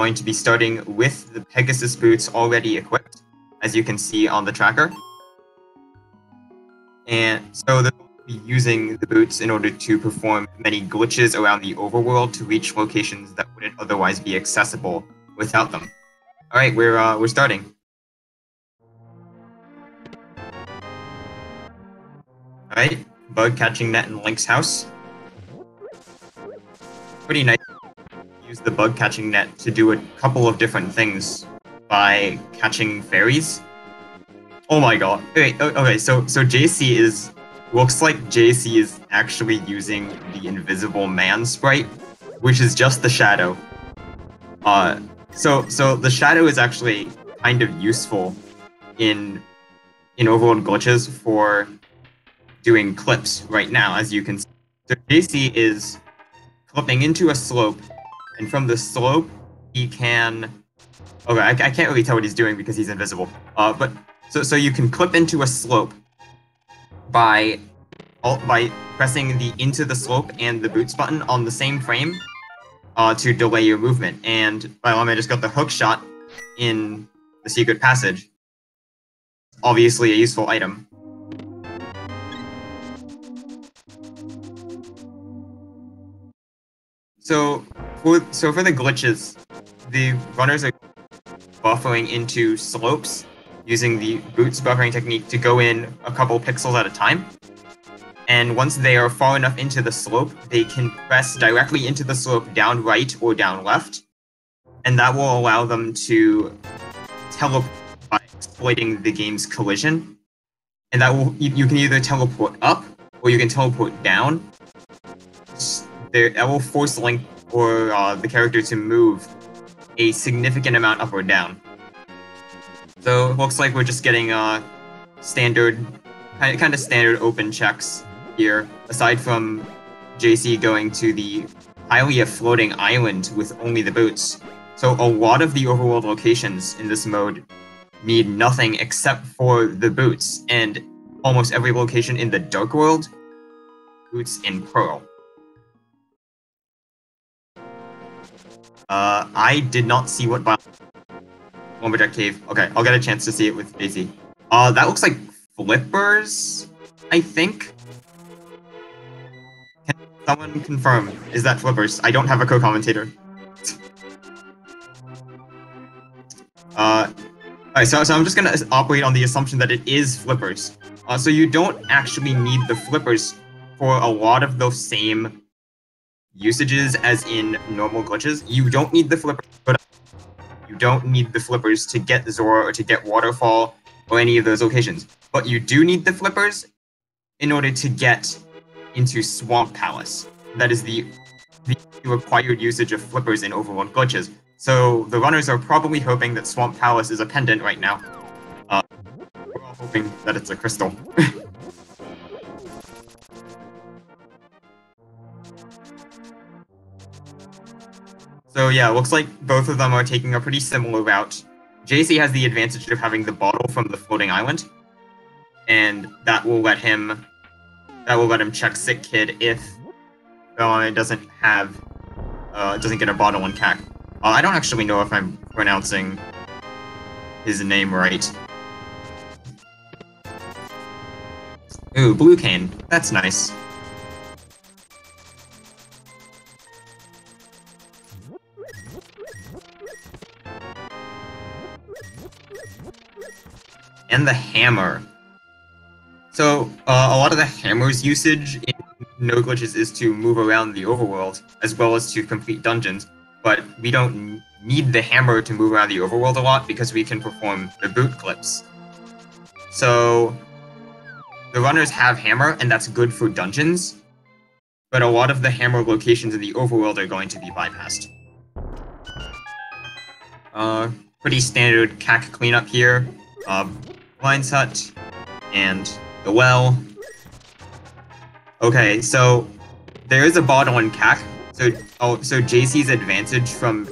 going to be starting with the Pegasus boots already equipped, as you can see on the tracker. And so they're going to be using the boots in order to perform many glitches around the overworld to reach locations that wouldn't otherwise be accessible without them. All right, we're starting. All right, bug catching net in Link's house. Pretty nice. Use the bug catching net to do a couple of different things by catching fairies. Oh my god. Okay, so JC looks like JC is actually using the invisible man sprite, which is just the shadow. So the shadow is actually kind of useful in overworld glitches for doing clips right now, as you can see. So JC is clipping into a slope, and from the slope he can... Okay, I can't really tell what he's doing because he's invisible. But so you can clip into a slope by pressing the into the slope and the boots button on the same frame to delay your movement. And baliame, I just got the hook shot in the secret passage. Obviously a useful item. So for the glitches, the runners are buffering into slopes using the boots buffering technique to go in a couple pixels at a time. And once they are far enough into the slope, they can press directly into the slope down right or down left, and that will allow them to teleport by exploiting the game's collision. And that will you can either teleport up or you can teleport down. That will force Link or the character to move a significant amount up or down. So it looks like we're just getting standard, kind of standard open checks here, aside from JC going to the Hylia floating island with only the boots. So a lot of the overworld locations in this mode need nothing except for the boots, and almost every location in the Dark World, boots in Pearl. I did not see what Lumberjack Cave. Okay, I'll get a chance to see it with Daisy. That looks like flippers, I think. Can someone confirm? Is that flippers? I don't have a co-commentator. Alright, so I'm just gonna operate on the assumption that it is flippers. So you don't actually need the flippers for a lot of those same usages as in normal glitches. You don't need the flippers, but you don't need the flippers to get Zora or to get Waterfall or any of those locations. But you do need the flippers in order to get into Swamp Palace. That is the required usage of flippers in Overworld glitches. So the runners are probably hoping that Swamp Palace is a pendant right now. We're all hoping that it's a crystal. So yeah, looks like both of them are taking a pretty similar route. JC has the advantage of having the bottle from the floating island, and that will let him check Sick Kid if it doesn't get a bottle and cack. I don't actually know if I'm pronouncing his name right. Ooh, Blue Cane. That's nice. And the hammer. So, a lot of the hammer's usage in no glitches is to move around the overworld, as well as to complete dungeons, but we don't need the hammer to move around the overworld a lot because we can perform the boot clips. So, the runners have hammer, and that's good for dungeons, but a lot of the hammer locations in the overworld are going to be bypassed. Pretty standard cack cleanup here. Lion's Hut, and the well. Okay, so there is a bottle in cack. So JC's advantage from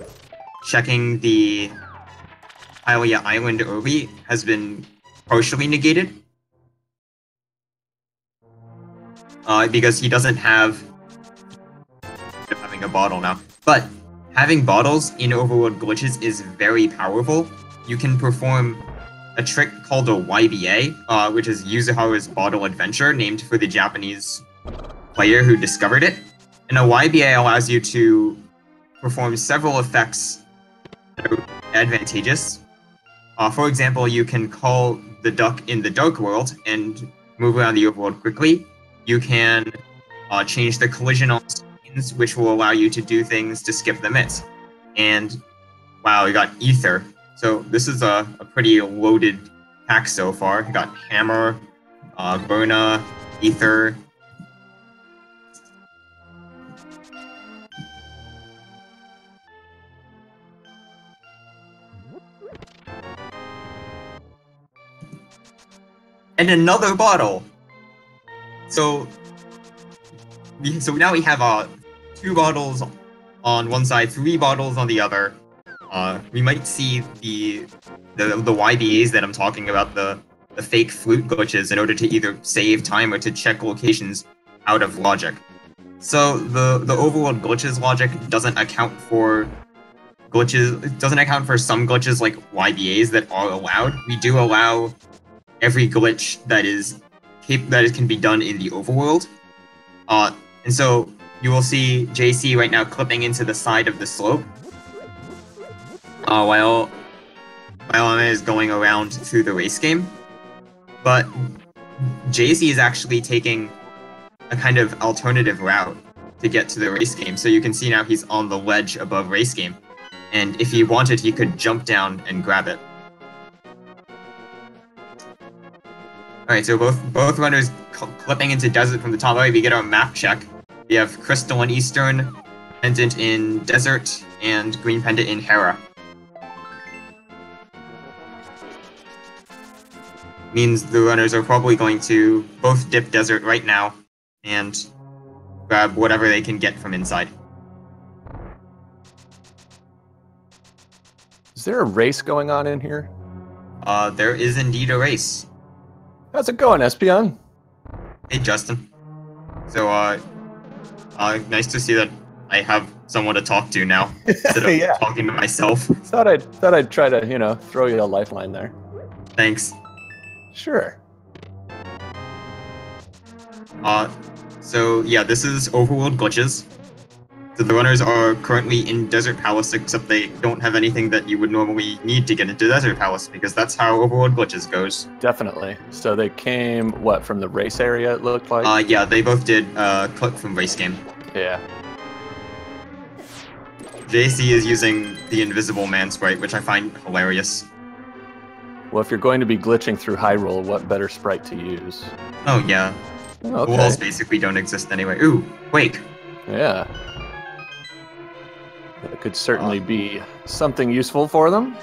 checking the Hylia Island early has been partially negated. Because he doesn't have having a bottle now. But Having bottles in overworld glitches is very powerful. You can perform a trick called a YBA, which is Yuzuhara's Bottle Adventure, named for the Japanese player who discovered it. And a YBA allows you to perform several effects that are advantageous. For example, you can call the duck in the Dark World and move around the overworld quickly. You can change the collision on screens, which will allow you to do things to skip the miss. And wow, we got Ether. So this is a pretty loaded pack so far. We got Hammer, Burna, Ether. And another bottle. So now we have 2 bottles on one side, 3 bottles on the other. We might see the YBAs that I'm talking about, the fake flute glitches, in order to either save time or to check locations out of logic. So the overworld glitches logic doesn't account for glitches. It doesn't account for some glitches like YBAs that are allowed. We do allow every glitch that can be done in the overworld. And so you will see JC right now clipping into the side of the slope, while Baliame is going around through the race game. But JC is actually taking a kind of alternative route to get to the race game. So you can see now he's on the ledge above race game. And if he wanted, he could jump down and grab it. Alright, so both runners clipping into desert from the top right. We get our map check. We have Crystal in Eastern, Pendant in Desert, and Green Pendant in Hera. Means the runners are probably going to both dip Desert right now and grab whatever they can get from inside. Is there a race going on in here? There is indeed a race. How's it going, Espion? Hey, Justin. So, nice to see that I have someone to talk to now instead of talking to myself. Thought I'd try to, throw you a lifeline there. Thanks. Sure. So yeah, this is Overworld glitches. So the runners are currently in Desert Palace, except they don't have anything that you would normally need to get into Desert Palace, because that's how Overworld glitches goes. Definitely. So they came, from the race area, it looked like? Yeah, they both did clip from race game. Yeah. JC is using the Invisible Man sprite, which I find hilarious. Well, if you're going to be glitching through Hyrule, what better sprite to use? Oh, yeah. Okay. Walls basically don't exist anyway. Ooh, Wake! Yeah. That could certainly be something useful for them.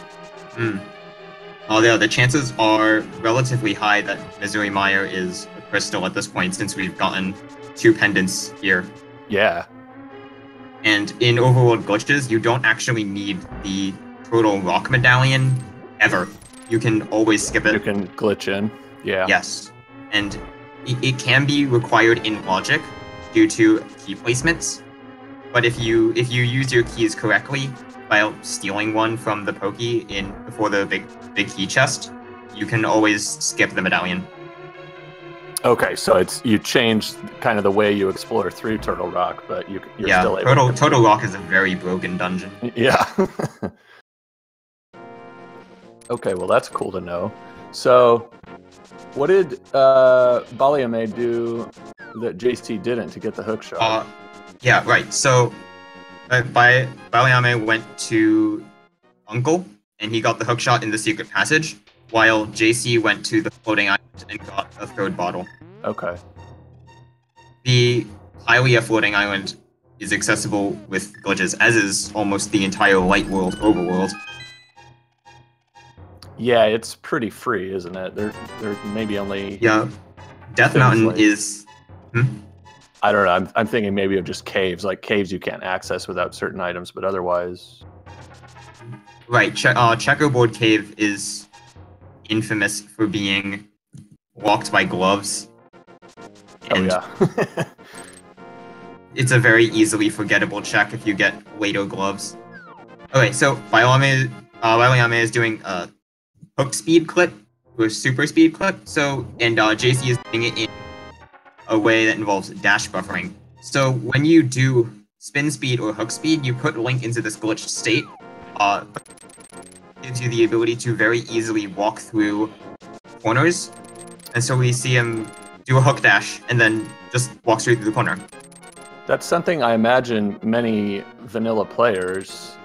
Oh, yeah, the chances are relatively high that Missouri Meyer is a crystal at this point, since we've gotten 2 pendants here. Yeah. And in Overworld glitches, you don't actually need the Total Rock Medallion ever. You can always skip it. You can glitch in. Yeah. Yes. And it can be required in logic due to key placements. But if you use your keys correctly by stealing one from the Pokey before the big key chest, you can always skip the medallion. Okay, so you changed kind of the way you explore through Turtle Rock, but you're still able to... Turtle Rock is a very broken dungeon. Yeah. Okay, well that's cool to know. So, what did baliame do that JC didn't to get the hook shot? Yeah, right. So, baliame went to Uncle, and he got the hook shot in the secret passage, while JC went to the floating island and got a third bottle. Okay. The Hylia floating island is accessible with glitches, as is almost the entire Light World Overworld. Yeah, it's pretty free, isn't it? There maybe only... Yeah. Death Mountain is... I don't know. I'm thinking maybe of just caves. Like caves you can't access without certain items, but otherwise... Right. Checkerboard Cave is infamous for being walked by gloves. And yeah. it's a very easily forgettable check if you get later gloves. Okay, so baliame is doing a hook speed clip with super speed clip. So, and JC is doing it in a way that involves dash buffering. So when you do spin speed or hook speed, you put Link into this glitched state. Gives you the ability to very easily walk through corners. And so we see him do a hook dash and then just walk straight through the corner. That's something I imagine many vanilla players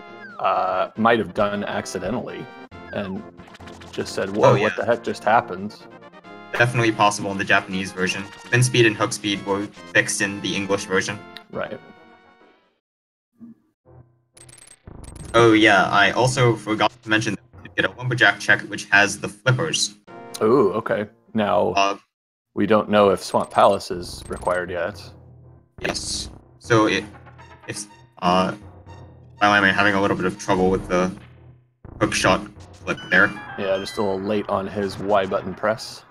might have done accidentally and just said, whoa, what the heck just happened? Definitely possible in the Japanese version. Spin speed and hook speed were fixed in the English version. Right. Oh yeah, I also forgot to mention that you get a lumberjack check which has the flippers. Ooh, okay. Now, we don't know if Swamp Palace is required yet. Yes. So if I'm having a little bit of trouble with the hook shot flip there. Yeah, just a little late on his Y button press.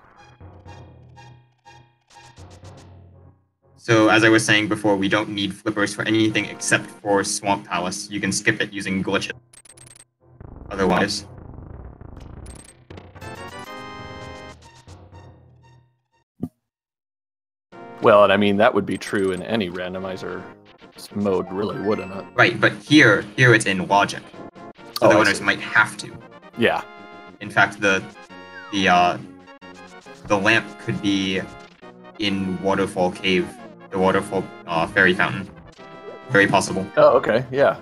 So as I was saying before, we don't need flippers for anything except for Swamp Palace. You can skip it using glitches. Otherwise. Well, and I mean, that would be true in any randomizer mode, really, wouldn't it? Right, but here it's in logic. So the winners might have to. Yeah. In fact, the lamp could be in Waterfall Cave, the Waterfall Fairy Fountain. Very possible. Oh, okay, yeah.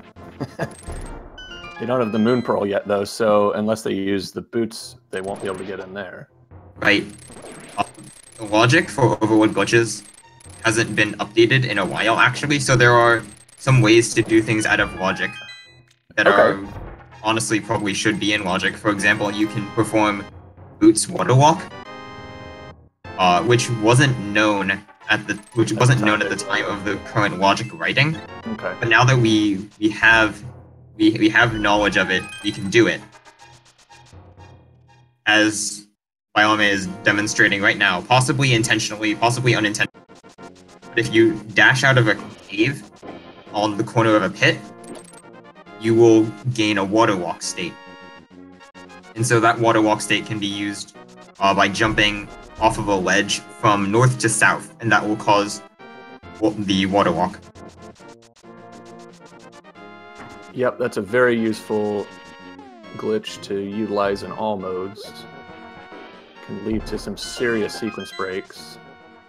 They don't have the Moon Pearl yet, though, so unless they use the boots, they won't be able to get in there. Right. The logic for Overworld glitches hasn't been updated in a while, actually, so there are some ways to do things out of logic that are honestly probably should be in logic. For example, you can perform Boots Water Walk, which wasn't known at the time of the current logic writing. Okay. But now that we have knowledge of it, we can do it. As baliame is demonstrating right now, possibly intentionally, possibly unintentionally. But if you dash out of a cave on the corner of a pit, you will gain a water walk state. And so that water walk state can be used by jumping off of a ledge from north to south, and that will cause the water walk. Yep, that's a very useful glitch to utilize in all modes. Can lead to some serious sequence breaks.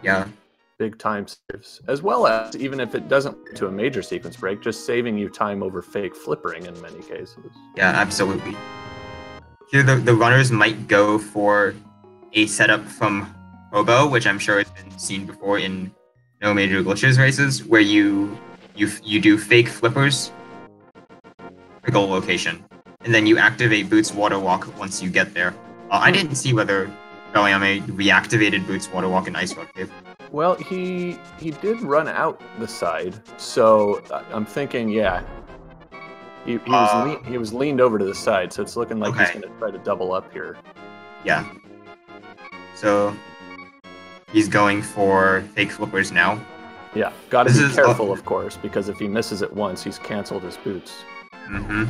Yeah. Big time saves. As well as, even if it doesn't lead to a major sequence break, just saving you time over fake flippering in many cases. Yeah, absolutely. Here, the runners might go for a setup from Hobo, which I'm sure has been seen before in No Major Glitches races, where you do fake flippers for goal location, and then you activate Boots Water Walk once you get there. I didn't see whether baliame reactivated Boots Water Walk in Ice Road Cave. Well, he did run out the side, so I'm thinking, yeah, he was leaned over to the side, so it's looking like he's going to try to double up here. Yeah. So he's going for fake flippers now. Yeah, got to be careful, of course, because if he misses it once, he's canceled his boots. Mm-hmm.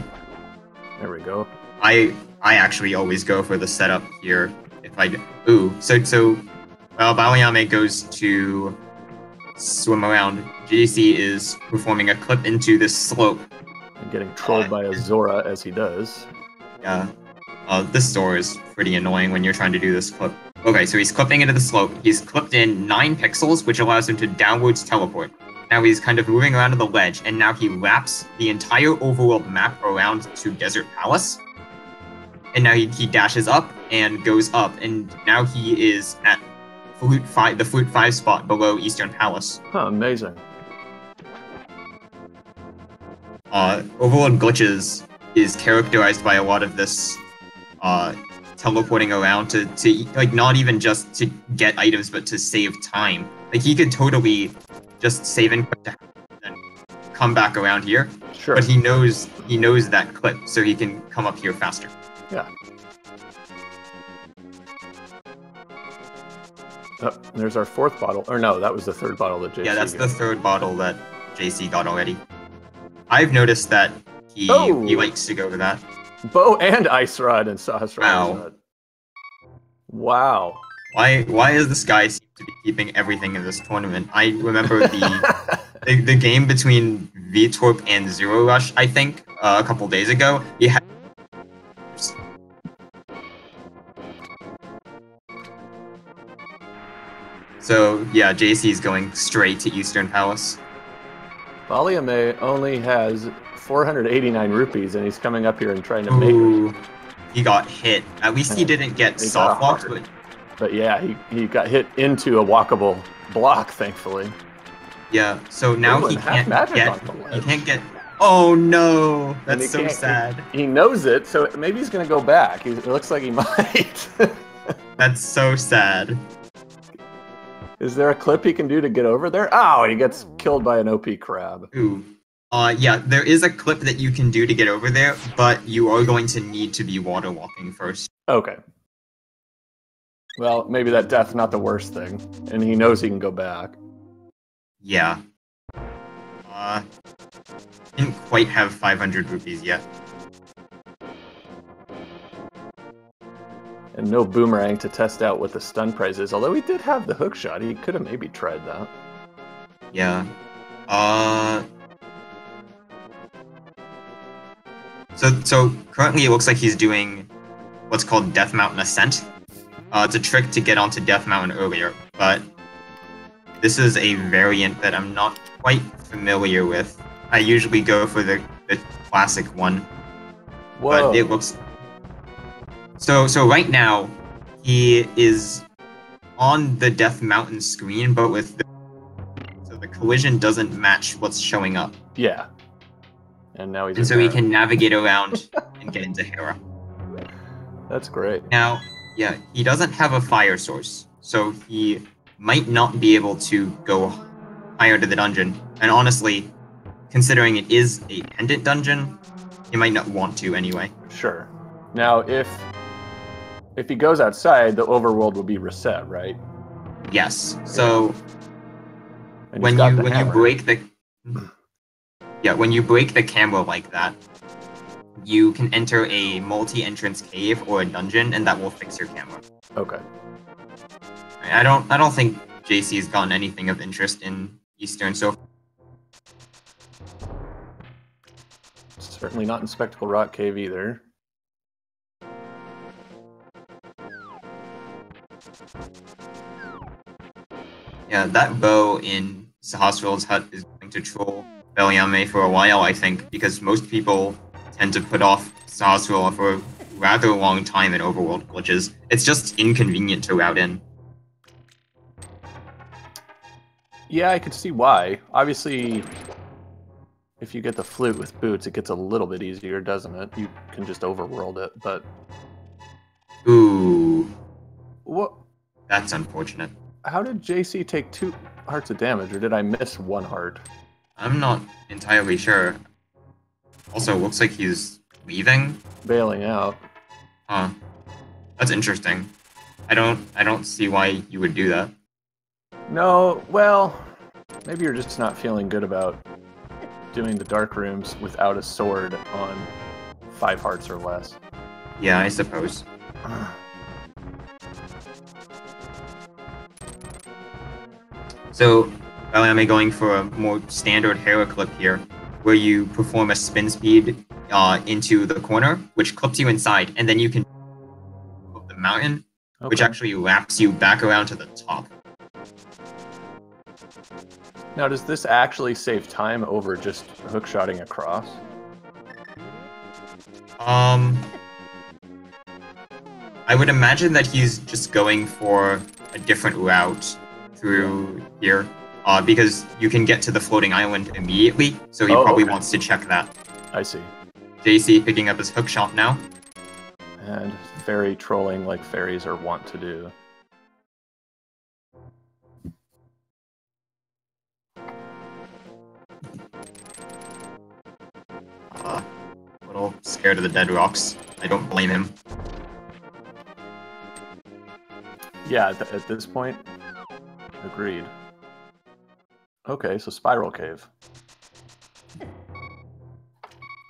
There we go. I actually always go for the setup here. If I ooh, so while baliame goes to swim around, JC is performing a clip into this slope. And getting trolled by a Zora as he does. Yeah. This Zora is pretty annoying when you're trying to do this clip. Okay, so he's clipping into the slope. He's clipped in 9 pixels, which allows him to downwards teleport. Now he's kind of moving around to the ledge, and now he wraps the entire overworld map around to Desert Palace. And now he dashes up and goes up, and now he is at the Flute 5 spot below Eastern Palace. Huh, amazing. Overworld glitches is characterized by a lot of this teleporting around to like not even just to get items, but to save time. Like he could totally just save and then come back around here. Sure. But he knows that clip, so he can come up here faster. Yeah. Oh, there's our 4th bottle. Or no, that was the 3rd bottle that JC Yeah, that's got. the 3rd bottle that JC got already. I've noticed that He likes to go to that. Bow and Ice Rod and Sahasrara. Wow. Wow. Why is this guy seem to be keeping everything in this tournament? I remember the game between VTorp and Zero Rush, I think, a couple days ago. He had. So yeah, JC is going straight to Eastern Palace. Baliame only has 489 rupees, and he's coming up here and trying to make it. He got hit. At least he didn't get soft locked, but yeah, he got hit into a walkable block, thankfully. Yeah, so now he can't get. Oh no, that's so sad. He knows it, so maybe he's gonna go back. It looks like he might. That's so sad. Is there a clip he can do to get over there? Oh, he gets killed by an OP crab. Ooh. Yeah, there is a clip that you can do to get over there, but you are going to need to be water walking first. Okay. Well, maybe that death's not the worst thing, and he knows he can go back. Yeah. Didn't quite have 500 rupees yet. And no boomerang to test out what the stun prize is, although he did have the hook shot. He could have maybe tried that. Yeah. So currently it looks like he's doing what's called Death Mountain Ascent. It's a trick to get onto Death Mountain earlier, but this is a variant that I'm not quite familiar with. I usually go for the classic one. Whoa. But it looks... So right now, he is on the Death Mountain screen, but with so the collision doesn't match what's showing up. Yeah. And now he's... And so he can navigate around and get into Hera. That's great. Now, yeah, he doesn't have a fire source, so he might not be able to go higher to the dungeon. And honestly, considering it is a pendant dungeon, he might not want to anyway. Sure. Now, if he goes outside, the overworld will be reset, right? Yes. So And when you break the when you break the camera like that, you can enter a multi-entrance cave or a dungeon, and that will fix your camera. Okay. I don't think JC's gotten anything of interest in Eastern so far. Certainly not in Spectacle Rock Cave either. Yeah, that bow in Sahasrara's hut is going to troll baliame for a while, I think, because most people tend to put off Sahasrara for a rather long time in Overworld glitches. It's just inconvenient to route in. Yeah, I could see why. Obviously, if you get the flute with boots, it gets a little bit easier, doesn't it? You can just overworld it, but... Ooh. What? That's unfortunate. How did JC take 2 hearts of damage, or did I miss 1 heart? I'm not entirely sure. Also, looks like he's leaving. Bailing out. Huh. That's interesting. I don't see why you would do that. No, well, maybe you're just not feeling good about doing the dark rooms without a sword on 5 hearts or less. Yeah, I suppose. So, I'm going for a more standard Hera clip here, where you perform a spin speed into the corner, which clips you inside, and then you can up the mountain, which actually wraps you back around to the top. Now, does this actually save time over just hookshotting across? I would imagine that he's just going for a different route through here, because you can get to the floating island immediately, so he probably wants to check that. I see. JC picking up his hookshot now. And fairy trolling like fairies are wont to do. A little scared of the dead rocks. I don't blame him. Yeah, at this point, agreed. Okay, so Spiral Cave.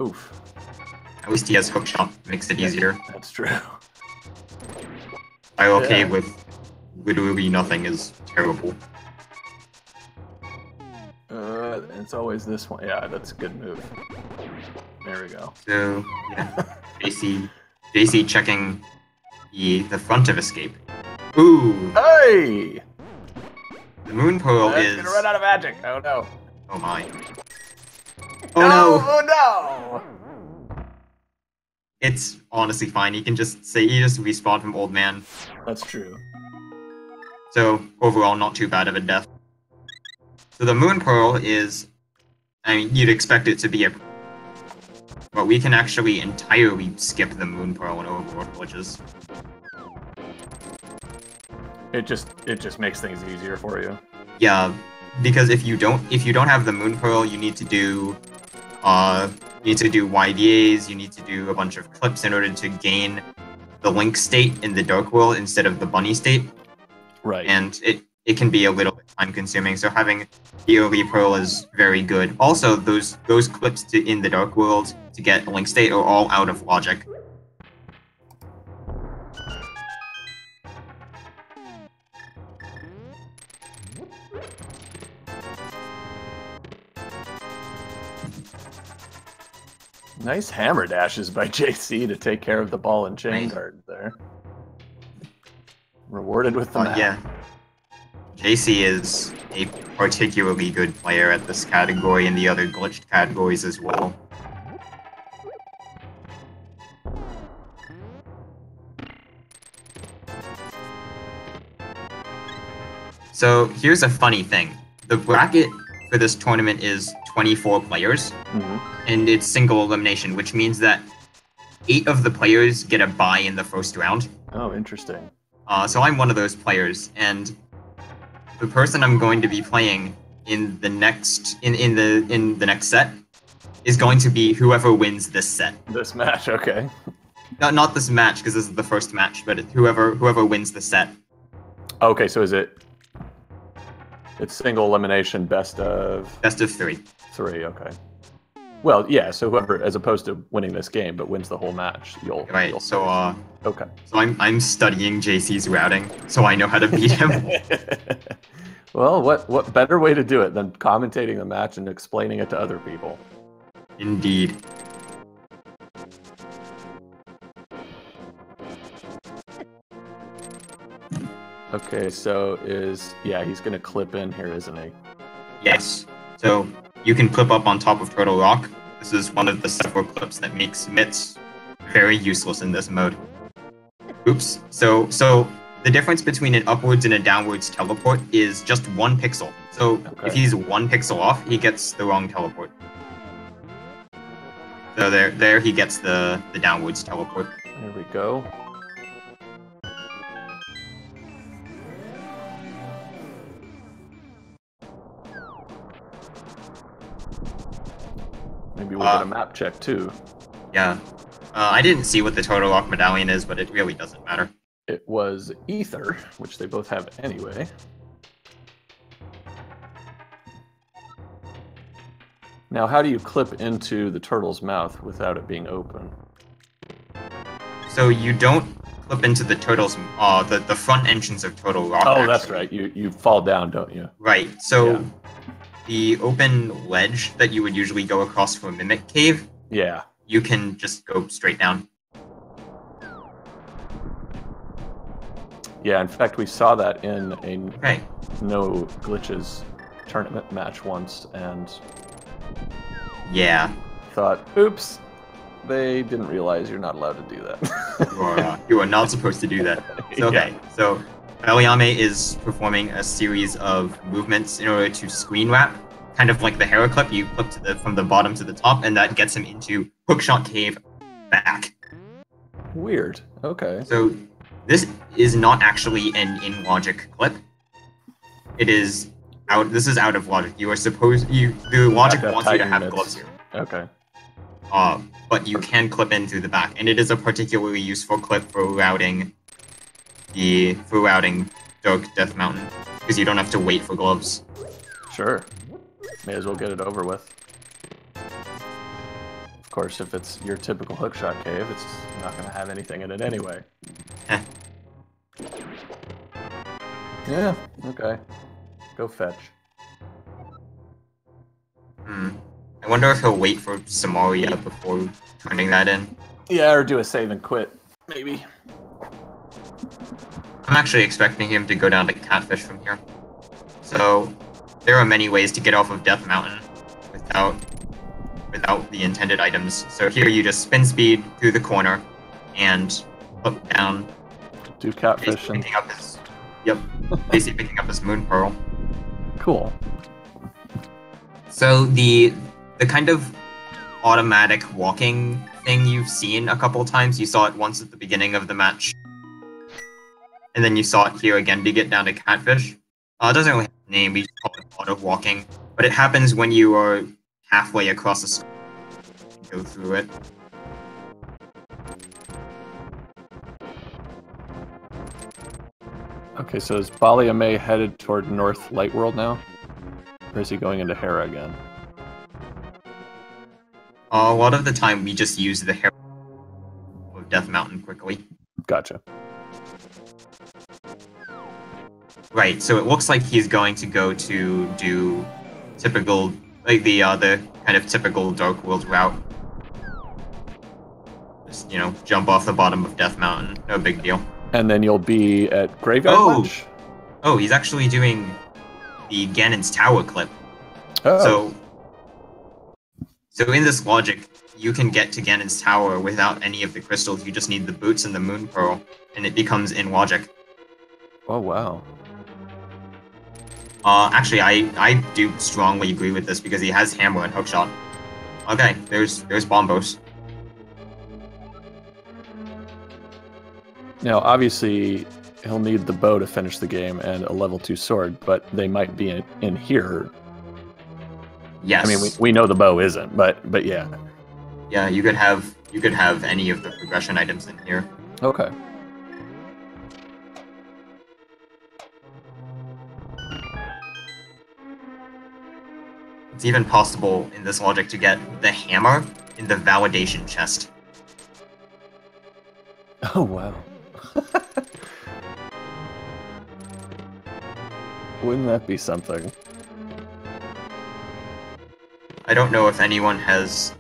Oof. At least he has hookshot, makes it easier. That's true. Okay with literally nothing is terrible. It's always this one. Yeah, that's a good move. There we go. So, yeah. JC checking the front of escape. Ooh! Hey! The Moon Pearl is... gonna run out of magic. Oh no. Oh my. Oh no! Oh no! It's honestly fine. He just respawned from Old Man. That's true. So, overall, not too bad of a death. So the Moon Pearl is... I mean, you'd expect it to be a... But we can actually entirely skip the Moon Pearl in Overworld glitches. It just makes things easier for you. Yeah, because if you don't have the Moon Pearl, you need to do YDAs, you need to do a bunch of clips in order to gain the Link state in the Dark World instead of the Bunny state. Right. And it can be a little bit time consuming, so having the early Pearl is very good. Also, those clips in the Dark World to get Link state are all out of logic. Nice hammer dashes by JC to take care of the ball and chain guard there. Rewarded with the map. Yeah. JC is a particularly good player at this category and the other glitched categories as well. So here's a funny thing. The bracket for this tournament is 24 players, and it's single elimination, which means that 8 of the players get a bye in the first round. Oh, interesting. So I'm one of those players, and the person I'm going to be playing in the next next set is going to be whoever wins this set. This match, okay. Not this match, because this is the first match, but whoever wins the set. Okay, so it's single elimination, best of 3. 3, okay. Well, yeah, so whoever, as opposed to winning this game, but wins the whole match, you'll okay. So I'm studying JC's routing, so I know how to beat him. Well, what better way to do it than commentating the match and explaining it to other people? Indeed. Okay, so he's gonna clip in here, isn't he? Yes. So you can clip up on top of Turtle Rock. This is one of the several clips that makes mitts very useless in this mode. Oops. So the difference between an upwards and a downwards teleport is just 1 pixel. So if he's 1 pixel off, he gets the wrong teleport. So there he gets the downwards teleport. There we go. Maybe we'll get a map check too. Yeah. I didn't see what the Turtle Rock medallion is, but it really doesn't matter. It was Ether, which they both have anyway. Now, how do you clip into the turtle's mouth without it being open? So you don't clip into the turtle's, the front entrance of Turtle Rock. Oh, that's right. You fall down, don't you? Right. So the open ledge that you would usually go across for a Mimic Cave, you can just go straight down. Yeah, in fact, we saw that in a No Glitches tournament match once, and thought, oops, they didn't realize you're not allowed to do that. You are not supposed to do that. So, so baliame is performing a series of movements in order to screen wrap, kind of like the hair clip. You clip from the bottom to the top, and that gets him into Hookshot Cave back. Weird. Okay. So this is not actually an in-logic clip. It is out. This is out of logic. You are supposed the logic wants you to have gloves here. Okay. But you can clip in through the back, and it is a particularly useful clip for routing Dark Death Mountain, because you don't have to wait for gloves. Sure. May as well get it over with. course, if it's your typical hookshot cave, it's not going to have anything in it anyway. Yeah, okay. Go fetch. I wonder if he'll wait for Samaria before turning that in. Yeah, or do a save and quit, maybe. I'm actually expecting him to go down to Catfish from here. So, there are many ways to get off of Death Mountain without the intended items. So here you just spin speed through the corner and look down. Do Catfish and... Picking up his, yep, basically picking up his Moon Pearl. Cool. So the kind of automatic walking thing you've seen a couple times, you saw it once at the beginning of the match. And then you saw it here again to get down to Catfish. It doesn't really have a name, we just call it auto walking. But it happens when you are halfway across the screen. Go through it. Okay, so is baliame headed toward North Light World now? Or is he going into Hera again? A lot of the time we just use the Hera of Death Mountain quickly. Gotcha. Right, so it looks like he's going to go to do typical, like the kind of typical Dark World route. Just, you know, jump off the bottom of Death Mountain, no big deal. And then you'll be at Graveyard Ledge? Oh, he's actually doing the Ganon's Tower clip. Oh. So in this logic, you can get to Ganon's Tower without any of the crystals, you just need the boots and the Moon Pearl, and it becomes in logic. Oh, wow. Actually, I do strongly agree with this because he has Hammer and Hookshot. Okay, there's Bombos. Now, obviously, he'll need the bow to finish the game and a level 2 sword, but they might be in here. Yes. I mean, we know the bow isn't, but yeah. Yeah, you could have any of the progression items in here. Okay. It's even possible in this logic to get the hammer in the validation chest. Oh, wow. Wouldn't that be something? I don't know if anyone has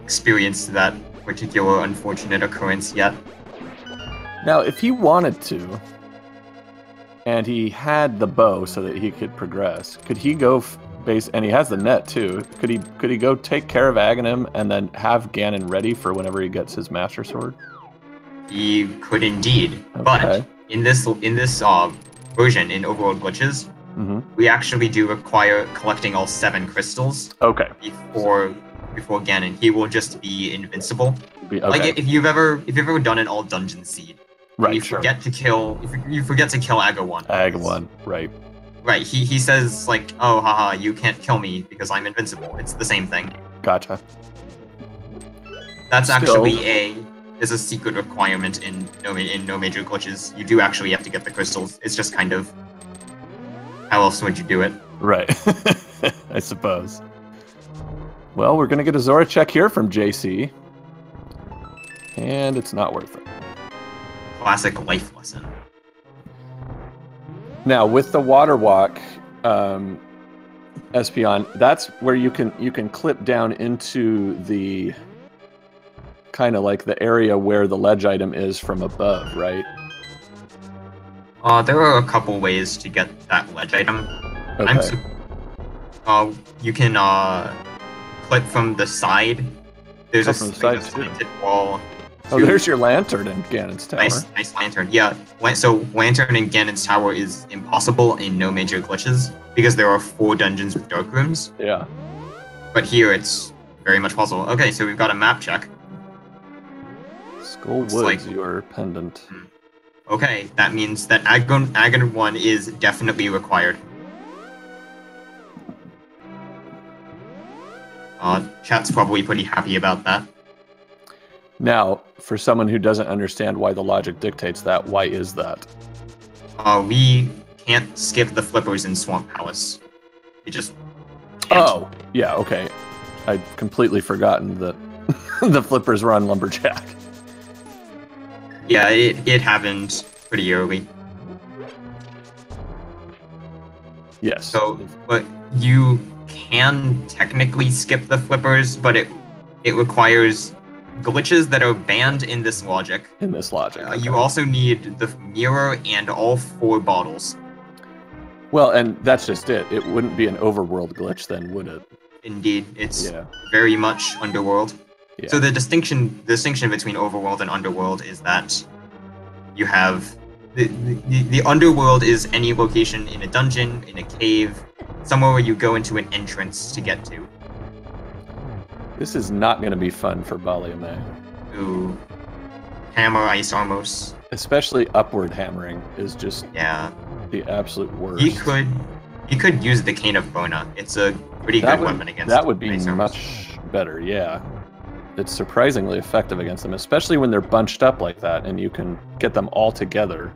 experienced that particular unfortunate occurrence yet. Now, if he wanted to, and he had the bow so that he could progress, could he go and he has the net too. Could he go take care of Aghanim and then have Ganon ready for whenever he gets his Master Sword? He could indeed, okay. But in this version in Overworld Glitches, we actually do require collecting all 7 crystals. Okay. Before Ganon, he will just be invincible. Okay. Like if you've ever done an all dungeon seed, right? You forget to kill Aga-1. Aga-1, right? Right. He says like, oh, haha, you can't kill me because I'm invincible. It's the same thing. Gotcha. That's actually is a secret requirement in no major glitches. You do actually have to get the crystals. It's just kind of how else would you do it? Right. I suppose. Well, we're gonna get a Zora check here from JC, and it's not worth it. Classic life lesson. Now, with the water walk, Espion, that's where you can clip down into the kind of like the area where the ledge item is from above, right? There are a couple ways to get that ledge item. Okay. You can clip from the side. There's a slanted wall. Oh, there's your lantern in Ganon's Tower. Nice lantern. Yeah. So lantern in Ganon's Tower is impossible in no major glitches because there are 4 dungeons with dark rooms. Yeah. But here it's very much possible. Okay, so we've got a map check. Skull Woods, your pendant. Okay, that means that Aghanim 1 is definitely required. Chat's probably pretty happy about that. Now, for someone who doesn't understand why the logic dictates that, why is that? We can't skip the flippers in Swamp Palace. It just can't. Oh, yeah, okay. I'd completely forgotten that the flippers were on Lumberjack. Yeah, it happened pretty early. Yes. So, but you can technically skip the flippers, but it requires glitches that are banned in this logic. In this logic. Okay. You also need the mirror and all 4 bottles. Well, and that's just it. It wouldn't be an overworld glitch then, would it? Indeed, it's very much Underworld. Yeah. So the distinction between Overworld and Underworld is that you have the Underworld is any location in a dungeon, in a cave, somewhere where you go into an entrance to get to. This is not going to be fun for baliame. Ooh, hammer ice armors. Especially upward hammering is just the absolute worst. He could use the Cane of Bona. It's a pretty good weapon against. That would be ice armors. much better. Yeah, it's surprisingly effective against them, especially when they're bunched up like that, and you can get them all together.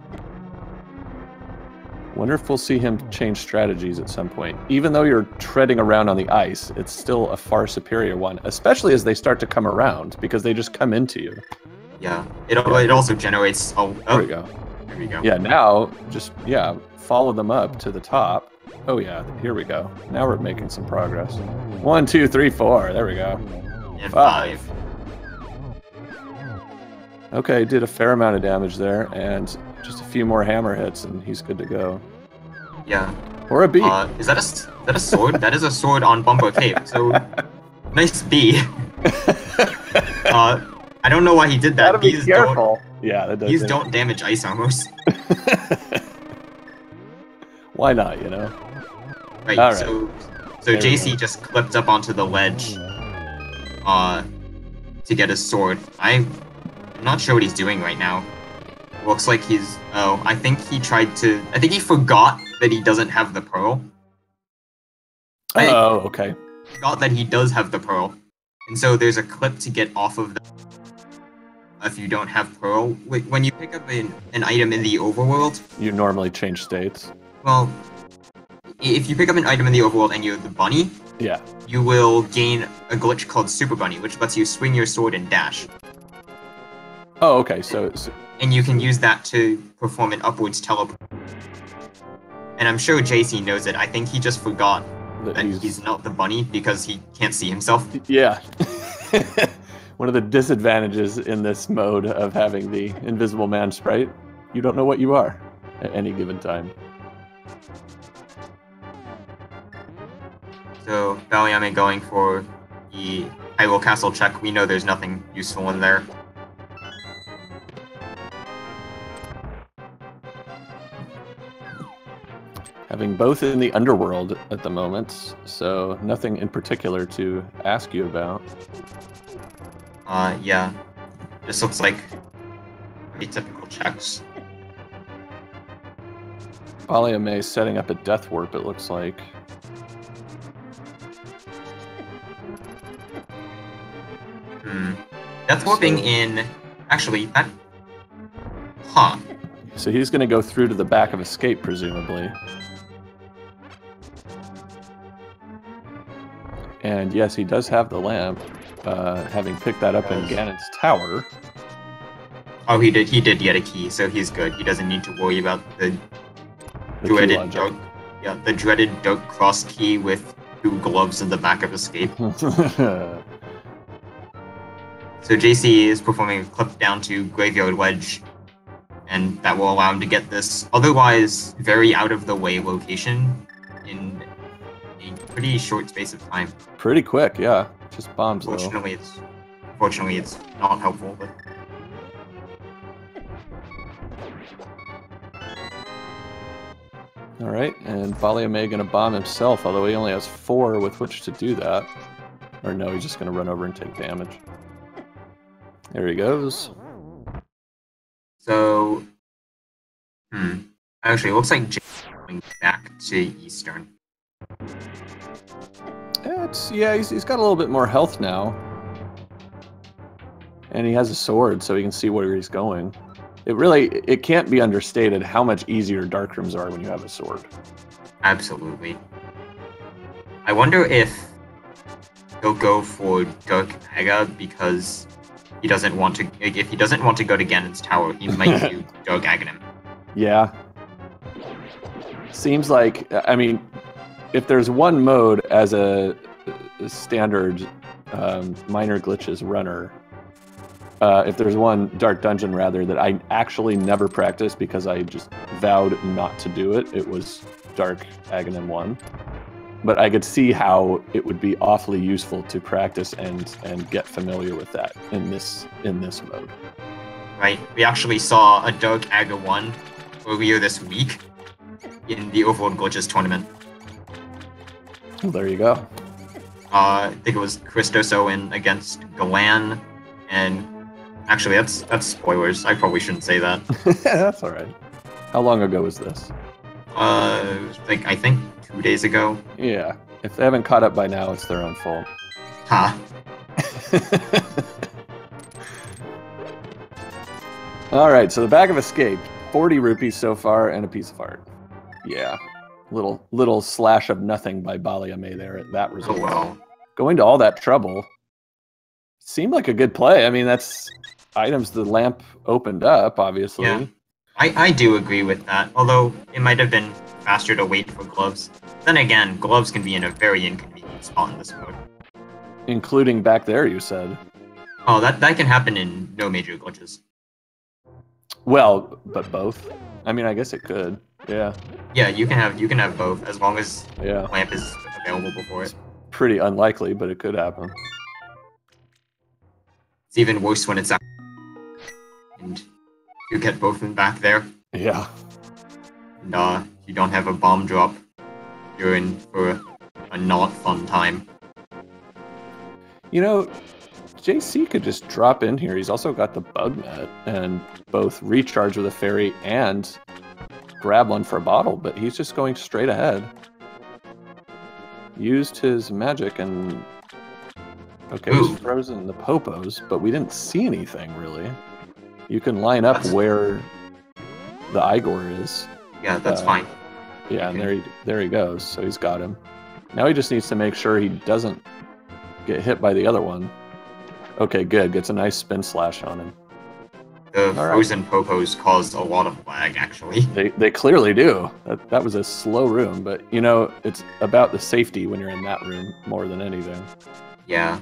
Wonder if we'll see him change strategies at some point. Even though you're treading around on the ice, it's still a far superior one, especially as they start to come around, because they just come into you. Yeah, it also generates... There we go. There we go. Yeah, now, just, follow them up to the top. Oh yeah, here we go. Now we're making some progress. 1, 2, 3, 4. There we go. And 5. Okay, did a fair amount of damage there, and just a few more hammer hits, and he's good to go. Yeah. Or a B. Is that a sword? That is a sword on Bumbo Cave. So nice B. I don't know why he did that. Gotta be careful. That does. These don't damage ice armors. Why not? You know. Right. All right. So JC just clipped up onto the ledge. To get his sword. I'm not sure what he's doing right now. Looks like he's... Oh, I think he forgot that he doesn't have the pearl. Oh, okay. Forgot that he does have the pearl. And so there's a clip to get off of the... If you don't have pearl. When you pick up an item in the overworld... You normally change states. Well, if you pick up an item in the overworld and you're the bunny... Yeah. You will gain a glitch called Super Bunny, which lets you swing your sword and dash. Oh, okay, so... And you can use that to perform an upwards teleport. And I'm sure JC knows it. I think he just forgot that he's not the bunny because he can't see himself. Yeah. One of the disadvantages in this mode of having the Invisible Man sprite, you don't know what you are at any given time. So, baliame going for the Hyrule Castle check. We know there's nothing useful in there. Having both in the underworld at the moment, so nothing in particular to ask you about. Yeah. This looks like pretty typical checks. baliame is setting up a death warp, it looks like. Death warping in... Actually, that... Huh. So he's going to go through to the back of escape, presumably. And yes, he does have the lamp, having picked that up in Ganon's tower. Oh, he did get a key, so he's good. He doesn't need to worry about the dreaded dark... Yeah, the dreaded dark cross key with 2 gloves in the back of escape. So JC is performing a clip down to Graveyard Ledge, and that will allow him to get this otherwise very out-of-the-way location in a pretty short space of time. Pretty quick, yeah. Just bombs, Fortunately, it's not helpful, but... Alright, and baliame gonna bomb himself, although he only has 4 with which to do that. Or no, he's just gonna run over and take damage. There he goes. So, actually, it looks like Jay's going back to Eastern. He's got a little bit more health now. And he has a sword, so he can see where he's going. It can't be understated how much easier dark rooms are when you have a sword. Absolutely. I wonder if he'll go for Dark Aga because he doesn't want to. Like, if he doesn't want to go to Ganon's tower, he might do Dark Aghanim. Yeah. Seems like, I mean, if there's one mode as a standard minor glitches runner, if there's one Dark Dungeon rather that I actually never practiced because I just vowed not to do it, it was Dark Aghanim 1. But I could see how it would be awfully useful to practice and get familiar with that in this mode. Right. We actually saw a Dark Aga 1 earlier this week in the Overworld Glitches tournament. Well, there you go. I think it was Christos Owen against Galan, and actually that's spoilers. I probably shouldn't say that. That's all right. How long ago was this? I think 2 days ago. Yeah. If they haven't caught up by now, it's their own fault. Huh. All right, so the bag of escape, 40 rupees so far and a piece of art. Yeah. Little slash of nothing by baliame there at that result. Oh well. Going to all that trouble seemed like a good play. I mean, that's items the lamp opened up, obviously. Yeah. I do agree with that, although it might have been faster to wait for gloves. Then again, gloves can be in a very inconvenient spot in this mode. Including back there, you said. Oh, that can happen in no major glitches. Well, but both. I mean, I guess it could. Yeah. Yeah, you can have both as long as Yeah. lamp is available before it. Pretty unlikely, but it could happen. It's even worse when it's out and you get both of them back there. Yeah. And you don't have a bomb drop. You're in for a not fun time. You know, JC could just drop in here. He's also got the bug net and both recharge with a fairy and grab one for a bottle, but he's just going straight ahead. Used his magic and... Okay, he's frozen the popos, but we didn't see anything, really. You can line up where the Igor is. Yeah, that's fine. Yeah, and there he goes. So he's got him. Now he just needs to make sure he doesn't get hit by the other one. Okay, good. Gets a nice spin slash on him. The frozen popos caused a lot of lag, actually. They clearly do. That was a slow room, but you know, it's about the safety when you're in that room more than anything. Yeah.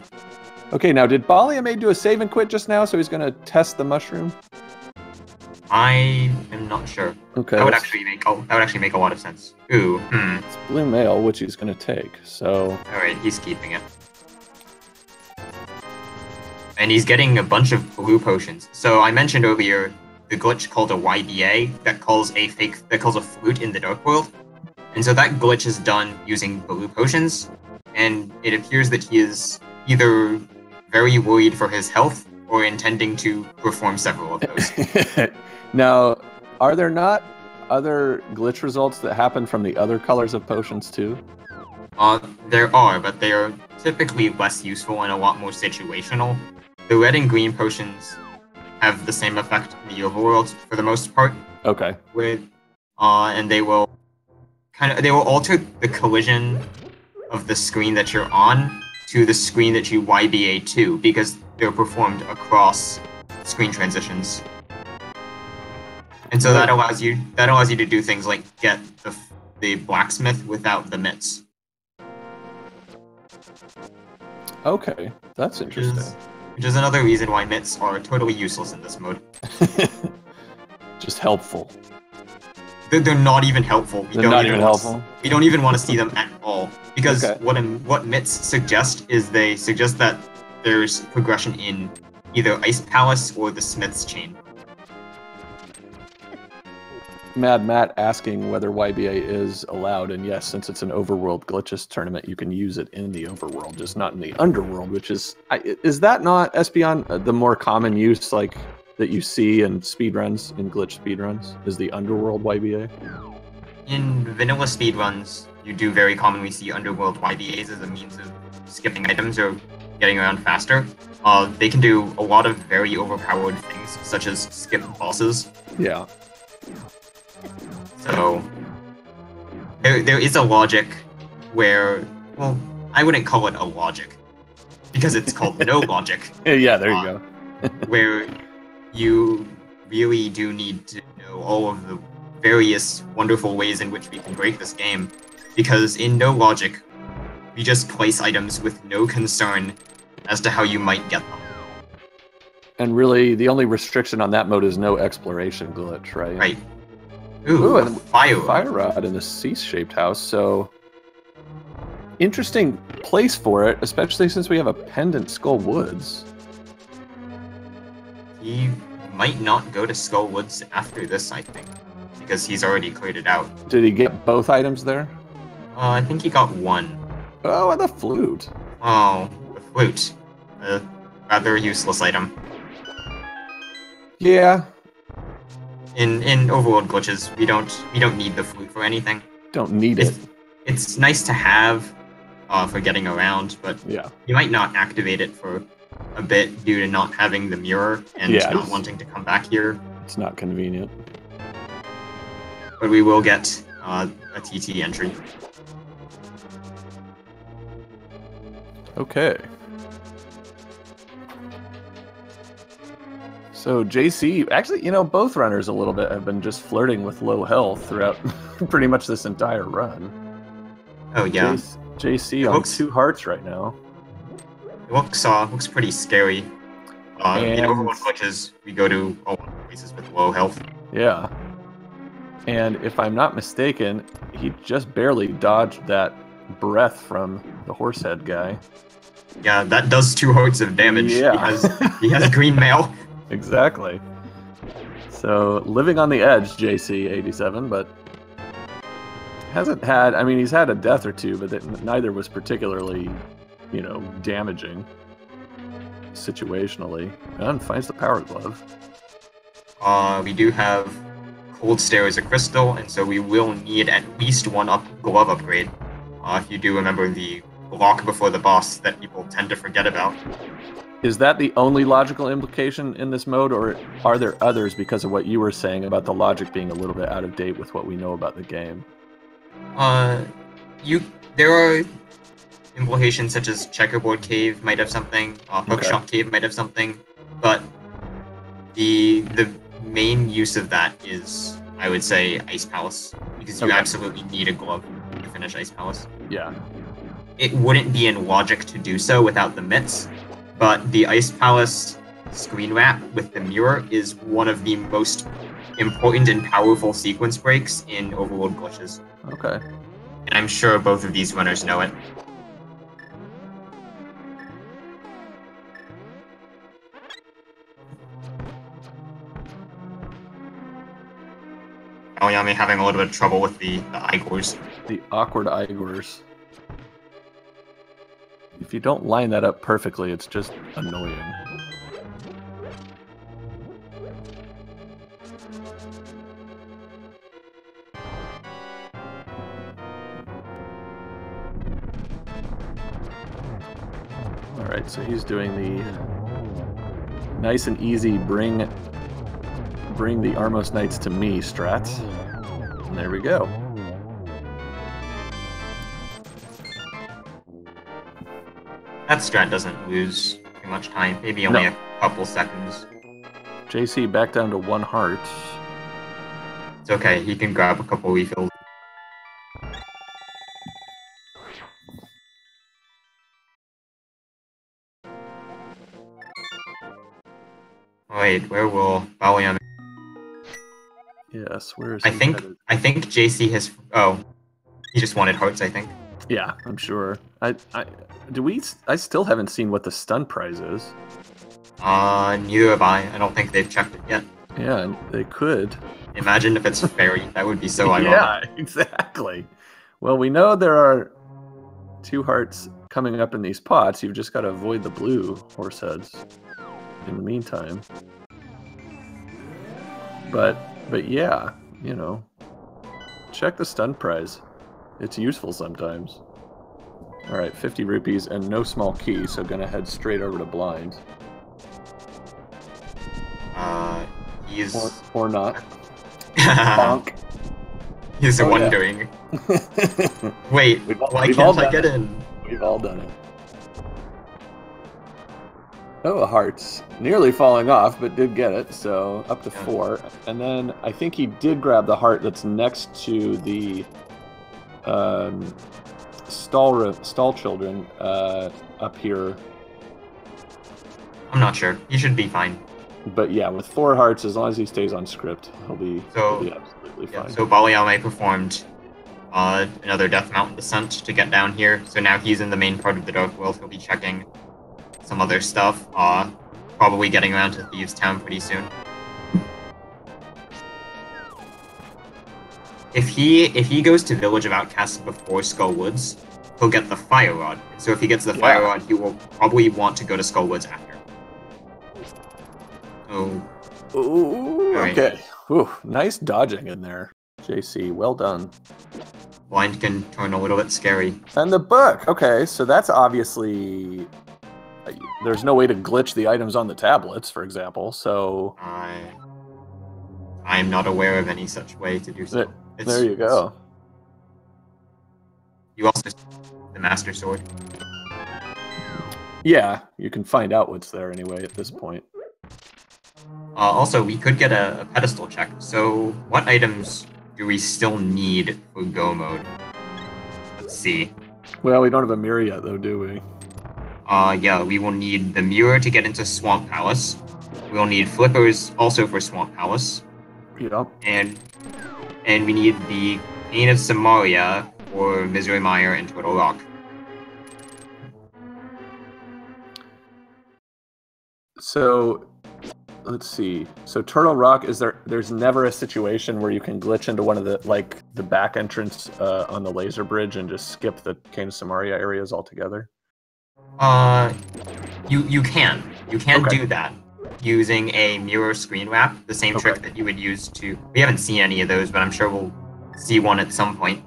Okay, now did baliame do a save and quit just now, so he's going to test the mushroom? I am not sure. Okay. That would actually make a lot of sense. Ooh. It's blue mail, which he's going to take. So. All right, he's keeping it. And he's getting a bunch of blue potions. So I mentioned earlier the glitch called a YBA that calls a flute in the Dark World. And so that glitch is done using blue potions, and it appears that he is either very worried for his health or intending to perform several of those. Now, are there not other glitch results that happen from the other colors of potions too? There are, but they are typically less useful and a lot more situational. The red and green potions have the same effect in the overworld for the most part. Okay. And they will alter the collision of the screen that you're on to the screen that you YBA to, because they're performed across screen transitions. And so that allows you to do things like get the blacksmith without the mitts. Okay, that's interesting. Which is another reason why mitts are totally useless in this mode. Just helpful. They're not even helpful. They're not even helpful? We don't even want to see them at all. Because what mitts suggest is they suggest that there's progression in either Ice Palace or the Smith's Chain. Mad Matt asking whether YBA is allowed, and yes, since it's an Overworld Glitches tournament, you can use it in the Overworld, just not in the Underworld, which is that not, Espeon, the more common use, like, that you see in speedruns, in glitch speedruns, is the Underworld YBA? In vanilla speedruns, you do very commonly see Underworld YBAs as a means of skipping items or getting around faster. They can do a lot of very overpowered things, such as skip bosses. Yeah. So, there is a logic where, well, I wouldn't call it a logic, because it's called no logic. Yeah, there you go. Where you really do need to know all of the various wonderful ways in which we can break this game, because in no logic, we just place items with no concern as to how you might get them. And really, the only restriction on that mode is no exploration glitch, right? Right. Ooh, and fire rod in the C-shaped house, so... Interesting place for it, especially since we have a pendant Skull Woods. He might not go to Skull Woods after this, I think, because he's already cleared it out. Did he get both items there? I think he got one. Oh, and the flute. Oh, the flute. A rather useless item. Yeah. In Overworld glitches, we don't need the flute for anything. Don't need it. It's nice to have for getting around, but yeah, you might not activate it for a bit due to not having the mirror and not wanting to come back here. It's not convenient. But we will get a TT entry. Okay. So JC, actually, you know, both runners a little bit have been just flirting with low health throughout pretty much this entire run. Oh yeah. JC on 2 hearts right now. It looks pretty scary. In Overworld glitches, we go to all places with low health. Yeah. And if I'm not mistaken, he just barely dodged that breath from the horsehead guy. Yeah, that does 2 hearts of damage. Yeah. He has green mail. Exactly. So living on the edge, JaySee87, but hasn't had. I mean, he's had a death or two, but neither was particularly, you know, damaging situationally. And finds the power glove. We do have Cold Stare as a crystal, and so we will need at least one glove upgrade. If you do remember the block before the boss that people tend to forget about. Is that the only logical implication in this mode, or are there others because of what you were saying about the logic being a little bit out of date with what we know about the game? There are implications such as Checkerboard Cave might have something, Hookshot Cave might have something, but the main use of that is, I would say, Ice Palace, because you absolutely need a glove to finish Ice Palace. Yeah. It wouldn't be in logic to do so without the mitts, but the Ice Palace screen wrap with the mirror is one of the most important and powerful sequence breaks in Overworld glitches. Okay. And I'm sure both of these runners know it. Baliame having a little bit of trouble with the Igors. The awkward Igors. If you don't line that up perfectly, it's just annoying. Alright, so he's doing the nice and easy bring the Armos Knights to me strats. And there we go. That strat doesn't lose too much time, maybe only a couple seconds. JC back down to 1 heart. It's okay, he can grab a couple refills. Wait, where will Baliame? Yes, where is he headed? I think JC has. Oh, he just wanted hearts, I think. Yeah, I'm sure. I still haven't seen what the stun prize is. Neither have I. I don't think they've checked it yet. Yeah, they could. Imagine if it's fairy. That would be so ironic. Yeah, exactly. Well, we know there are 2 hearts coming up in these pots. You've just got to avoid the blue horse heads in the meantime. But yeah, you know, check the stun prize. It's useful sometimes. All right, 50 rupees and no small key, so gonna head straight over to blind. He's... Or not. Bonk. He's wondering. Wait, why can't I get in? We've all done it. Oh, hearts. Nearly falling off, but did get it, so up to 4. And then I think he did grab the heart that's next to the stall children up here. I'm not sure. He should be fine. But yeah, with 4 hearts, as long as he stays on script, he'll be absolutely fine. So baliame performed another Death Mountain descent to get down here. So now he's in the main part of the Dark World. He'll be checking some other stuff. Probably getting around to Thieves Town pretty soon. If he goes to Village of Outcasts before Skull Woods, he'll get the Fire Rod. So if he gets the Fire Rod, he will probably want to go to Skull Woods after. Oh. Ooh, okay. Ooh, nice dodging in there, JC. Well done. Blind can turn a little bit scary. And the book. Okay, so that's obviously... There's no way to glitch the items on the tablets, for example, so... I'm not aware of any such way to do so. There you go. You also the Master Sword. Yeah, you can find out what's there anyway at this point. Also, we could get a pedestal check. So, what items do we still need for Go mode? Let's see. Well, we don't have a mirror yet, though, do we? Yeah, we will need the mirror to get into Swamp Palace. We'll need flippers also for Swamp Palace. Yep. And we need the Pain of Samaria for Misery Mire and Turtle Rock. So, let's see. So Turtle Rock, there's never a situation where you can glitch into one of the back entrance on the laser bridge and just skip the Cane of Samaria areas altogether? You can do that using a mirror screen wrap, the same trick that you would use to... We haven't seen any of those, but I'm sure we'll see one at some point.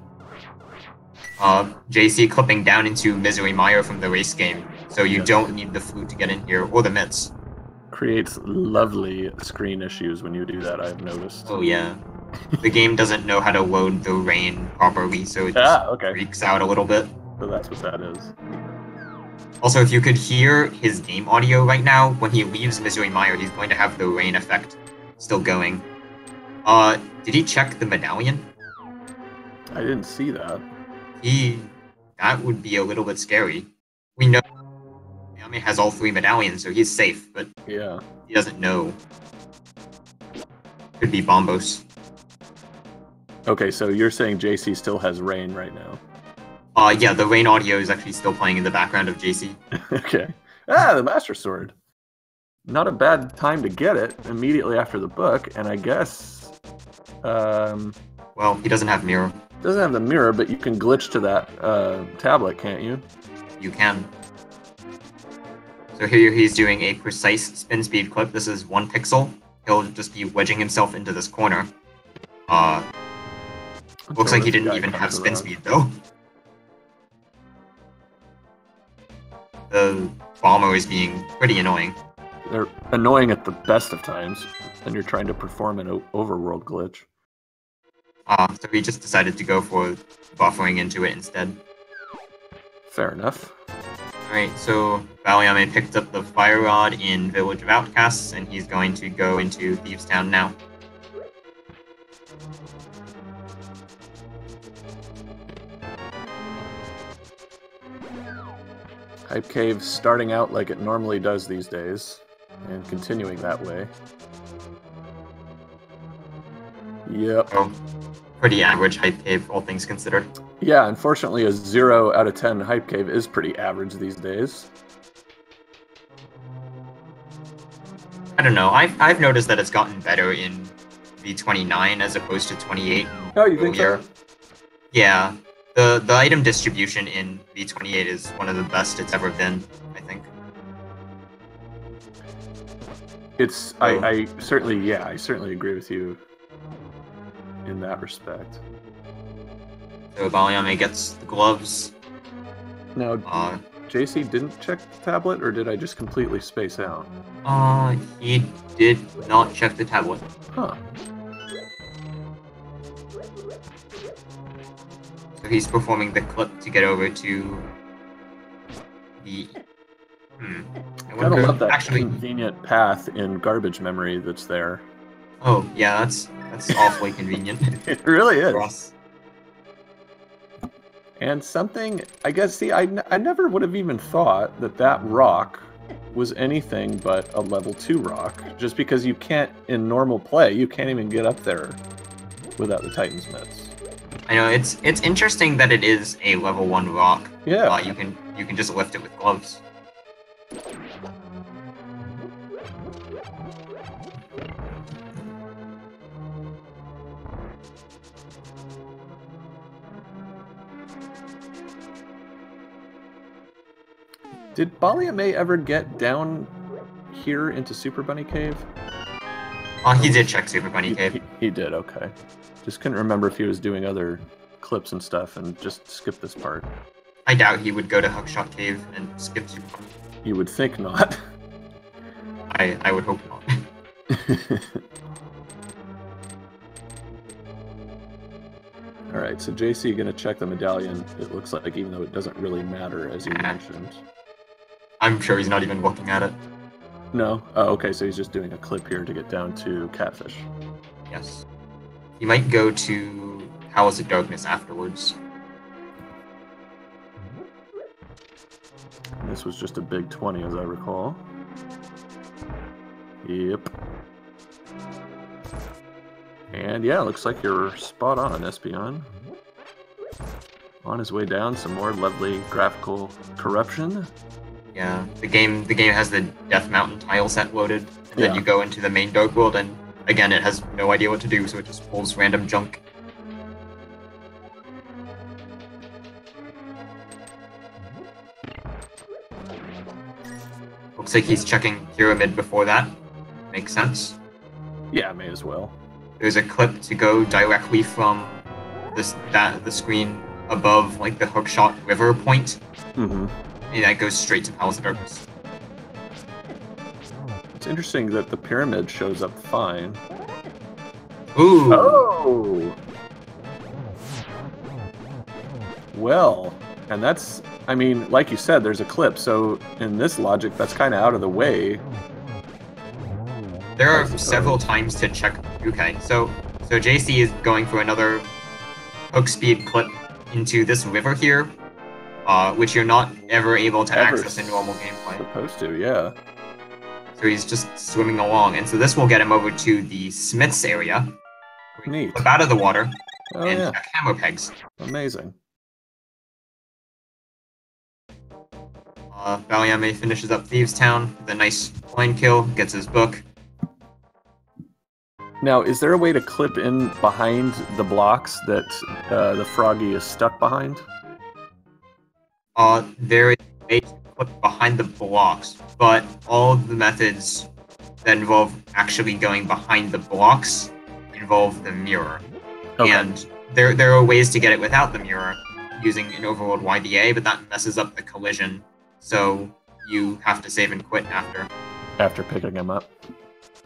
JC clipping down into Misery Mire from the race game, so you don't need the flute to get in here, or the mitts. Creates lovely screen issues when you do that, I've noticed. Oh yeah. The game doesn't know how to load the rain properly, so it just freaks out a little bit. So that's what that is. Also, if you could hear his game audio right now, when he leaves Misery Mire, he's going to have the rain effect still going. Did he check the medallion? I didn't see that. That would be a little bit scary. We know Baliame has all 3 medallions, so he's safe, but yeah, he doesn't know. Could be Bombos. Okay, so you're saying JC still has rain right now? Yeah, the rain audio is actually still playing in the background of JC. Okay. The Master Sword. Not a bad time to get it, immediately after the book, and I guess... Well, he doesn't have mirror. Doesn't have the mirror, but you can glitch to that tablet, can't you? You can. So here he's doing a precise spin speed clip. This is 1 pixel. He'll just be wedging himself into this corner. Looks like he didn't even have spin speed, though. The bomber is being pretty annoying. They're annoying at the best of times, and you're trying to perform an overworld glitch. So he just decided to go for buffering into it instead. Fair enough. Alright, so Baliame picked up the Fire Rod in Village of Outcasts, and he's going to go into Thieves Town now. Hype Cave starting out like it normally does these days, and continuing that way. Yep. Oh, pretty average Hype Cave, all things considered. Yeah, unfortunately a 0 out of 10 Hype Cave is pretty average these days. I don't know, I've noticed that it's gotten better in V29 as opposed to 28. Oh, you think so? Yeah. The item distribution in V28 is one of the best it's ever been, I think. It's I certainly agree with you in that respect. So Baliame gets the gloves. Now, JC didn't check the tablet, or did I just completely space out? He did not check the tablet. Huh. So he's performing the clip to get over to the I Gotta wonder- love that actually. convenient path in garbage memory that's there. Oh yeah, that's awfully convenient It really for is. us. And something, I guess, see, I never would have even thought that that rock was anything but a level 2 rock, just because you can't, in normal play, you can't even get up there without the Titan's mitts. I know it's interesting that it is a level 1 rock. Yeah. You can just lift it with gloves. Did baliame ever get down here into Super Bunny Cave? He did check Super Bunny Cave. He did, okay. Just couldn't remember if he was doing other clips and stuff and just skipped this part. I doubt he would go to Hookshot Cave and skip Super Bunny. You would think not. I would hope not. Alright, so JC gonna check the medallion, it looks like, even though it doesn't really matter, as you mentioned. I'm sure he's not even looking at it. No? Oh, okay, so he's just doing a clip here to get down to Catfish. Yes. He might go to Palace of Darkness afterwards. This was just a big 20, as I recall. Yep. And yeah, looks like you're spot on, Espion. On his way down, some more lovely graphical corruption. Yeah, the game has the Death Mountain tile set loaded, and then Yeah. you go into the main Dark World, and again, it has no idea what to do, so it just pulls random junk. Looks like he's checking Pyramid before that. Makes sense. Yeah, may as well. There's a clip to go directly from the screen above, like the Hookshot River point, Mm-hmm. and that goes straight to Palace of Darkness. It's interesting that the pyramid shows up fine. Ooh! Oh! Well, and that's, I mean, like you said, there's a clip, so in this logic, that's kind of out of the way. There are several times to check. Okay, so JC is going for another hook speed clip into this river here, which you're not ever able to access in normal gameplay. Supposed to, yeah. So he's just swimming along, and so this will get him over to the Smith's area. Neat. Flip out of the water Oh, and yeah. check hammer pegs. Amazing. Baliame finishes up Thieves Town with a nice blind kill, gets his book. Now, is there a way to clip in behind the blocks that the froggy is stuck behind? There is a way to clip behind the blocks, but all of the methods that involve actually going behind the blocks involve the mirror. Okay. And there are ways to get it without the mirror using an Overworld YDA, but that messes up the collision, so you have to save and quit after. After picking him up.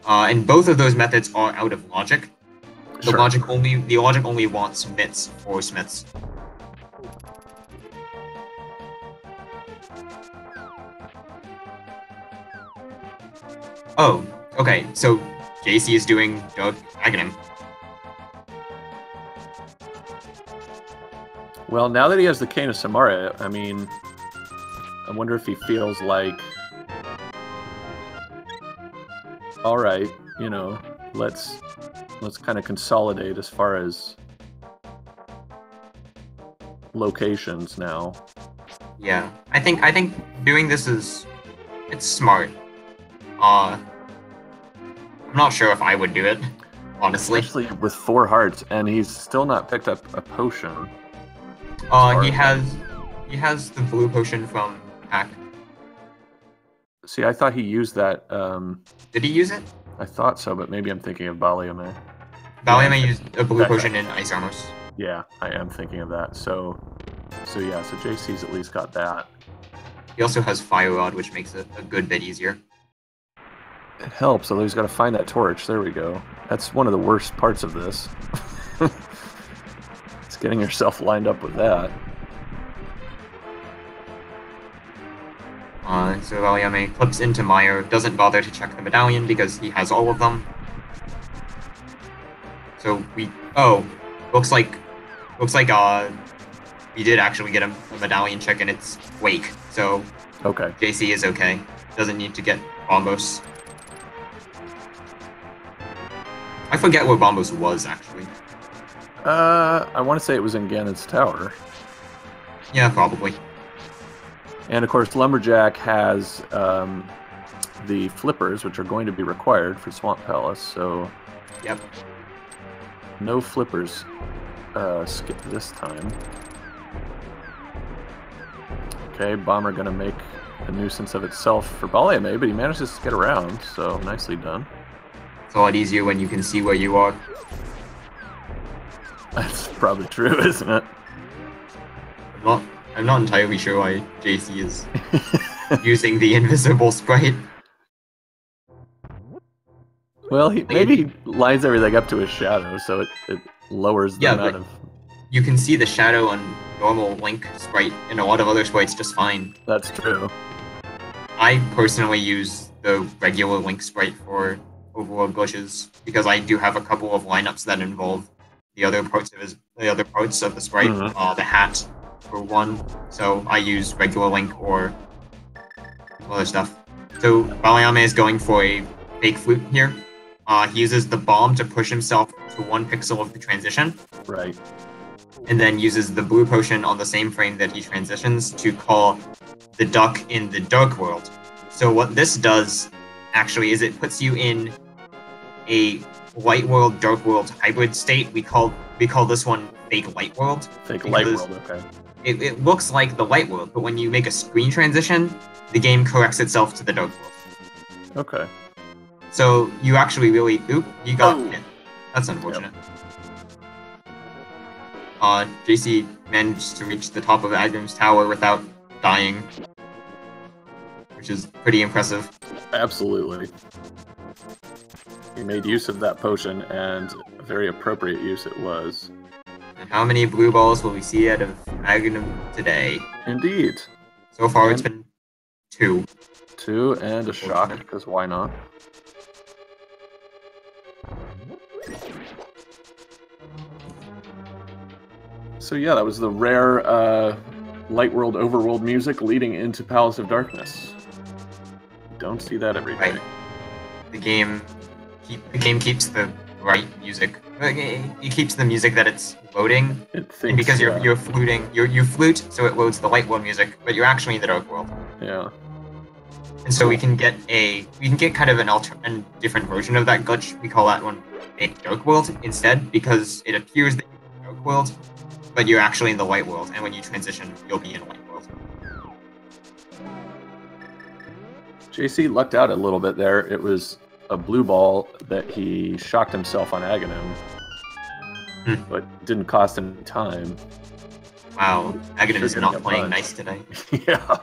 And both of those methods are out of logic. The Sure. logic only wants mitts for Smiths. Oh, okay, so JC is doing Dark Aghanim. Well, now that he has the Cane of Samara, I mean, I wonder if he feels like, all right, you know, let's kind of consolidate as far as locations now. Yeah, I think doing this it's smart. I'm not sure if I would do it, honestly. Especially with 4 hearts, and he's still not picked up a potion. He has the blue potion from Pack. See, I thought he used that. Did he use it? I thought so, but maybe I'm thinking of baliame. Baliame used a blue That potion guy. in Ice Armors. Yeah, I am thinking of that. So yeah, so JC's at least got that. He also has Fire Rod, which makes it a good bit easier. It helps, although he's got to find that torch. There we go. That's one of the worst parts of this. It's getting yourself lined up with that. So baliame clips into Meyer, doesn't bother to check the medallion because he has all of them. So looks like we did actually get a medallion check and it's Wake. So Okay. JC is okay. Doesn't need to get Bombos. I forget where Bombos was actually. I want to say it was in Ganon's tower. Yeah, probably. And of course, Lumberjack has the flippers, which are going to be required for Swamp Palace. So, yep. No flippers skip this time. Okay, Bomber gonna make a nuisance of itself for baliame, but he manages to get around, so nicely done. It's a lot easier when you can see where you are. That's probably true, isn't it? I'm not entirely sure why JC is using the invisible sprite. Well, maybe he lines everything up to his shadow, so it lowers the amount of... You can see the shadow on normal Link sprite and a lot of other sprites just fine. That's true. I personally use the regular Link sprite for Overworld glitches because I do have a couple of lineups that involve the other parts of the sprite, the hat for one. So I use regular Link or other stuff. So baliame is going for a fake flute here. He uses the bomb to push himself to 1 pixel of the transition. Right. And then uses the blue potion on the same frame that he transitions to call the duck in the dark world. So what this does, actually, is it puts you in a light world, dark world hybrid state. We call this one fake light world. Fake light world, okay. It looks like the light world, but when you make a screen transition, the game corrects itself to the dark world. Okay. So you actually really... Oop, you got hit. That's unfortunate. Yep. JC managed to reach the top of Agrim's tower without dying, which is pretty impressive. Absolutely. He made use of that potion, and a very appropriate use it was. And how many blue balls will we see out of Agrim today? Indeed. So far, it's been 2. 2 and a shock, because why not? So yeah, that was the rare Light World Overworld music leading into Palace of Darkness. Don't see that every day. Right. The game keeps the right music. It keeps the music that it's loading. It thinks, and because you're fluting, you flute, so it loads the Light World music, but you're actually in the Dark World. Yeah. And so we can get kind of a different version of that glitch. We call that one a Dark World instead, because it appears that you're in the Dark World, but you're actually in the Light World, and when you transition, you'll be in Light World. JC lucked out a little bit there. It was a blue ball that he shocked himself on Aghanim, but didn't cost him time. Wow, Aghanim is not playing nice today. Yeah.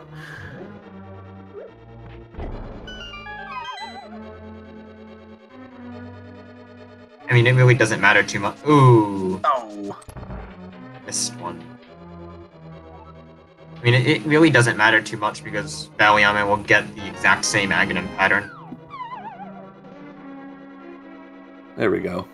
I mean, it really doesn't matter too much. Ooh. Oh. Missed one. I mean, it really doesn't matter too much because baliame will get the exact same Aghanim pattern. There we go.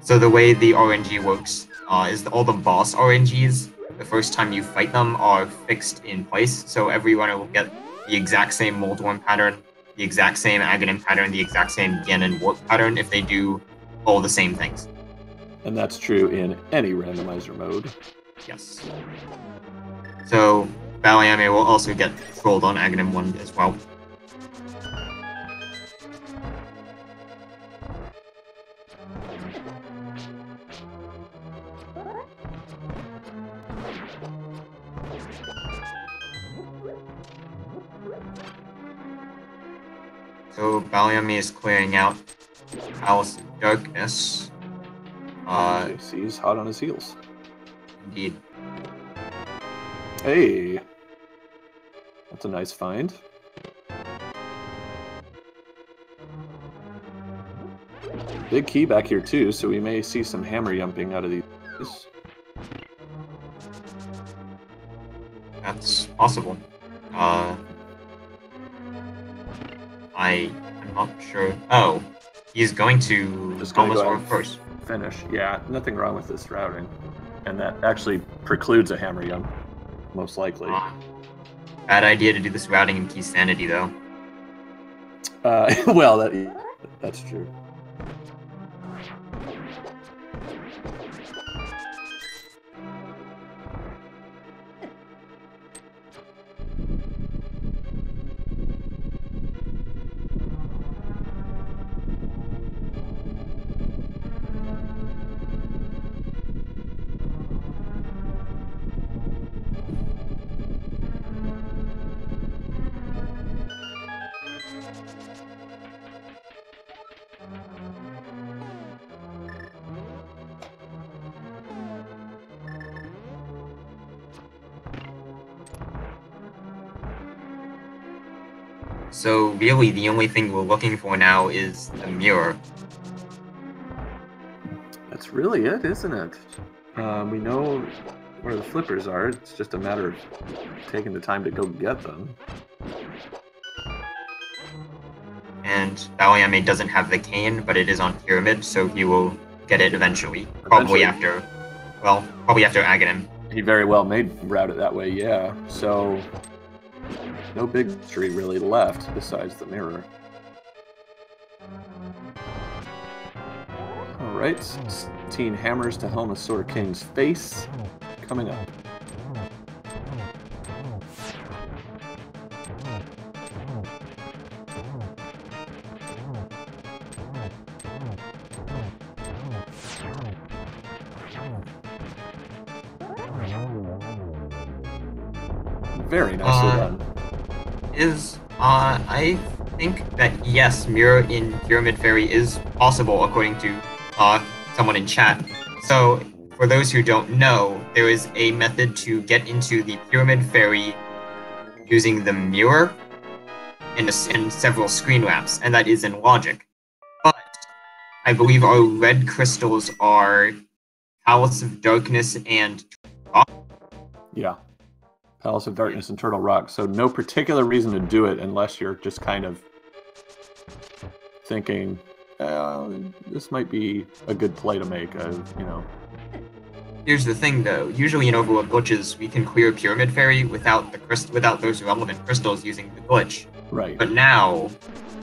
So the way the RNG works is all the boss RNGs, the first time you fight them, are fixed in place. So every runner will get the exact same Moldworm pattern, the exact same Aghanim pattern, the exact same Ganon Warp pattern if they do all the same things. And that's true in any randomizer mode. Yes. So baliame will also get trolled on Aghanim 1 as well. So baliame is clearing out Palace of Darkness. He's hot on his heels. Indeed. Hey! That's a nice find. Big key back here too, so we may see some hammer yumping out of these. That's possible. I'm not sure. Oh, he's going to Just gonna almost go go ahead first. and finish. Yeah, nothing wrong with this routing. And that actually precludes a hammer yum, most likely. Bad idea to do this routing in key sanity, though. Well, that's true. So really, the only thing we're looking for now is the mirror. That's really it, isn't it? We know where the flippers are. It's just a matter of taking the time to go get them. And baliame doesn't have the cane, but it is on Pyramid, so he will get it eventually. Probably after Aghanim. He very well may route it that way, yeah. So, no big mystery really left besides the mirror. Alright, 16 hammers to Helmasaur King's face. Coming up. Very nicely done. I think that yes, mirror in Pyramid Fairy is possible according to someone in chat. So for those who don't know, there is a method to get into the Pyramid Fairy using the mirror and several screen wraps, and that is in logic. But I believe our red crystals are Palace of Darkness and Rock. Yeah. Palace of Darkness and Turtle Rock. So no particular reason to do it unless you're just kind of thinking, this might be a good play to make, you know. Here's the thing, though. Usually in Overworld glitches, we can clear Pyramid Fairy without those relevant crystals using the glitch. Right. But now,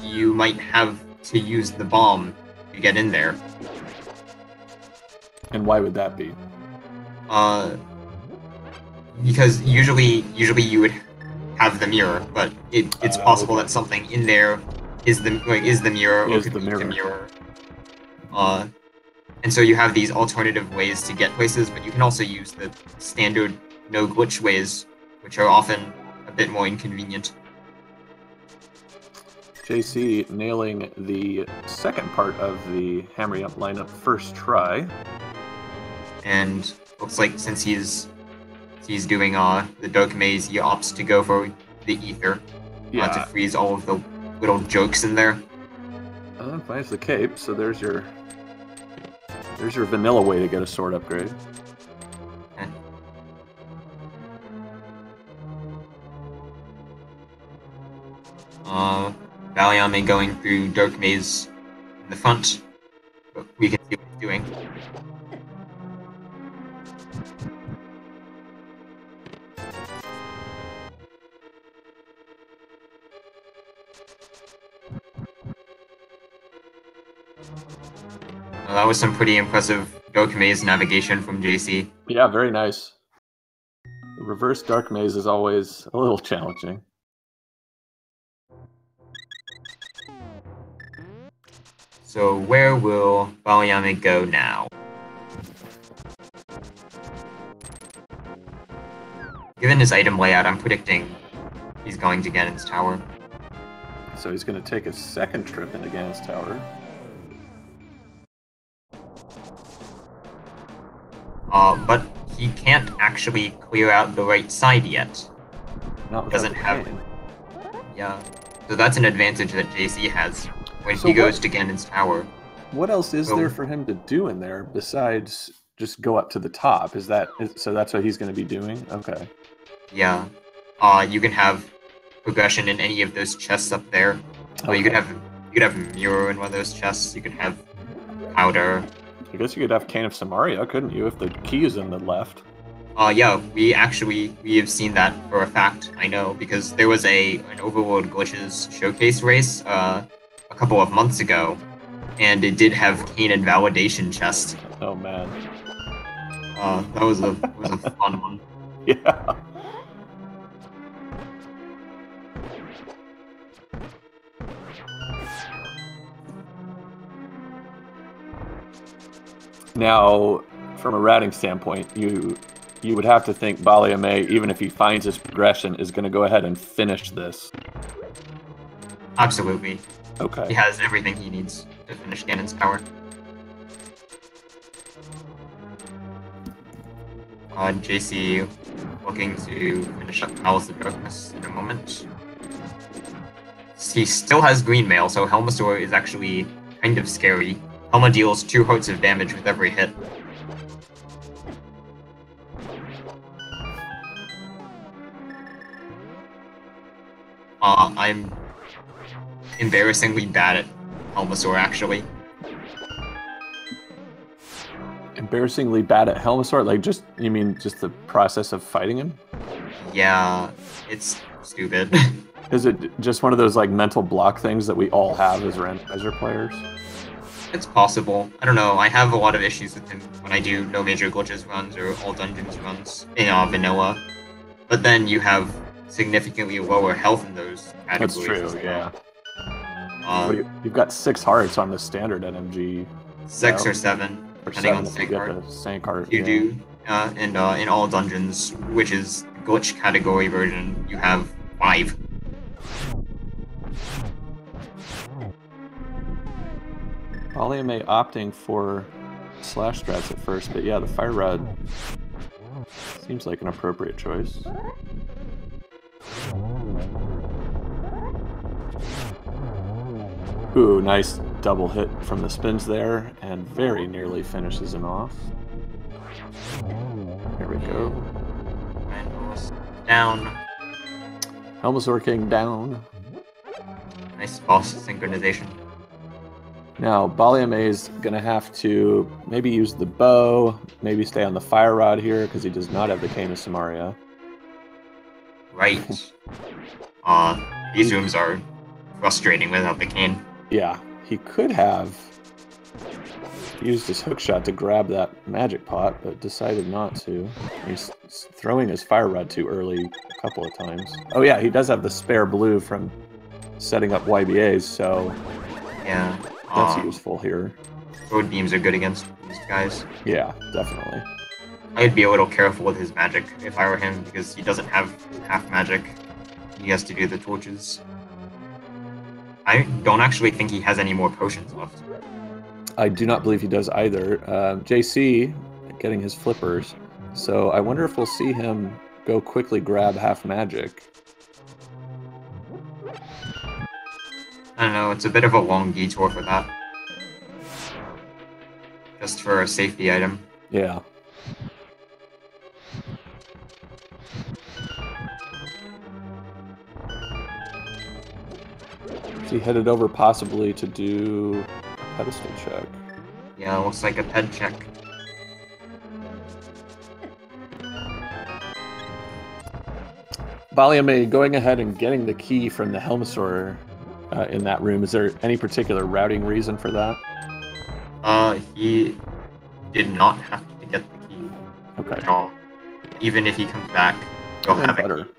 you might have to use the bomb to get in there. And why would that be? Because usually you would have the mirror, but it's possible that something in there is the mirror or could be the mirror. And so you have these alternative ways to get places, but you can also use the standard no glitch ways, which are often a bit more inconvenient. JC nailing the second part of the Hammer Up lineup first try. And looks like since he's doing the Dark Maze, he opts to go for the Ether to freeze all of the little jokes in there. Finds the cape, so there's your vanilla way to get a sword upgrade. Okay. Baliame going through Dark Maze in the front, but we can see what he's doing. That was some pretty impressive Dark Maze navigation from JC. Yeah, very nice. The reverse Dark Maze is always a little challenging. So where will Baliame go now? Given his item layout, I'm predicting he's going to Ganon's Tower. So he's going to take a second trip into Ganon's Tower. But he can't actually clear out the right side yet. Not doesn't have. Yeah, so that's an advantage that JC has when he goes to Ganon's Tower. What else is there for him to do in there besides just go up to the top? So that's what he's going to be doing? Okay. Yeah. You can have progression in any of those chests up there. Or you could have Mirror in one of those chests. You could have Powder. I guess you could have Cane of Samaria, couldn't you, if the key is in the left? Yeah, we have seen that for a fact. I know because there was an Overworld Glitches showcase race a couple of months ago, and it did have Cane and Validation chest. Oh man. That was a fun one. Yeah. Now, from a routing standpoint, you would have to think baliame, even if he finds his progression, is going to go ahead and finish this. Absolutely. Okay. He has everything he needs to finish Ganon's tower. JC looking to finish up Palace of Darkness in a moment. He still has green mail, so Helmasaur is actually kind of scary. Helma deals 2 hearts of damage with every hit. I'm embarrassingly bad at Helmasaur, actually. Embarrassingly bad at Helmasaur? Like, you mean just the process of fighting him? Yeah, it's stupid. Is it just one of those, like, mental block things that we all have as randomizer players? It's possible. I don't know. I have a lot of issues with him when I do no major glitches runs or all dungeons runs in vanilla. But then you have significantly lower health in those categories. That's true, yeah. You've got 6 hearts on the standard NMG. 6 or 7, depending on the Sank heart. You do. And in all dungeons, which is glitch category version, you have 5. baliame opting for slash strats at first, but yeah, the fire rod seems like an appropriate choice. Ooh, nice double hit from the spins there, and very nearly finishes him off. Here we go. Down. Helmasaur King down. Nice boss synchronization. Now, baliame is going to have to maybe use the bow, maybe stay on the fire rod here, because he does not have the Cane of Samaria. Right. These rooms are frustrating without the cane. Yeah, he could have used his hookshot to grab that magic pot, but decided not to. He's throwing his fire rod too early a couple of times. Oh yeah, he does have the spare blue from setting up YBAs, so yeah, that's useful here. Road beams are good against these guys. Yeah, definitely. I'd be a little careful with his magic if I were him, because he doesn't have half magic. He has to do the torches. I don't actually think he has any more potions left. I do not believe he does either. JC getting his flippers, so I wonder if we'll see him go quickly grab half magic. I don't know, it's a bit of a long detour for that. Just for a safety item. Yeah. He headed over possibly to do a pedestal check. Yeah, looks like a ped check. baliame going ahead and getting the key from the Helmasaur in that room. Is there any particular routing reason for that? He did not have to get the key. Okay. At all. Even if he comes back, he'll have better. a key.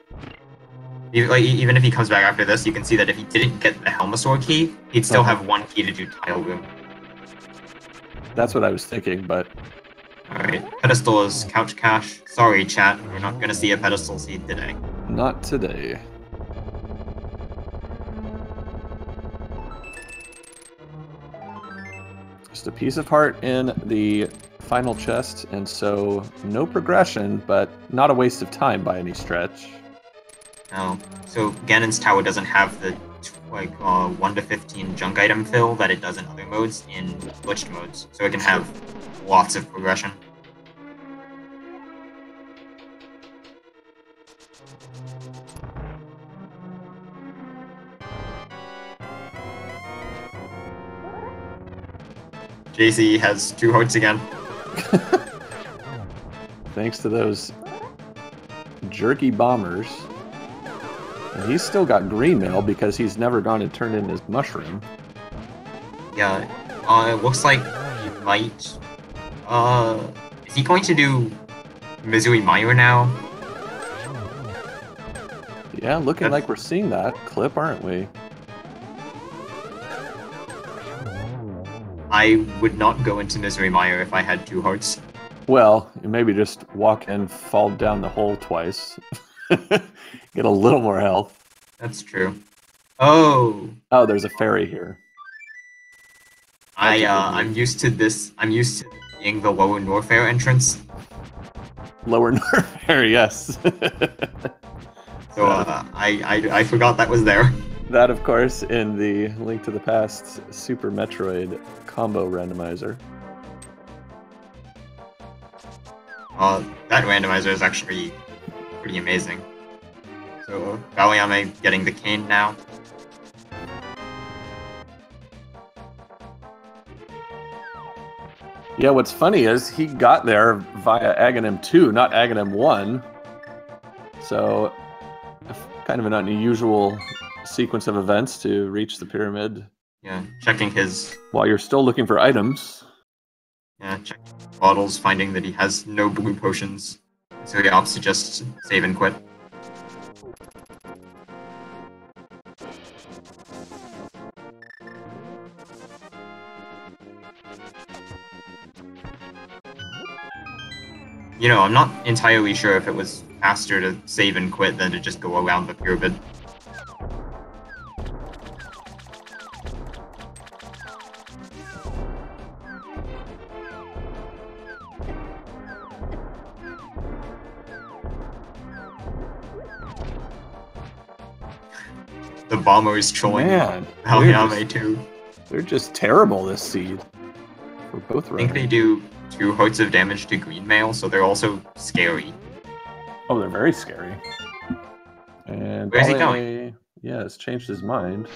Even if he comes back after this, you can see that if he didn't get the Helmasaur key, he'd still have 1 key to do Tile Room. That's what I was thinking, but... Alright, pedestal is Couch Cash. Sorry, chat, we're not gonna see a pedestal seed today. Not today. Just a piece of heart in the final chest, and so no progression, but not a waste of time by any stretch. No. So Ganon's Tower doesn't have the 1 to 15 junk item fill that it does in other modes in glitched modes, so it can have lots of progression. JC has 2 hearts again. Thanks to those jerky bombers. And he's still got green mail because he's never gone and turned in his mushroom. Yeah, it looks like he might... is he going to do Misery Mire now? Yeah, looking like we're seeing that clip, aren't we? I would not go into Misery Mire if I had 2 hearts. Well, maybe just walk and fall down the hole twice. Get a little more health. That's true. Oh! Oh, there's a fairy here. I'm used to this. I'm used to being the Lower Norfair entrance. Lower Norfair, yes. So I forgot that was there. That, of course, in the Link to the Past Super Metroid combo randomizer. That randomizer is actually pretty amazing. So, baliame getting the cane now. Yeah, what's funny is he got there via Aghanim 2, not Aghanim 1. So, kind of an unusual sequence of events to reach the pyramid. Yeah, checking his... While you're still looking for items. Yeah, checking his bottles, finding that he has no blue potions. So he opts to just save and quit. You know, I'm not entirely sure if it was faster to save and quit than to just go around the pyramid. The bomber is trolling baliame too. They're just terrible this seed. For both I think they do 2 hearts of damage to green mail, so they're also scary. Oh, they're very scary. And where's he going? Yeah, it's changed his mind.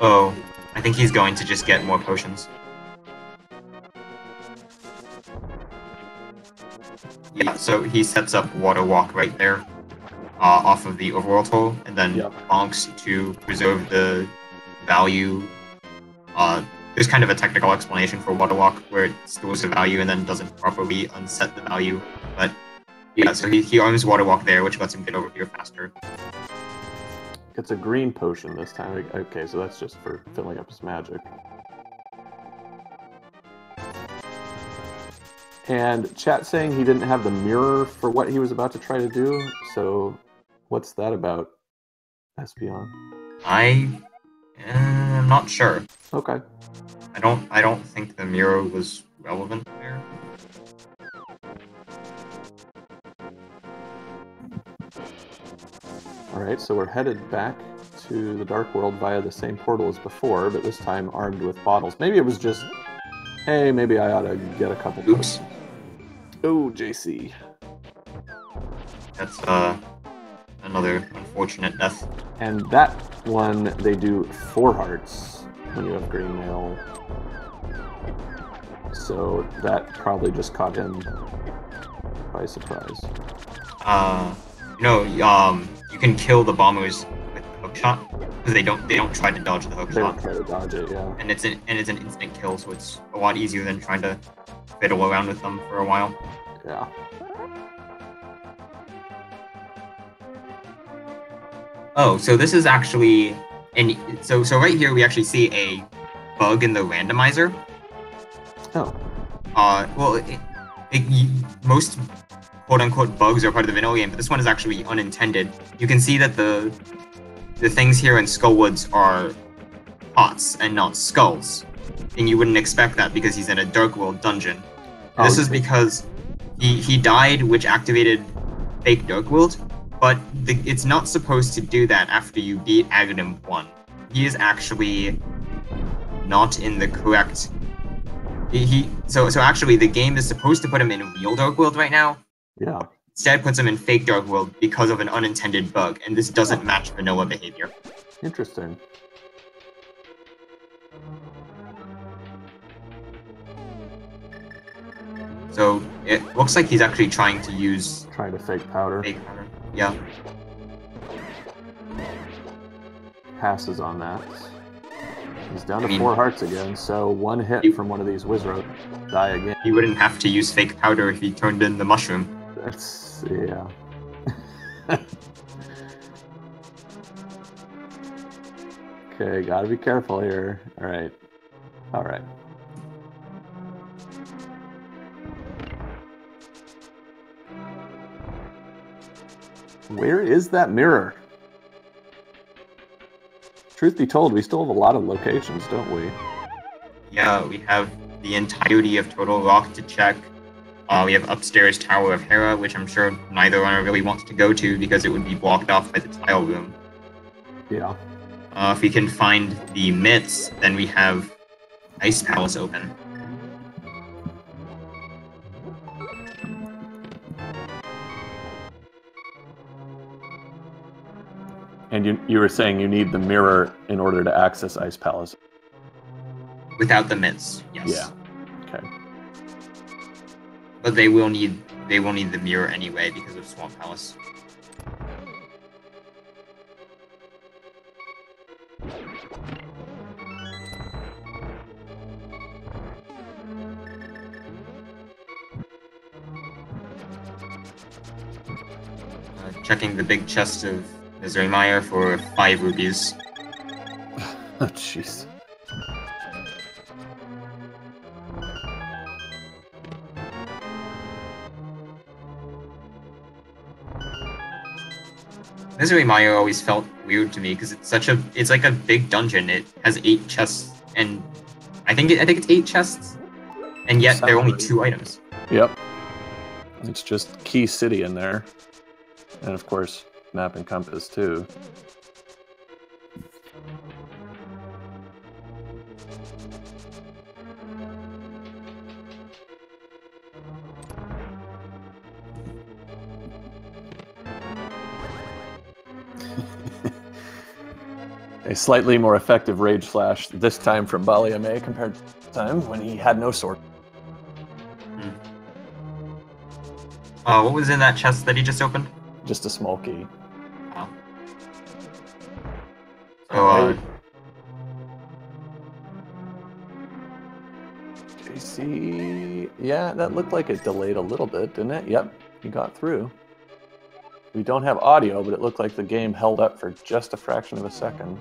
Oh, I think he's going to just get more potions. Yeah, so he sets up Water Walk right there, off of the Overworld hole, and then bonks to preserve the value. There's kind of a technical explanation for Water Walk, where it stores the value and then doesn't properly unset the value. But yeah, so he arms Water Walk there, which lets him get over here faster. It's a green potion this time. Okay, so that's just for filling up his magic. And chat saying he didn't have the mirror for what he was about to try to do. So what's that about, Espion? I'm not sure. Okay. I don't think the mirror was relevant there. Alright, so we're headed back to the Dark World via the same portal as before, but this time armed with bottles. Maybe it was just, hey, maybe I ought to get a couple. Oops. Oh, JC. That's another unfortunate death. And that one, they do 4 hearts when you have green mail. So that probably just caught him by surprise. You can kill the bombers with the hook shot because they don't try to dodge the hook shot. They don't try to dodge it, yeah. And it's an instant kill, so it's a lot easier than trying to fiddle around with them for a while. Yeah. Oh, so this is actually, so right here we actually see a bug in the randomizer. Oh. Well, most quote-unquote bugs are part of the vanilla game, but this one is actually unintended. You can see that the things here in Skullwoods are pots and not skulls. And you wouldn't expect that because he's in a Dark World dungeon. Oh, this is because he died, which activated fake Dark World, but it's not supposed to do that after you beat Aghanim 1. he is actually not in the correct. So actually, the game is supposed to put him in real Dark World right now. Yeah. Instead, puts him in fake Dark World because of an unintended bug, and this doesn't match vanilla behavior. Interesting. So it looks like he's actually trying to use fake powder. Fake powder. Yeah. Passes on that. He's down to 4 hearts again, so one hit from one of these Wizroad. Die again. He wouldn't have to use fake powder if he turned in the mushroom. That's, yeah. Okay, gotta be careful here. Alright. Alright. Where is that mirror? Truth be told, we still have a lot of locations, don't we? Yeah, we have the entirety of Total Rock to check. We have upstairs Tower of Hera, which I'm sure neither runner really wants to go to because it would be blocked off by the tile room. Yeah. If we can find the myths, then we have Ice Palace open. And you were saying you need the mirror in order to access Ice Palace. Without the myths, yes. Yeah. Okay. But they will need the mirror anyway because of Swamp Palace. Checking the big chest of Misery Mire for 5 rupees. Oh, jeez. Misery Mire always felt weird to me because it's like a big dungeon. It has 8 chests, and I think it's 8 chests, and yet there are only 2 items. Yep. It's just Key City in there, and of course map and compass too. A slightly more effective Rage Flash, this time from baliame compared to the time when he had no sword. What was in that chest that he just opened? Just a small key. Oh. So, jaysee, yeah, that looked like it delayed a little bit, didn't it? Yep, he got through. We don't have audio, but it looked like the game held up for just a fraction of a second,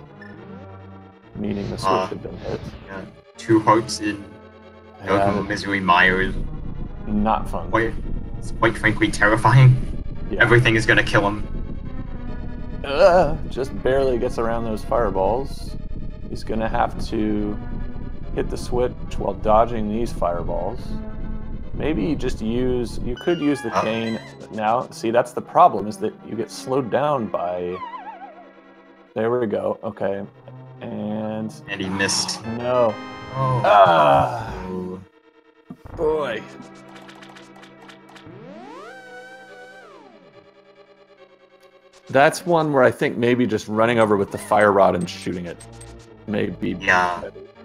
meaning the switch had been hit. Yeah, 2 hearts in Misery Mire. Not fun. It's quite frankly terrifying. Yeah. Everything is gonna kill him. Just barely gets around those fireballs. He's gonna have to hit the switch while dodging these fireballs. Maybe you could use the cane. Now, see, that's the problem, is that you get slowed down by... There we go, okay. And he missed. No. Oh. Ah! Boy. That's one where I think maybe just running over with the fire rod and shooting it may be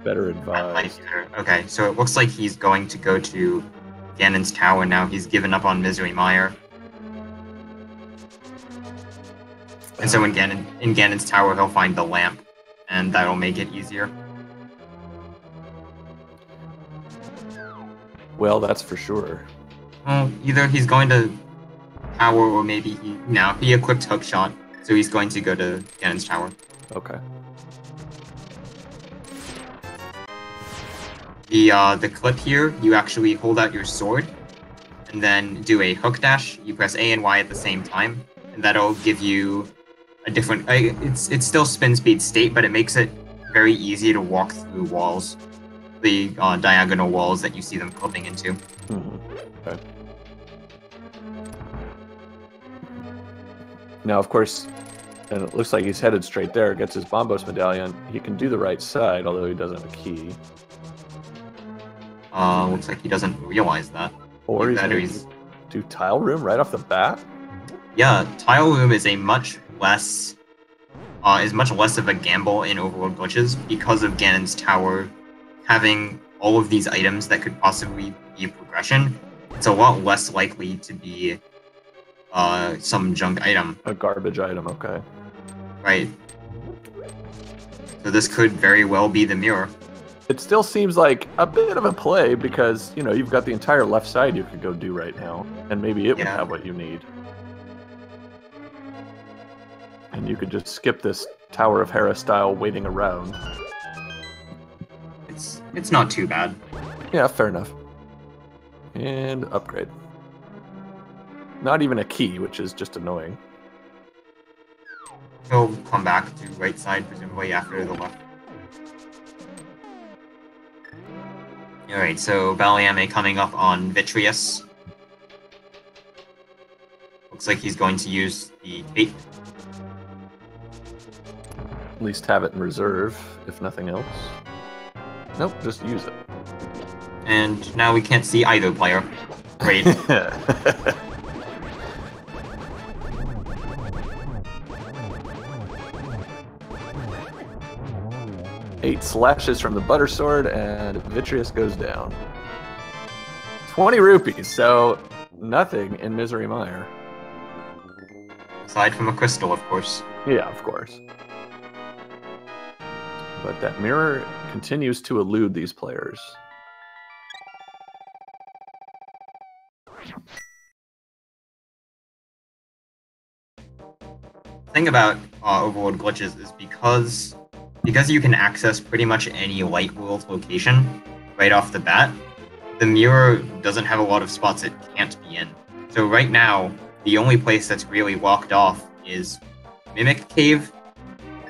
better advised. Okay, so it looks like he's going to go to Ganon's Tower now. He's given up on Misery Mire. And so in Ganon's Tower, he'll find the lamp, and that'll make it easier. Well, that's for sure. Well, either he's going to Tower, or maybe he equipped Hookshot, so he's going to go to Ganon's Tower. Okay. The clip here, you actually hold out your sword, and then do a hook dash. You press A and Y at the same time, and that'll give you a different... It's still spin speed state, but it makes it very easy to walk through walls. The diagonal walls that you see them clipping into. Mm-hmm. Okay. Now, of course, And it looks like he's headed straight there. Gets his Bombos medallion. He can do the right side, although he doesn't have a key. Looks like he doesn't realize that. Or he's do Tile Room right off the bat? Yeah, Tile Room is a much less of a gamble in Overworld glitches because of Ganon's Tower having all of these items that could possibly be progression. It's a lot less likely to be some junk item. A garbage item, okay. Right. So this could very well be the mirror. It still seems like a bit of a play because, you know, you've got the entire left side you could go do right now, and maybe it would have what you need. And you could just skip this Tower of Hera style waiting around. It's not too bad. Yeah, fair enough. And upgrade. Not even a key, which is just annoying. He'll come back to right side, presumably after the left. Alright, so baliame coming up on Vitreous. Looks like he's going to use the cape. At least have it in reserve, if nothing else. Nope, just use it. And now we can't see either player. Great. 8 slashes from the Butter Sword, and Vitreous goes down. 20 rupees, so nothing in Misery Mire. Aside from a crystal, of course. Yeah, of course. But that mirror continues to elude these players. The thing about Overworld glitches is because you can access pretty much any light world location right off the bat, the mirror doesn't have a lot of spots it can't be in. So right now, the only place that's really locked off is Mimic Cave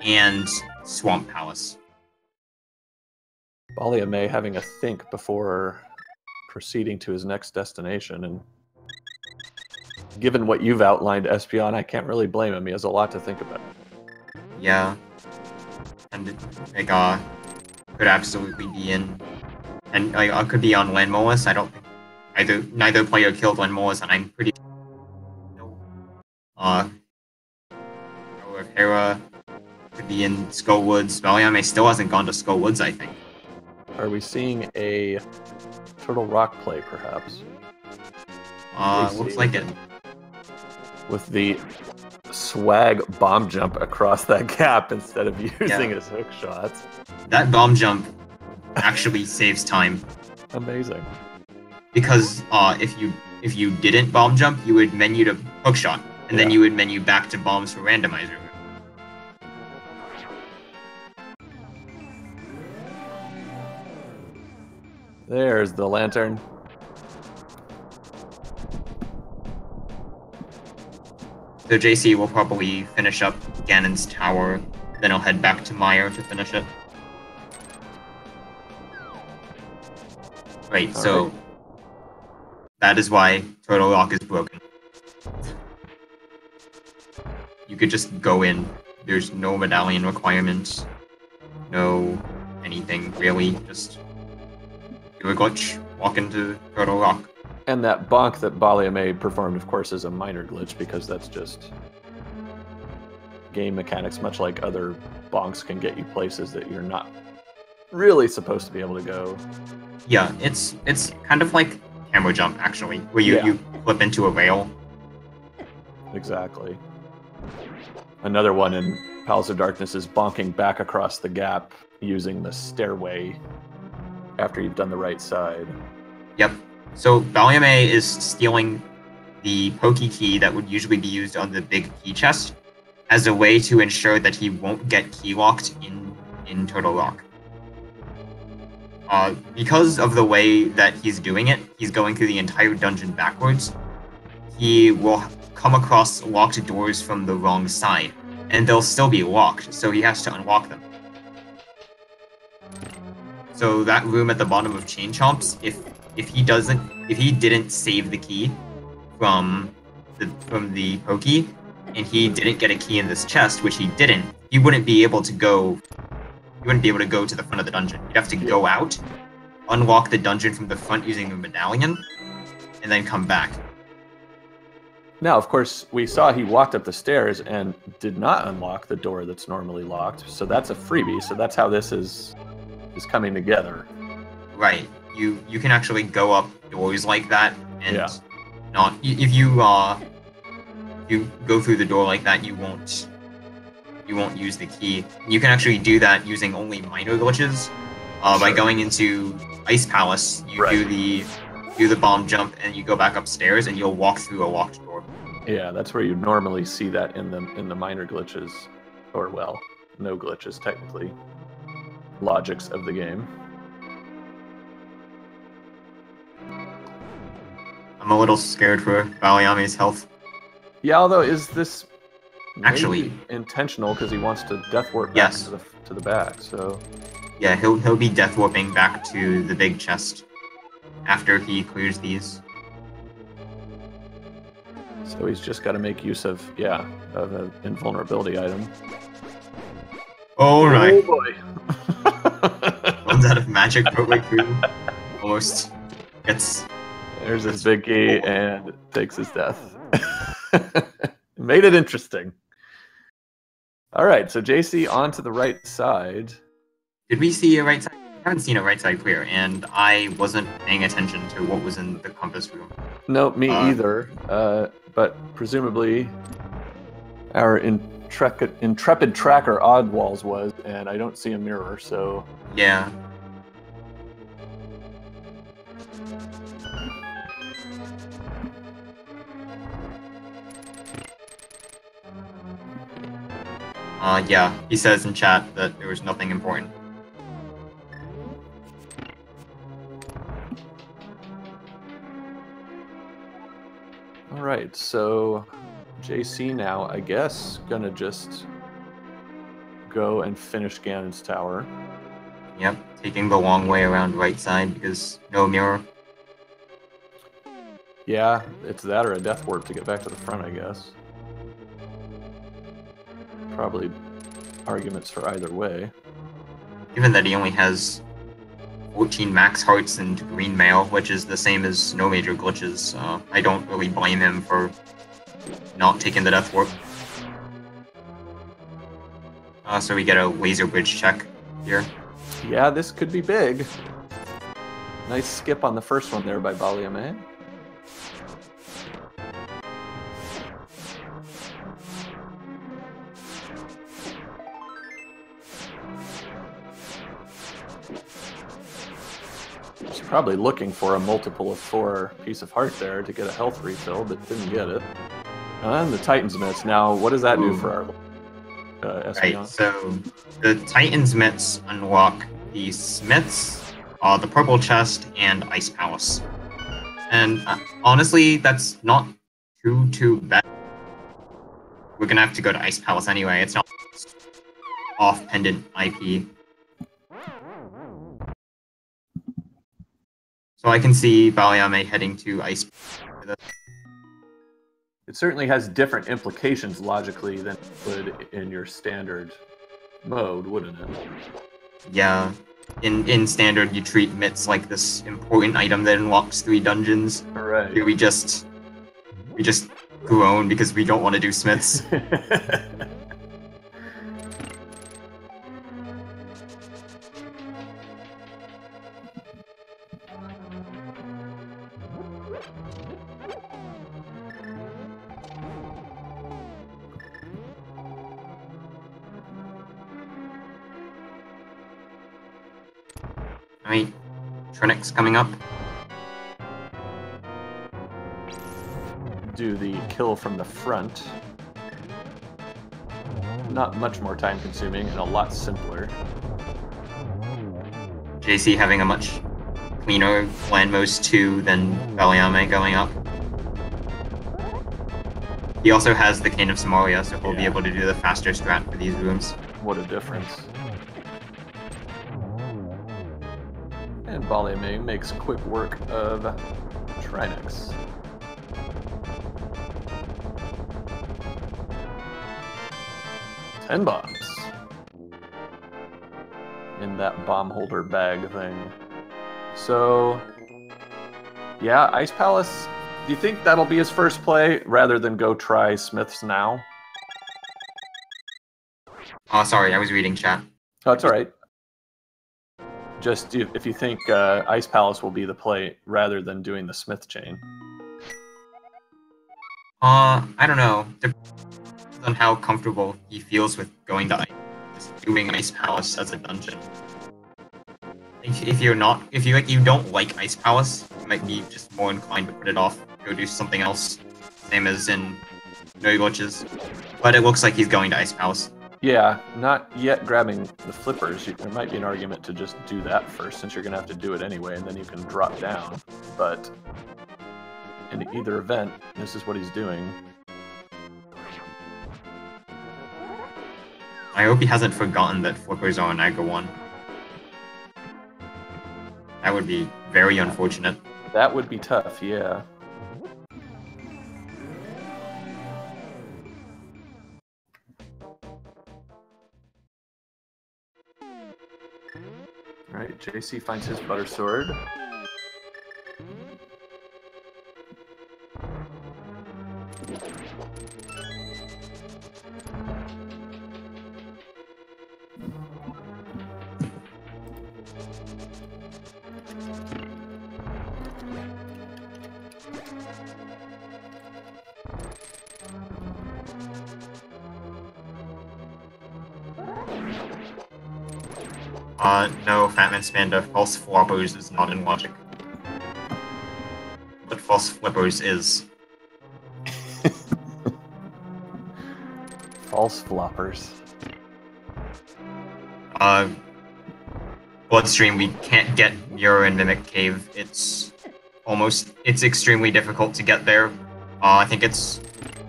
and Swamp Palace. Baliame having a think before proceeding to his next destination, and given what you've outlined, Espion, I can't really blame him. He has a lot to think about. Yeah. And like could absolutely be in, and like could be on Landmolus. I don't think neither player killed Landmolus, and I'm pretty sure Tower of Hera could be in Skullwoods. Baliame still hasn't gone to Skullwoods, I think. Are we seeing a Turtle Rock play, perhaps? Looks like it. With the swag bomb jump across that gap instead of using his hook shots. That bomb jump actually saves time. Amazing. Because if you didn't bomb jump, you would menu to hook shot, and then you would menu back to bombs for randomizer. There's the lantern. So JC will probably finish up Ganon's Tower, then he'll head back to Mire to finish it. Right, so that is why Turtle Rock is broken. You could just go in. There's no medallion requirement, no anything really. Just do a glitch, walk into Turtle Rock. And that bonk that Baliame performed, of course, is a minor glitch because that's just game mechanics, much like other bonks can get you places that you're not really supposed to be able to go. Yeah, it's kind of like camera jump, actually, where you flip into a rail. Exactly. Another one in Palace of Darkness is bonking back across the gap using the stairway after you've done the right side. Yep. So Baliame is stealing the Pokey Key that would usually be used on the big key chest as a way to ensure that he won't get key locked in Turtle Rock. Because of the way that he's doing it, he's going through the entire dungeon backwards. He will come across locked doors from the wrong side, and they'll still be locked, so he has to unlock them. So that room at the bottom of Chain Chomps, if he didn't save the key from the Pokey, and he didn't get a key in this chest, which he didn't, he wouldn't be able to go. You wouldn't be able to go to the front of the dungeon. You'd have to go out, unlock the dungeon from the front using the medallion, and then come back. Now, of course, we saw he walked up the stairs and did not unlock the door that's normally locked. So that's a freebie. So that's how this is coming together. Right. You can actually go up doors like that, and not if you go through the door like that, you won't use the key. You can actually do that using only minor glitches. By going into Ice Palace, you do the bomb jump and you go back upstairs and you'll walk through a locked door. Yeah, that's where you normally see that in the minor glitches, or well, no glitches technically. Logics of the game. I'm a little scared for baliame's health. Yeah, although is this actually intentional because he wants to death warp back to the back? So yeah, he'll be death warping back to the big chest after he clears these. So he's just got to make use of an invulnerability item. All right. Oh boy. Runs out of magic partway through. Almost gets. There's his big key and takes his death. Made it interesting. All right, so JC onto the right side. Did we see a right side? I haven't seen a right side clear, and I wasn't paying attention to what was in the compass room. No, me either. But presumably our intrepid tracker Oddwalls was, and I don't see a mirror, so... Yeah. Yeah, he says in chat that there was nothing important. Alright, so JC now, I guess, gonna just go and finish Ganon's tower. Yep, taking the long way around right side because no mirror. Yeah, it's that or a death warp to get back to the front, I guess. Probably arguments for either way. Given that he only has 14 max hearts and green mail, which is the same as no major glitches, I don't really blame him for not taking the death warp. So we get a laser bridge check here. Yeah, this could be big. Nice skip on the first one there by baliame. Probably looking for a multiple of 4 piece of heart there to get a health refill, but didn't get it. And the Titan's Mitts. Now, what does that do for our Espeon? Right, so the Titan's Mitts unlock the Smiths, the Purple Chest, and Ice Palace. And honestly, that's not too bad. We're gonna have to go to Ice Palace anyway. It's not off-pendant IP. So I can see baliame heading to Ice. It certainly has different implications logically than it would in your standard mode, wouldn't it? Yeah. In standard, you treat mitts like this important item that unlocks 3 dungeons. Right. Here we just groan because we don't want to do smiths. Alright, Trinic's coming up. Do the kill from the front. Not much more time consuming and a lot simpler. JC having a much cleaner landmost 2 than baliame going up. He also has the Cane of Somalia, so he'll be able to do the faster strat for these rooms. What a difference. And baliame makes quick work of Trinix. 10 bombs. In that bomb holder bag thing. So, yeah, Ice Palace. Do you think that'll be his first play rather than go try Smith's now? Oh, sorry, I was reading chat. Oh, that's all right. Just if you think Ice Palace will be the play rather than doing the Smith chain. I don't know. Depends on how comfortable he feels with going to doing Ice Palace as a dungeon. If you don't like Ice Palace, you might be just more inclined to put it off, go do something else, same as in No Glitches. But it looks like he's going to Ice Palace. Yeah, not yet grabbing the flippers. There might be an argument to just do that first, since you're going to have to do it anyway, and then you can drop down. But in either event, this is what he's doing. I hope he hasn't forgotten that flippers are on Niagara 1. That would be very unfortunate. That would be tough, yeah. Alright, JC finds his butter sword. No, Fatman Spanda, false floppers is not in logic. But false flippers is. False floppers. Bloodstream, we can't get Mirror and Mimic Cave. It's extremely difficult to get there. I think it's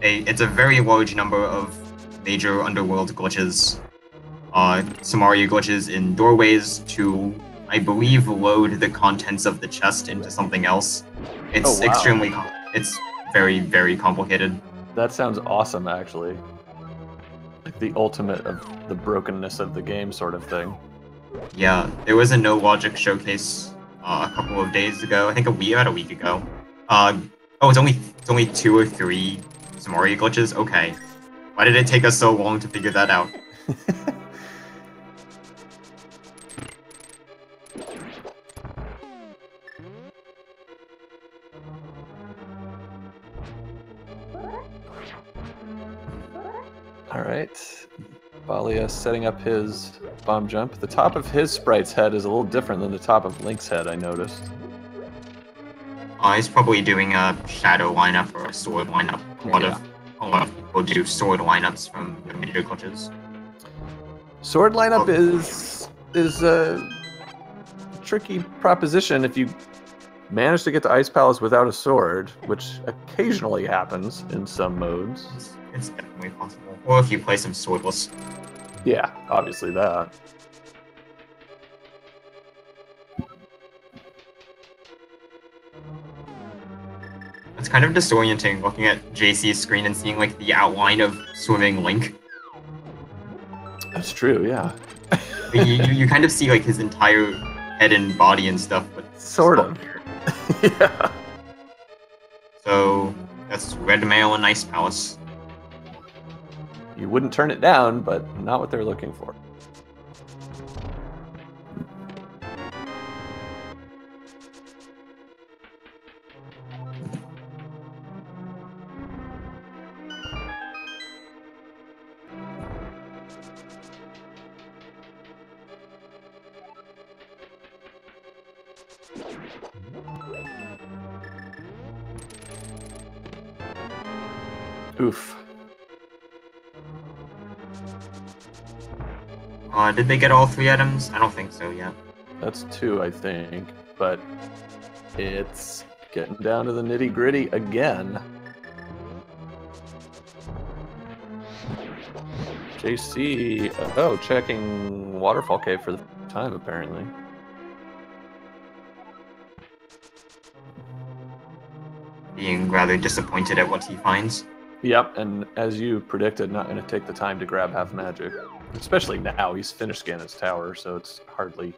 a very large number of major underworld glitches. Samaria glitches in doorways to, I believe, load the contents of the chest into something else. It's it's very, very complicated. That sounds awesome, actually. Like the ultimate of the brokenness of the game sort of thing. Yeah, there was a no logic showcase a couple of days ago. I think about a week ago. It's only 2 or 3 Samaria glitches. Okay, why did it take us so long to figure that out? Alright, Balia setting up his bomb jump. The top of his sprite's head is a little different than the top of Link's head, I noticed. He's probably doing a shadow lineup or a sword lineup. A lot of people do sword lineups from the major glitches. Sword lineup is a tricky proposition if you manage to get to Ice Palace without a sword, which occasionally happens in some modes. It's definitely possible. Or if you play some swordless. Yeah, obviously that. It's kind of disorienting looking at JC's screen and seeing like the outline of swimming Link. That's true, yeah. you kind of see like his entire head and body and stuff, but sort of. Yeah. So that's red mail and Ice Palace. You wouldn't turn it down, but not what they're looking for. Oof. Did they get all 3 items? I don't think so yet. That's 2, I think, but it's getting down to the nitty-gritty again. JC, checking Waterfall Cave for the first time, apparently. Being rather disappointed at what he finds. Yep, and as you predicted, not going to take the time to grab half magic. Especially now, he's finished Ganon's tower, so it's hardly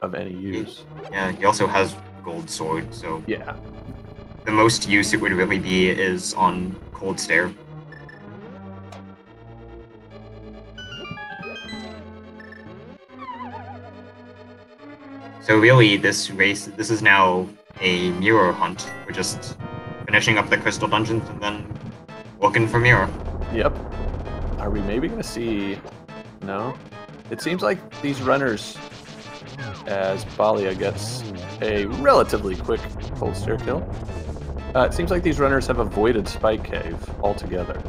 of any use. Yeah, he also has gold sword, so Yeah. the most use it would really be is on Cold Stare. So really, this is now a mirror hunt. We're just finishing up the crystal dungeons and then looking for mirror. Yep. Are we maybe going to see... No? It seems like these runners, as Balia gets a relatively quick Cold Stare kill, it seems like these runners have avoided Spike Cave altogether.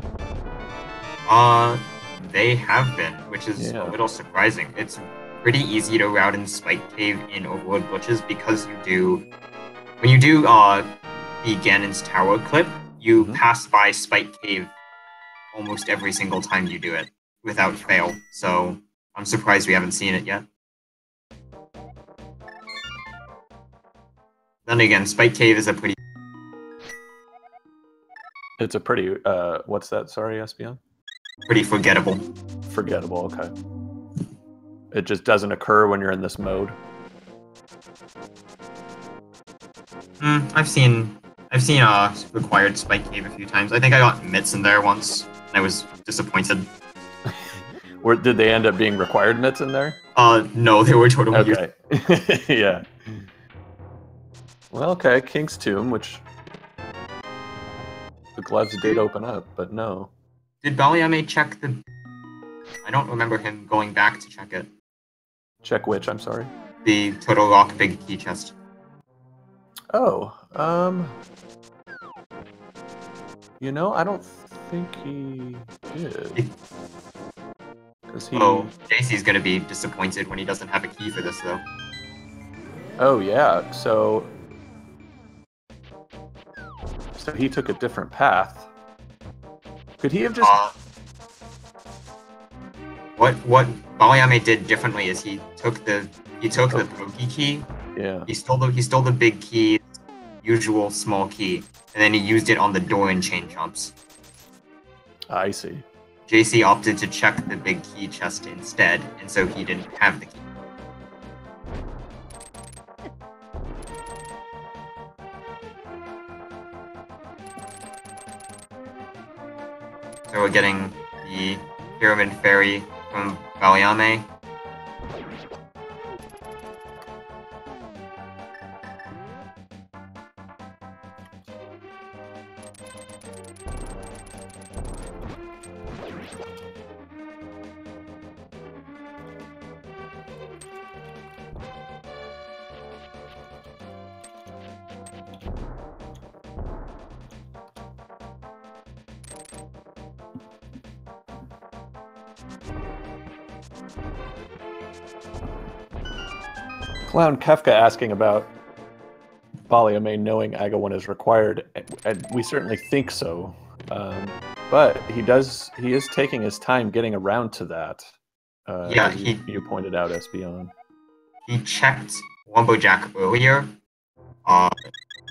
They have been, which is a little surprising. It's pretty easy to route in Spike Cave in Overworld glitches because when you do the Ganon's Tower clip, you pass by Spike Cave almost every single time you do it without fail. So I'm surprised we haven't seen it yet. Then again, Spike Cave is a pretty... It's a pretty, what's that? Sorry, Espeon? Pretty forgettable. Forgettable, okay. It just doesn't occur when you're in this mode. I've seen required Spike Cave a few times. I think I got mitts in there once, and I was disappointed. Did they end up being required mitts in there? No, they were totally okay. Yeah. Well, okay, King's Tomb, which the gloves did open up, but no. Did baliame check the... I don't remember him going back to check it. Check which, I'm sorry? The Total Rock Big Key Chest. Oh, you know, I don't think he did. Oh, JC's gonna be disappointed when he doesn't have a key for this, though. Oh, yeah, so he took a different path. Could he have just... What baliame did differently is he took the pokey key. Yeah. He stole the big key, usual small key, and then he used it on the door in chain jumps. I see. JC opted to check the big key chest instead, and so he didn't have the key. So we're getting the Pyramid Fairy from baliame. Clown Kefka asking about baliame knowing Agawan is required, and we certainly think so. But he is taking his time getting around to that. Yeah, you pointed out, Espeon. He checked Lumberjack earlier.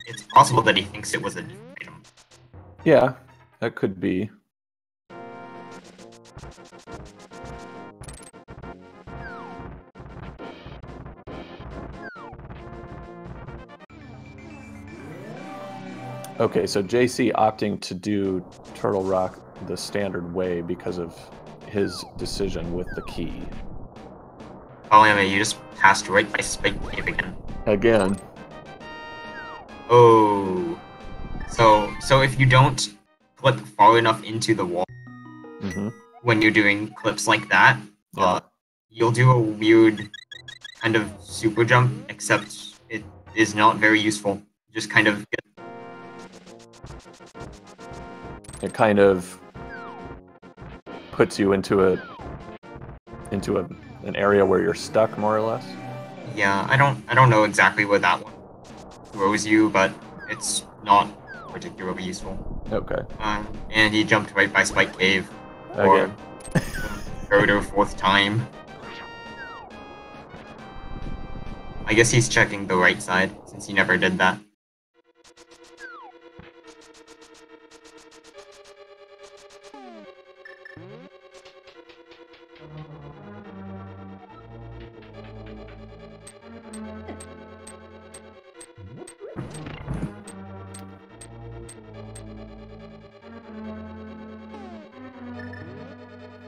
It's possible that he thinks it was a new item. Yeah, that could be. Okay, so JC opting to do Turtle Rock the standard way because of his decision with the key. baliame, you just passed right by Spike Cave again. Again. Oh. So if you don't clip far enough into the wall when you're doing clips like that, you'll do a weird kind of super jump, except it is not very useful. Just kind of get... It kind of puts you into an area where you're stuck, more or less. Yeah, I don't know exactly where that one throws you, but it's not particularly useful. Okay. And he jumped right by Spike Cave for the third or fourth time. I guess he's checking the right side since he never did that.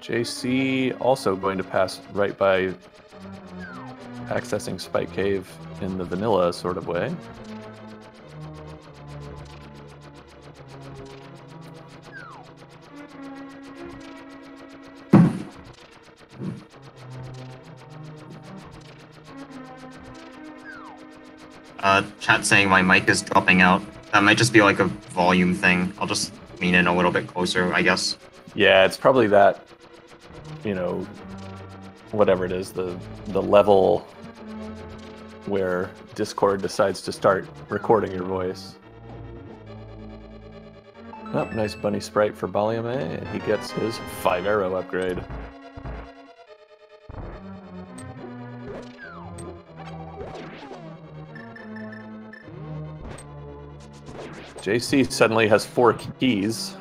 JC also going to pass right by accessing Spike Cave in the vanilla sort of way. Chat saying my mic is dropping out. That might just be like a volume thing. I'll just lean in a little bit closer, I guess. Yeah, it's probably that, you know, whatever it is, the level where Discord decides to start recording your voice. Oh, nice bunny sprite for baliame, and he gets his 5-arrow upgrade. JC suddenly has 4 keys.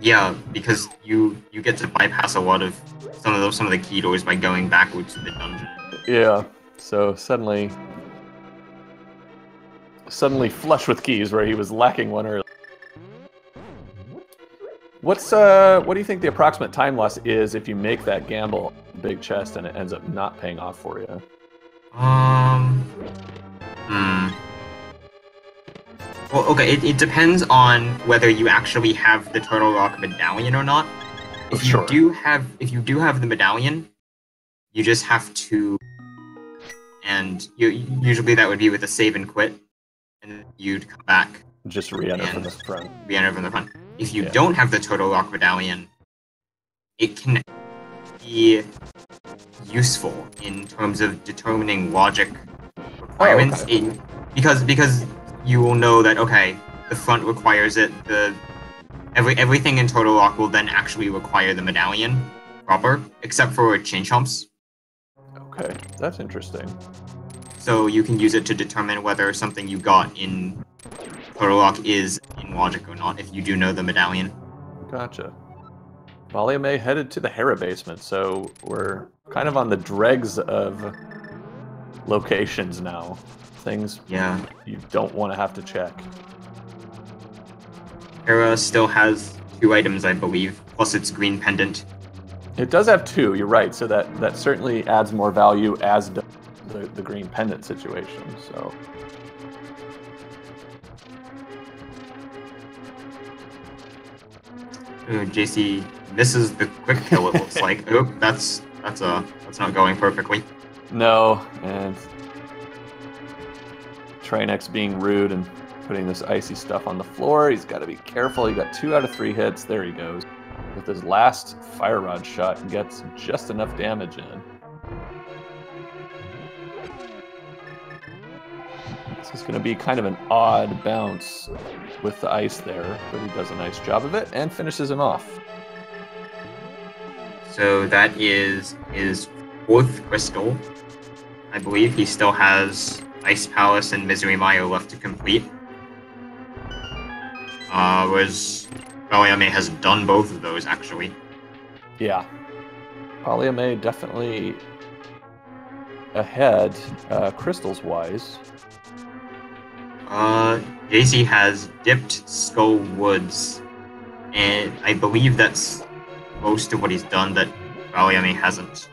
Yeah, because you get to bypass a lot of some of the key doors by going backwards to the dungeon. Yeah, so suddenly flush with keys where he was lacking one earlier. What do you think the approximate time loss is if you make that gamble big chest and it ends up not paying off for you? Well, okay, it depends on whether you actually have the Turtle Rock medallion or not. If you do have the medallion, you just have to, and usually that would be with a save and quit, and you'd come back. Just re-enter from the front. Re-enter from the front. If you don't have the Turtle Rock medallion, it can be useful in terms of determining logic requirements. Because you will know that, okay, the front requires it, everything in Turtle Rock will then actually require the medallion proper, except for change humps. Okay, that's interesting. So you can use it to determine whether something you got in Turtle Rock is in logic or not, if you do know the medallion. Gotcha. baliame headed to the Hera basement, so we're kind of on the dregs of locations now. Things you don't want to have to check. Hera still has 2 items, I believe, plus its green pendant. It does have 2, you're right, so that certainly adds more value, as does the green pendant situation, so... JC misses the quick kill, it looks like. Oh, that's not going perfectly. No, and Trinex being rude and putting this icy stuff on the floor. He's got to be careful. He got 2 out of 3 hits. There he goes. With his last fire rod shot, gets just enough damage in. This is going to be kind of an odd bounce with the ice there, but he does a nice job of it and finishes him off. So that is his 4th crystal. I believe he still has Ice Palace and Misery Mire left to complete. Whereas baliame has done both of those, actually. Yeah. baliame definitely ahead, crystals-wise. JC has dipped Skull Woods, and I believe that's most of what he's done that baliame hasn't.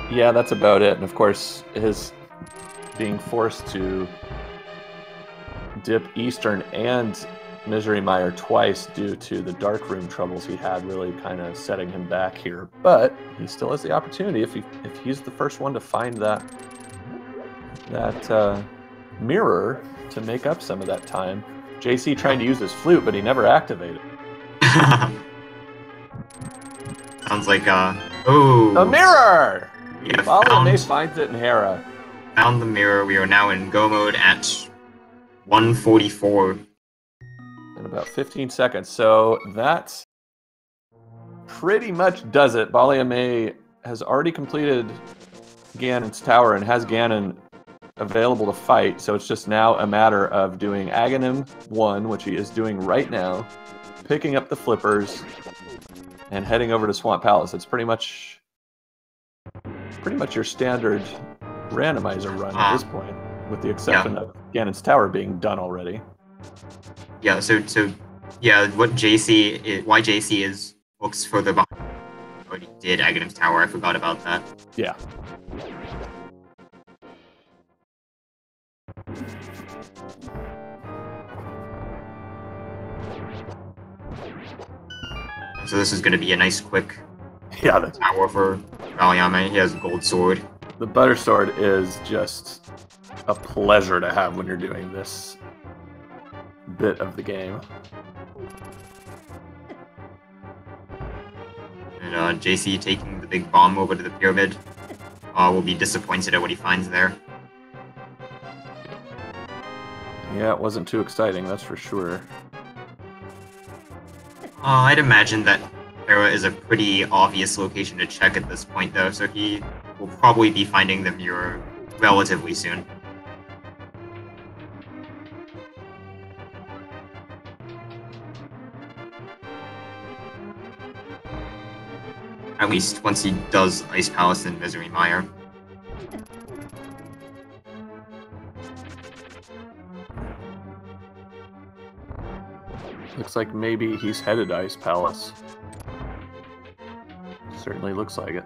Yeah, that's about it. And of course, his being forced to dip Eastern and Misery Mire twice due to the dark room troubles he had really kind of setting him back here. But he still has the opportunity if he's the first one to find that mirror to make up some of that time. JC trying to use his flute, but he never activated. Sounds like a mirror! Yeah, baliame finds it in Hera. Found the mirror. We are now in go mode at 1:44. In about 15 seconds. So that pretty much does it. baliame has already completed Ganon's tower and has Ganon available to fight, so it's just now a matter of doing Aghanim 1, which he is doing right now, picking up the flippers, and heading over to Swamp Palace. It's pretty much your standard randomizer run at this point, with the exception of Ganon's tower being done already. Yeah, so why JC is looks further behind. Already did Aghanim's tower. I forgot about that. Yeah. So this is going to be a nice quick Yeah. tower for baliame. He has a gold sword. The butter sword is just a pleasure to have when you're doing this bit of the game. And JC taking the big bomb over to the pyramid will be disappointed at what he finds there. Yeah, it wasn't too exciting, that's for sure. I'd imagine that Terra is a pretty obvious location to check at this point, though, so he will probably be finding the mirror relatively soon. At least once he does Ice Palace and Misery Mire. Looks like maybe he's headed to Ice Palace. Certainly looks like it.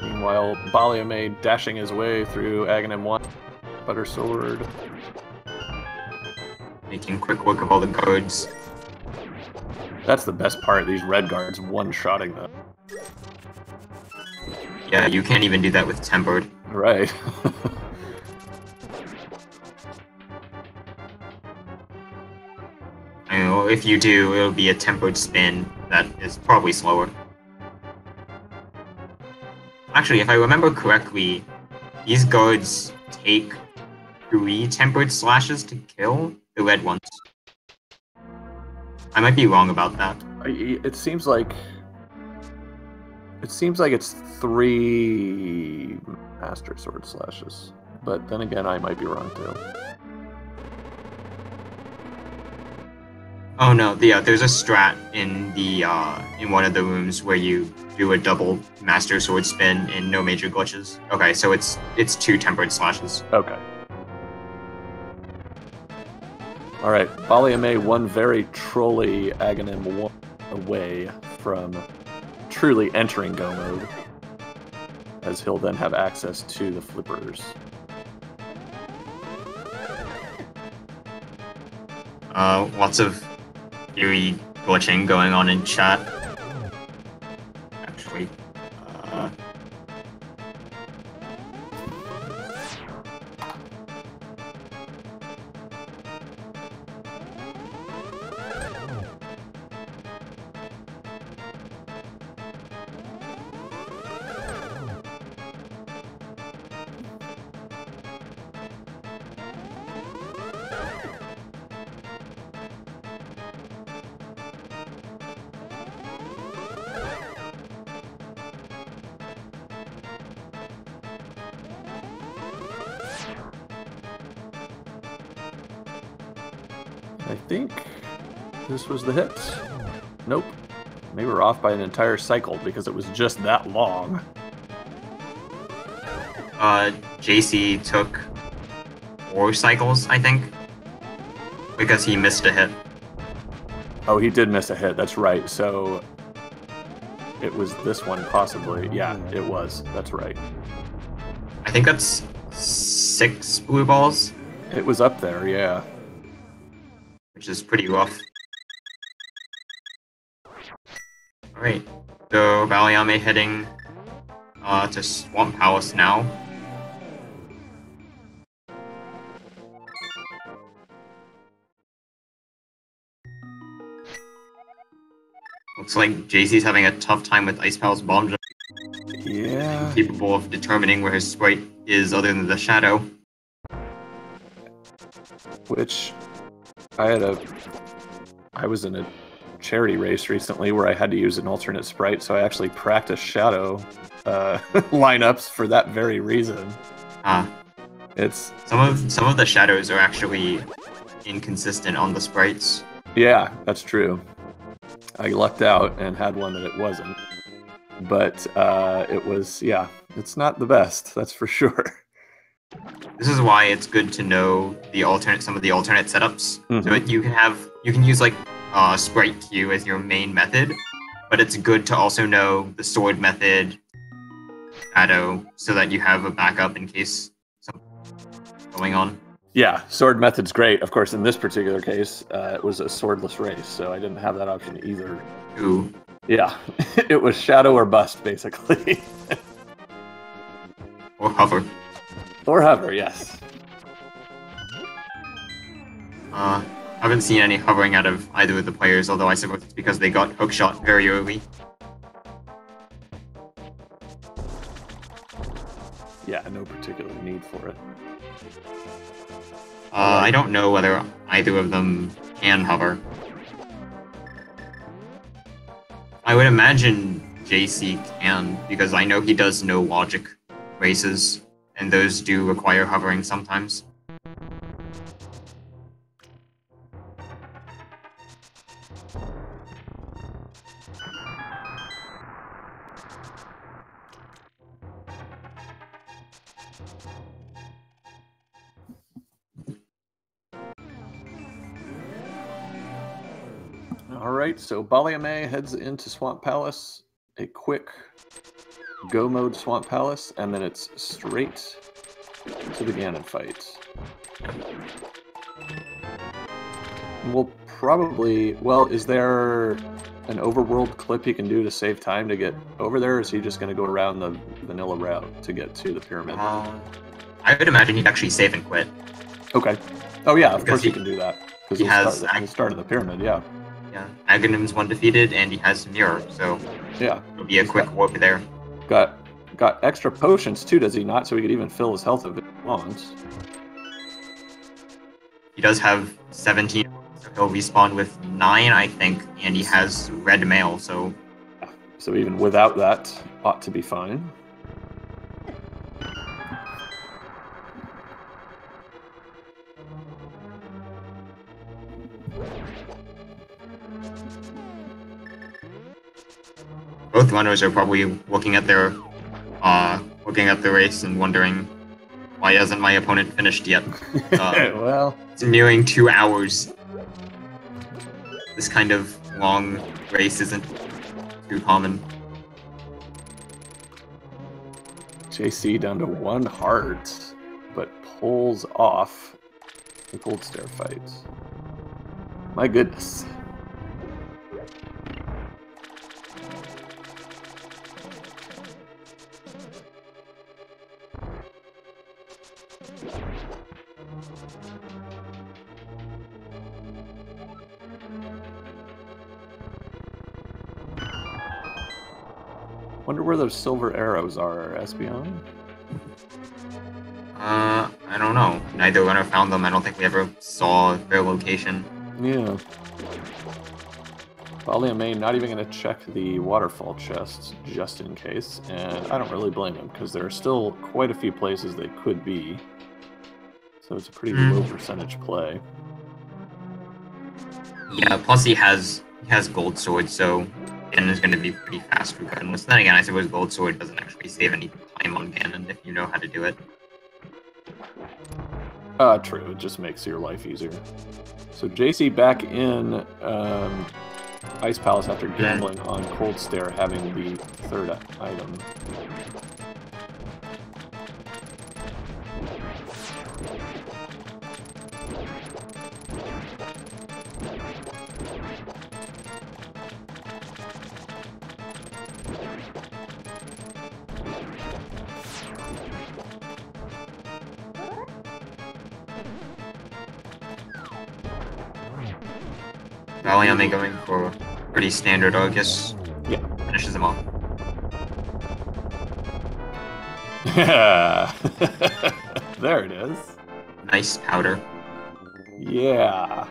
Meanwhile, baliame dashing his way through Aghanim 1. Butter sword. Making quick work of all the guards. That's the best part, these red guards one-shotting them. Yeah, you can't even do that with Tempered. Right. I know, if you do, it'll be a Tempered spin that is probably slower. Actually, if I remember correctly, these guards take 3 Tempered slashes to kill the red ones. I might be wrong about that. It seems like it's 3 Master Sword slashes, but then again, I might be wrong too. Oh no, yeah, there's a strat in the in one of the rooms where you do a double Master Sword spin and no major glitches. Okay, so it's 2 Tempered slashes. Okay. All right, baliame one very trolly Aghanim 1 away from truly entering go mode, as he'll then have access to the flippers. Lots of theory glitching going on in chat. Actually, I think this was the hit. Nope. Maybe we're off by an entire cycle because it was just that long. JC took 4 cycles, I think, because he missed a hit. Oh, he did miss a hit. That's right. So it was this one, possibly. Yeah, it was. That's right. I think that's 6 blue balls, It was up there, yeah. which is pretty rough. Alright, so baliame heading to Swamp Palace now. Looks like JC's having a tough time with Ice Palace Bomb Jump. Yeah. Capable of determining where his sprite is other than the shadow. Which I was in a charity race recently where I had to use an alternate sprite, so I actually practiced shadow lineups for that very reason. It's some of the shadows are actually inconsistent on the sprites. Yeah, that's true. I lucked out and had one that it wasn't. But it was, yeah, it's not the best, that's for sure. This is why it's good to know some of the alternate setups. So you can use like sprite queue as your main method, but it's good to also know the sword method, shadow, so that you have a backup in case something's going on. Yeah, sword method's great. Of course, in this particular case, it was a swordless race, so I didn't have that option either. Ooh. Yeah, it was shadow or bust, basically. Or hover. Or hover, yes. Haven't seen any hovering out of either of the players, although I suppose it's because they got hookshot very early. Yeah, no particular need for it. I don't know whether either of them can hover. I would imagine JC can, because I know he does no logic races, and those do require hovering sometimes. Alright, so baliame heads into Swamp Palace. A quick go mode Swamp Palace, and then it's straight to the Ganon fight. We'll probably... Well, is there an overworld clip he can do to save time to get over there, or is he just going to go around the vanilla route to get to the pyramid? I would imagine he'd actually save and quit. Okay. Oh yeah, of course he can do that. Because he has the start of the pyramid, yeah. Yeah, Aghanim's one defeated, and he has Mirror, so yeah, it'll be a quick warp there. Got extra potions too, does he not? So he could even fill his health if he wants. He does have 17, so he'll respawn with 9, I think, and he has red mail, so... So even without that, ought to be fine. Both runners are probably looking at the race and wondering, why hasn't my opponent finished yet? Well, it's nearing 2 hours. This kind of long race isn't too common. JC down to 1 heart, but pulls off the Gold Stair fight. My goodness. Wonder where those silver arrows are, Espeon? I don't know. Neither runner found them. I don't think we ever saw their location. Yeah. baliame not even going to check the waterfall chests just in case, and I don't really blame him because there are still quite a few places they could be. So it's a pretty low percentage play. Yeah, plus he has gold sword, so Ganon is going to be pretty fast regardless. Then again, I suppose gold sword doesn't actually save any time on Ganon if you know how to do it. True. It just makes your life easier. So JC back in Ice Palace after gambling on Cold Stair having the 3rd item. baliame going for pretty standard, I guess. Yeah. Finishes them off. Yeah. There it is. Nice powder. Yeah.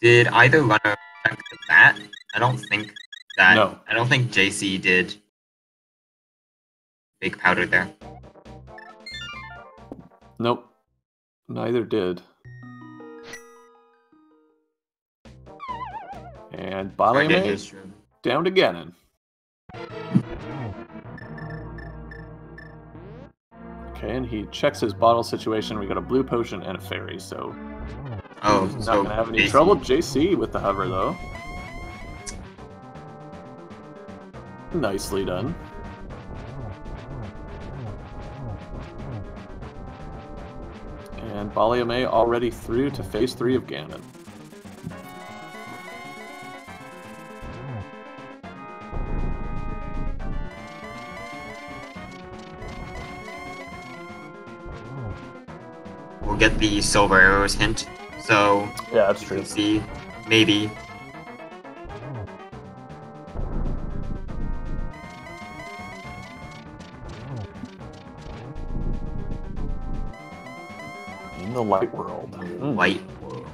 Did either runner check that? I don't think that. No. I don't think JC did big powder there. Nope. Neither did. And baliame down to Ganon. Okay, and he checks his bottle situation. We got a blue potion and a fairy, so he's not so gonna have any JC. trouble. JC with the hover though. Nicely done. And baliame already through to phase 3 of Ganon. We'll get the silver arrows hint, so Yeah, that's you true. can see maybe. In the light world. Light world.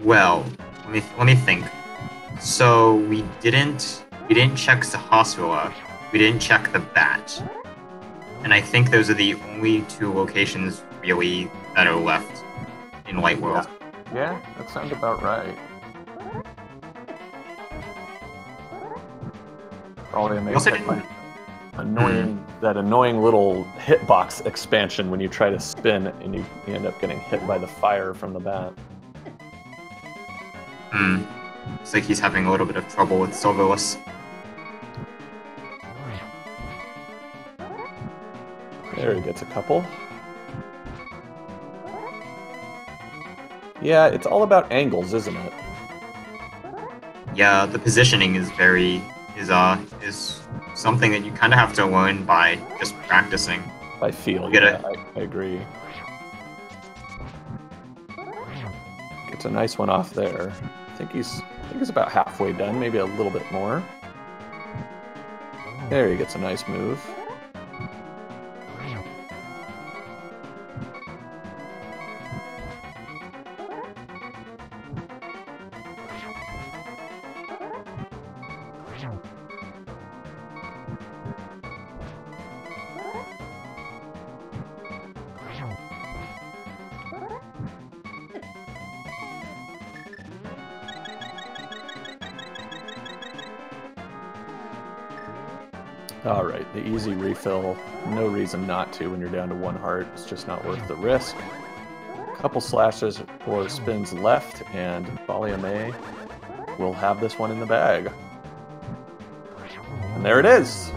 Well, let me think. So we didn't check Sahasrara, we didn't check the bat, and I think those are the only 2 locations really that are left in Light World. Yeah, that sounds about right. Probably also amazing. Like annoying that annoying little hitbox expansion when you try to spin and you end up getting hit by the fire from the bat. Looks like he's having a little bit of trouble with Silverless. There he gets a couple. Yeah, it's all about angles, isn't it? Yeah, the positioning is is something that you kind of have to learn by just practicing. By feel, Get yeah, it. I agree. Gets a nice one off there. I think he's about halfway done, maybe a little bit more. There he gets a nice move. Alright, the easy refill. No reason not to when you're down to 1 heart. It's just not worth the risk. Couple slashes or spins left, and baliame will have this one in the bag. And there it is!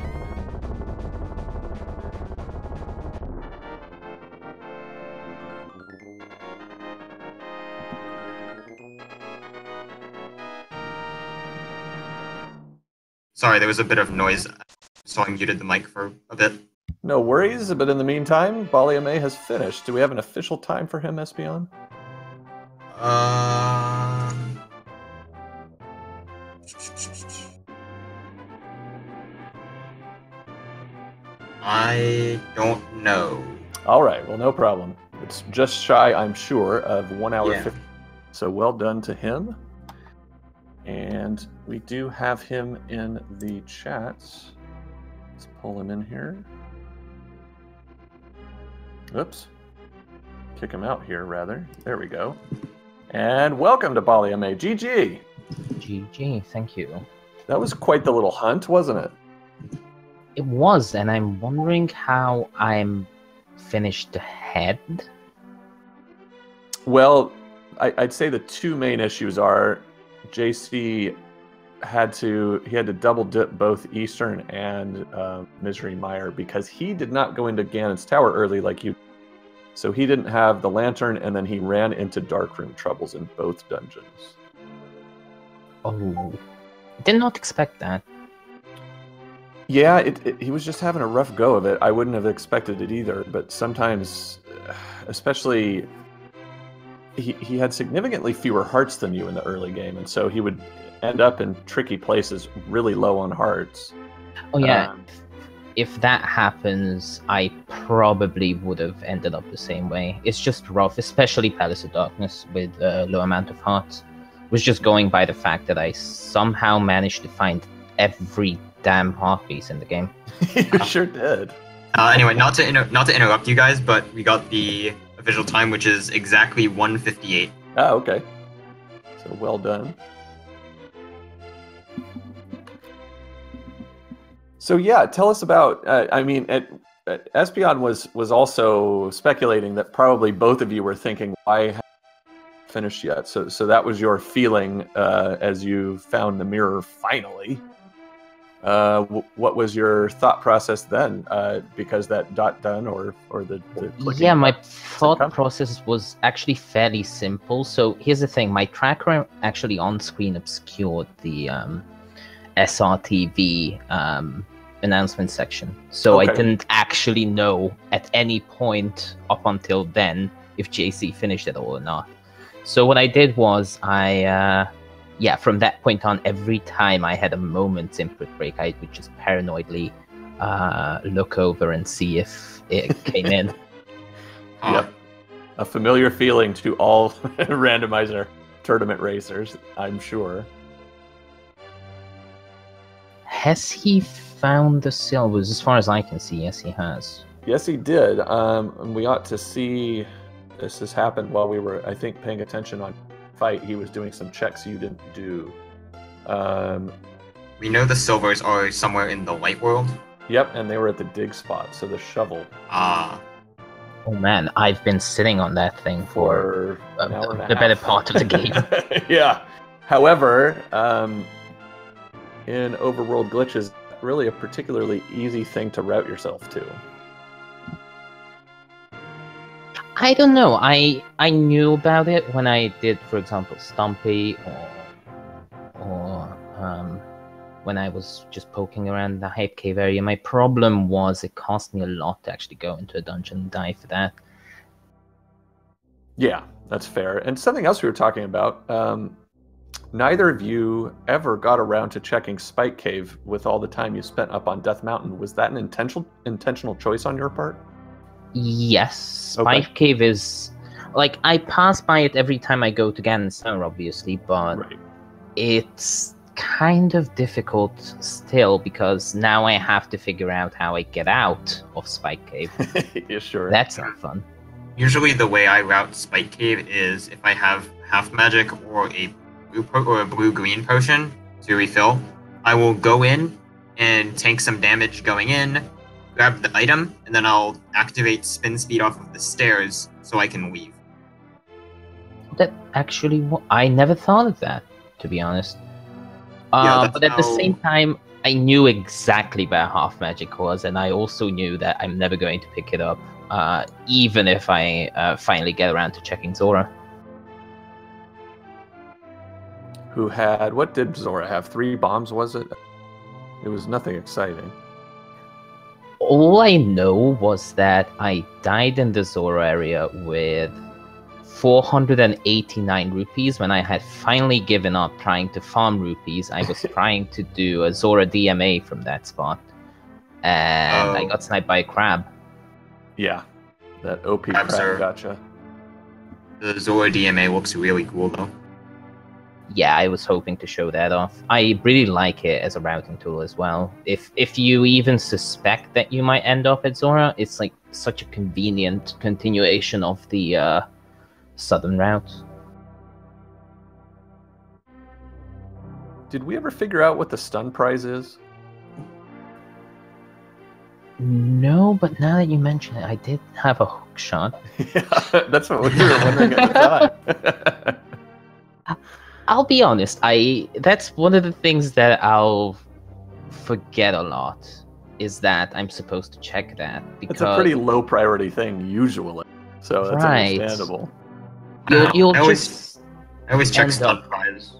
Sorry, there was a bit of noise, so I muted the mic for a bit. No worries, but in the meantime, baliame has finished. Do we have an official time for him, Espion? I don't know. Alright, well, no problem. It's just shy, I'm sure, of 1 hour Yeah. 50. So well done to him. And we do have him in the chat. Let's pull him in here. Oops. Kick him out here, rather. There we go. And welcome to baliame. GG! GG, thank you. That was quite the little hunt, wasn't it? It was, and I'm wondering how I'm finished ahead. Well, I'd say the 2 main issues are JC had to double dip both Eastern and Misery Mire because he did not go into Ganon's Tower early like you. So he didn't have the lantern, and then he ran into Darkroom troubles in both dungeons. Oh, did not expect that. Yeah, he was just having a rough go of it. I wouldn't have expected it either, but sometimes, especially, he had significantly fewer hearts than you in the early game, and so he would end up in tricky places really low on hearts. Oh yeah, if that happens, I probably would have ended up the same way. It's just rough, especially Palace of Darkness with a low amount of hearts. Was just going by the fact that I somehow managed to find every damn heart piece in the game. You sure did. Anyway, not to interrupt you guys, but we got the official time, which is exactly 1:58. Ah, okay. So well done. So yeah, tell us about. I mean, Espion was also speculating that probably both of you were thinking, "Why haven't I finished yet?" So that was your feeling as you found the mirror finally. What was your thought process then? Because that dot done or the clicking? Yeah, my thought process was actually fairly simple. So here's the thing: my tracker actually on screen obscured the SRTV announcement section, so I didn't actually know at any point up until then if JC finished it all or not. So what I did was yeah, from that point on, every time I had a moment's input break, I would just paranoidly look over and see if it came in. Yep, a familiar feeling to all randomizer tournament racers, I'm sure. Has he found the silvers? As far as I can see, yes, he has. Yes, he did. And we ought to see this has happened while we were, I think, paying attention on fight. He was doing some checks you didn't do. We know the silvers are somewhere in the light world. Yep, and they were at the dig spot, so the shovel. Ah. Oh man, I've been sitting on that thing for the better part of the game. Yeah. However, in Overworld glitches, really a particularly easy thing to route yourself to. I don't know. I knew about it when I did, for example, Stumpy, or when I was just poking around the Hype Cave area. My problem was it cost me a lot to actually go into a dungeon and die for that. Yeah, that's fair. And something else we were talking about, neither of you ever got around to checking Spike Cave with all the time you spent up on Death Mountain. Was that an intentional choice on your part? Yes, Spike Cave is... Like, I pass by it every time I go to Ganon's Tower, obviously, but it's kind of difficult still, because now I have to figure out how I get out of Spike Cave. Yeah, sure. That's not fun. Usually the way I route Spike Cave is if I have half magic or a blue-green potion to refill, I will go in and tank some damage going in, grab the item, and then I'll activate spin speed off of the stairs so I can leave. That actually... I never thought of that, to be honest. But at the same time, I knew exactly where half magic was, and I also knew that I'm never going to pick it up, even if I finally get around to checking Zora. Who had... What did Zora have? 3 bombs, was it? It was nothing exciting. All I know was that I died in the Zora area with 489 rupees when I had finally given up trying to farm rupees. I was trying to do a Zora DMA from that spot, and I got sniped by a crab. Yeah, that OP crab gotcha. The Zora DMA looks really cool, though. Yeah, I was hoping to show that off. I really like it as a routing tool as well. If you even suspect that you might end up at Zora, it's like such a convenient continuation of the southern route. Did we ever figure out what the stun prize is? No, but now that you mention it, I did have a hook shot. Yeah, that's what we were wondering at the time. I'll be honest, that's one of the things that I'll forget a lot, is that I'm supposed to check that. Because it's a pretty low priority thing usually, so that's understandable. I always check stun prize.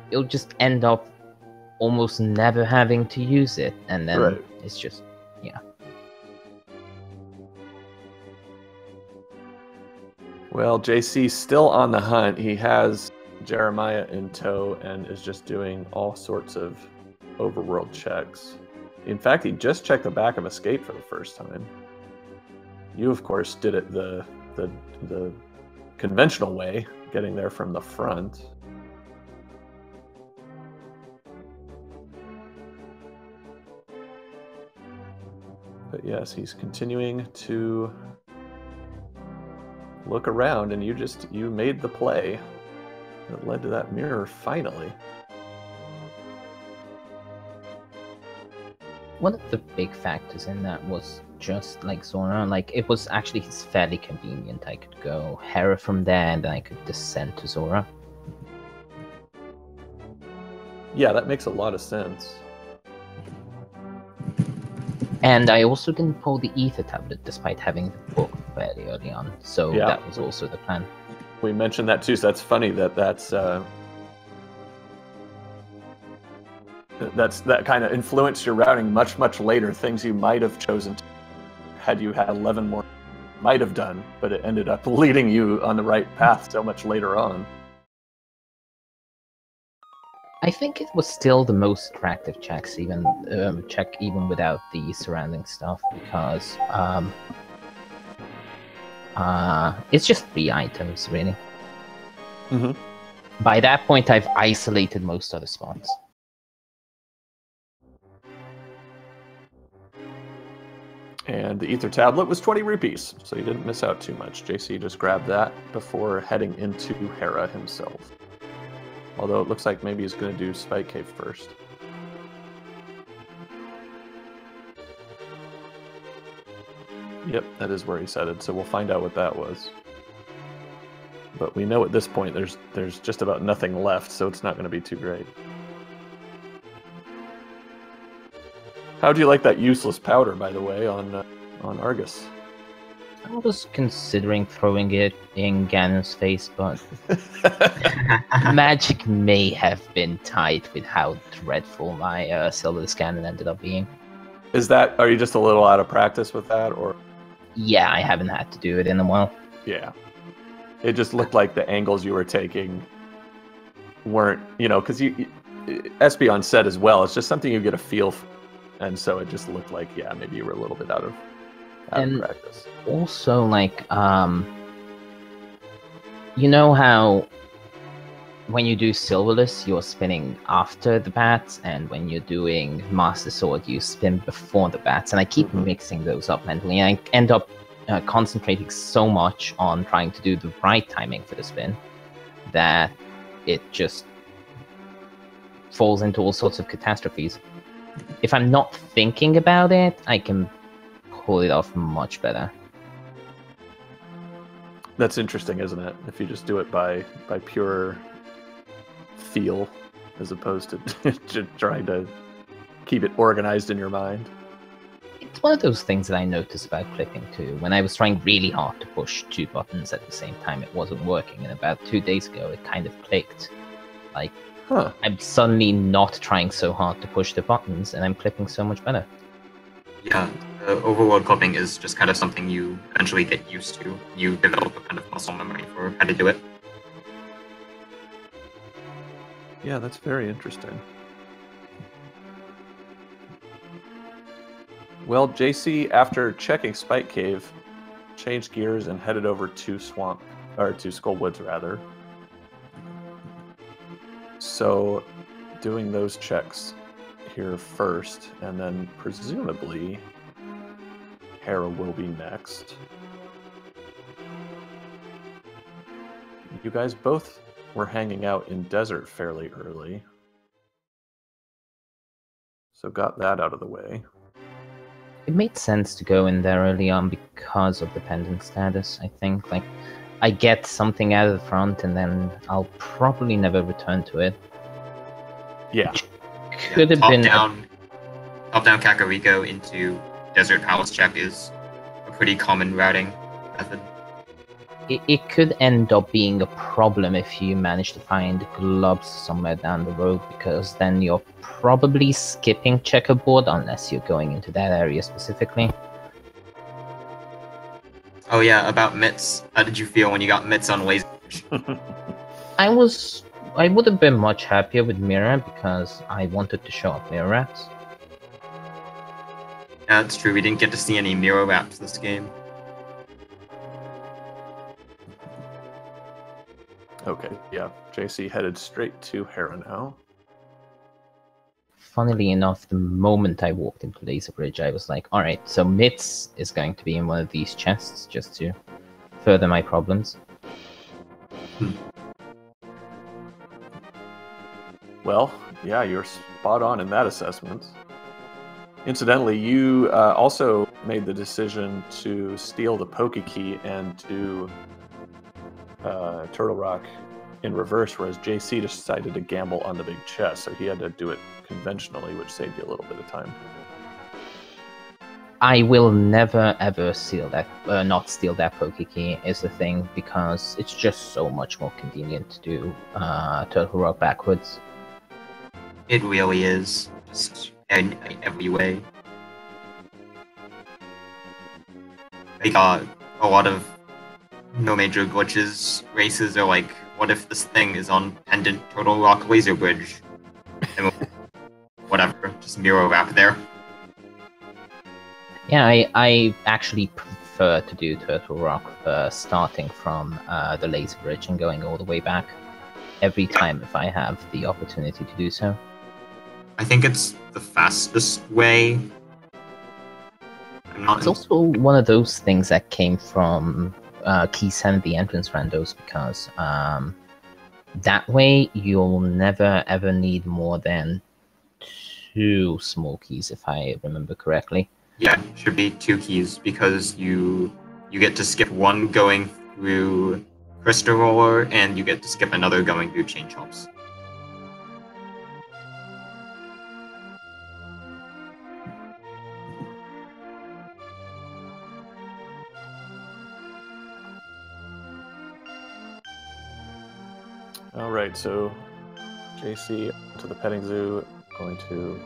You'll just end up almost never having to use it, and then it's just, yeah. Well, JC's still on the hunt. He has Jeremiah in tow and is just doing all sorts of overworld checks. In fact, he just checked the back of Escape for the first time. You, of course, did it the conventional way, getting there from the front. But yes, he's continuing to look around, and you made the play that led to that mirror finally. one of the big factors in that was just like Zora. Like, it was actually fairly convenient. I could go Hera from there, and then I could descend to Zora. Yeah, that makes a lot of sense. And I also didn't pull the Ether tablet despite having the book fairly early on, so Yeah. that was also the plan. We mentioned that too, so that's funny that that kind of influenced your routing much later. Things you might have chosen to, had you had 11 more, might have done, but it ended up leading you on the right path so much later on. I think it was still the most attractive check even without the surrounding stuff, because it's just 3 items really. Mm-hmm. By that point, I've isolated most other spots. And the Ether tablet was 20 rupees, so you didn't miss out too much. JC just grabbed that before heading into Hera himself. Although it looks like maybe he's going to do Spike Cave first. Yep, that is where he's headed, so we'll find out what that was. But we know at this point there's just about nothing left, so it's not going to be too great. How'd you like that useless powder, by the way, on Argus? I was considering throwing it in Ganon's face, but magic may have been tied with how dreadful my Silver Ganon ended up being. Are you just a little out of practice with that, or? Yeah, I haven't had to do it in a while. Yeah. It just looked like the angles you were taking weren't, because Espeon said as well, it's just something you get a feel for. And so it just looked like, yeah, maybe you were a little bit out of practice. Also, like, you know how when you do Silverless, you're spinning after the bats, and when you're doing Master Sword, you spin before the bats. And I keep mixing those up mentally, and I end up concentrating so much on trying to do the right timing for the spin that it just falls into all sorts of catastrophes. If I'm not thinking about it, I can pull it off much better. That's interesting, isn't it? If you just do it by pure feel, as opposed to trying to keep it organized in your mind. It's one of those things that I noticed about clipping too. When I was trying really hard to push 2 buttons at the same time, it wasn't working. And about 2 days ago, it kind of clicked. Like, I'm suddenly not trying so hard to push the buttons, and I'm clipping so much better. Yeah, overworld clipping is just kind of something you eventually get used to. You develop a kind of muscle memory for how to do it. Yeah, that's very interesting. Well, JC, after checking Spike Cave, changed gears and headed over to Skullwoods rather. So, doing those checks here first, and then presumably Hera will be next. You guys both were hanging out in Desert fairly early, so got that out of the way. It made sense to go in there early on because of the pendant status, I think. Like, I get something out of the front, and then I'll probably never return to it. Yeah. Could have been top-down Kakariko into Desert Palace check is a pretty common routing method. It could end up being a problem if you manage to find gloves somewhere down the road, because then you're probably skipping checkerboard unless you're going into that area specifically. Oh yeah, about mitts. How did you feel when you got mitts on laser? I would have been much happier with Mirror because I wanted to show up Mirror Rats. Yeah, that's true. We didn't get to see any mirror wraps this game. Okay, yeah. JC headed straight to Hera now. Funnily enough, the moment I walked into Laser Bridge, I was like, alright, so Mitz is going to be in one of these chests just to further my problems. Well, yeah, you're spot on in that assessment. Incidentally, you also made the decision to steal the Poke Key and to Turtle Rock in reverse, whereas JC decided to gamble on the big chest, so he had to do it conventionally, which saved you a little bit of time. I will never ever steal that, not steal that Poke Key is the thing, because it's just so much more convenient to do Turtle Rock backwards. It really is, just in every way. Like, a lot of no major glitches races are like, what if this thing is on Pendant Turtle Rock Laser Bridge? And whatever, just mirror wrap there. Yeah, I actually prefer to do Turtle Rock starting from the laser bridge and going all the way back every time if I have the opportunity to do so. I think it's the fastest way. It's also one of those things that came from Key Sanity entrance randos, because that way you'll never ever need more than 2 small keys, if I remember correctly. Yeah, it should be 2 keys, because you get to skip one going through Crystal Roller, and you get to skip another going through Chain Chomps. All right, so JC to the petting zoo, going to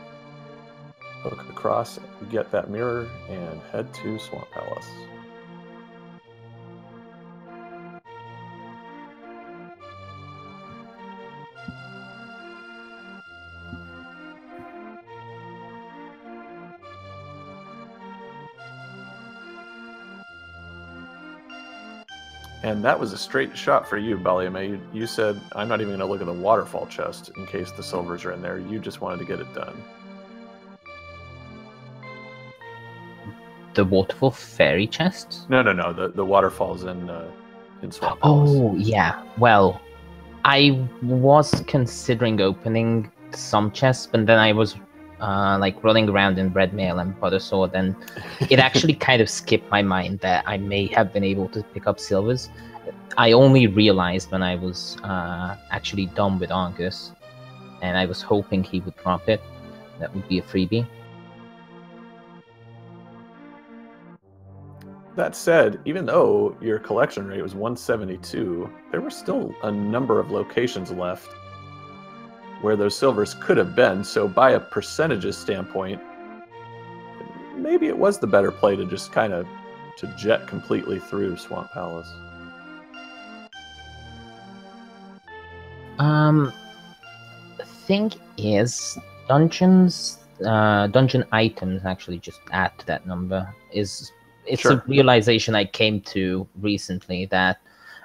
hook across, get that mirror, and head to Swamp Palace. And that was a straight shot for you, baliame. You said, I'm not even going to look at the waterfall chest in case the silvers are in there. You just wanted to get it done. The waterfall fairy chest? No. The waterfall's in Swamp Palace. Oh, yeah. Well, I was considering opening some chests, but then I was like running around in Red Mail and Butter Sword, and it actually kind of skipped my mind that I may have been able to pick up silvers. I only realized when I was actually done with Argus, and I was hoping he would drop it. That would be a freebie. That said, even though your collection rate was 172, there were still a number of locations left where those silvers could have been, so by a percentages standpoint, maybe it was the better play to just kind of to jet completely through Swamp Palace. The thing is, dungeon items actually just add to that number. It's sure. A realization I came to recently, that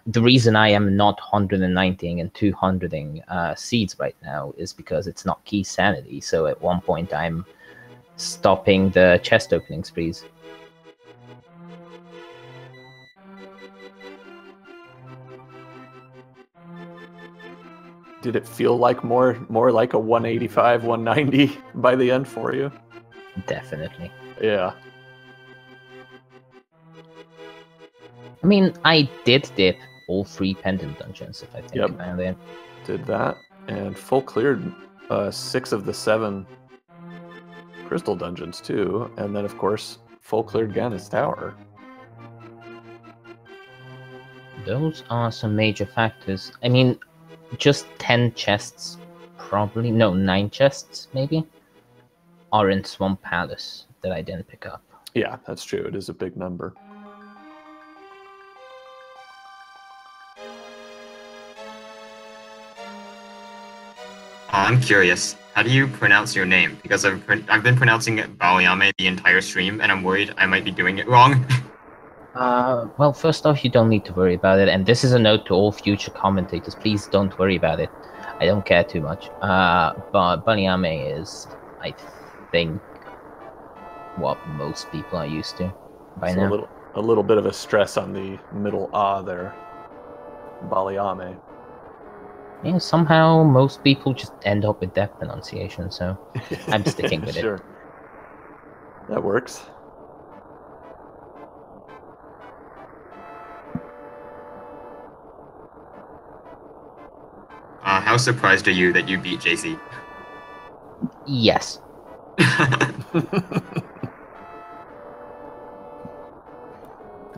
the reason I am not 190ing and 200ing seeds right now is because it's not key sanity. So at one point I'm stopping the chest opening sprees. Did it feel like more like a 185, 190 by the end for you? Definitely. Yeah. I mean, I did dip all 3 pendant dungeons, if I think about it. Did that, and full cleared 6 of the 7 crystal dungeons too, and then of course full cleared Gannis Tower. Those are some major factors. I mean, just 10 chests, probably, no, 9 chests maybe, are in Swamp Palace that I didn't pick up. Yeah, that's true. It is a big number. I'm curious, how do you pronounce your name? Because I've been pronouncing it baliame the entire stream, and I'm worried I might be doing it wrong. Well, first off, you don't need to worry about it, and this is a note to all future commentators. Please don't worry about it. I don't care too much. But baliame is, I think, what most people are used to by now. A little bit of a stress on the middle ah there. Baliame. Yeah, somehow most people just end up with that pronunciation, so I'm sticking with Sure. it. That works. How surprised are you that you beat JC? Yes.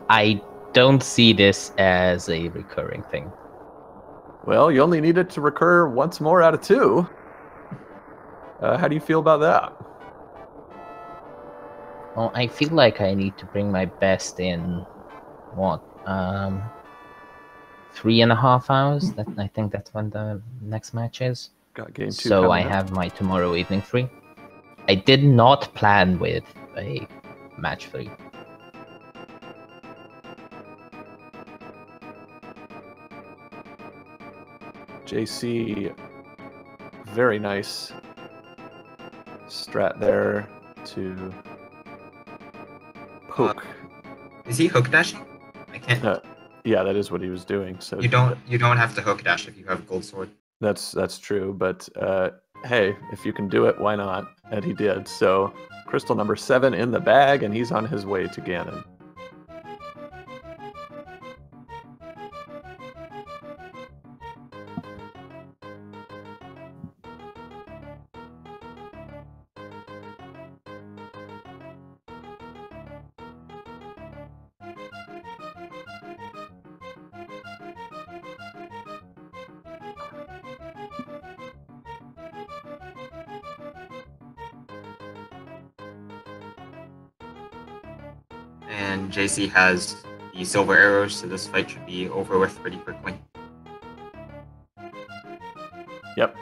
I don't see this as a recurring thing. Well, you only need it to recur once more out of 2. How do you feel about that? Well, I feel like I need to bring my best in, what, 3.5 hours? I think that's when the next match is. Got game 2 So I coming up. have my tomorrow evening free. I did not plan with a match 3. JC, very nice strat there to poke. Is he hook dashing? I can't. Yeah, that is what he was doing. So You don't have to hook dash if you have gold sword. that's true, but hey, if you can do it, why not? And he did. So crystal number 7 in the bag, and he's on his way to Ganon. And JC has the silver arrows, so this fight should be over with pretty quickly. Yep,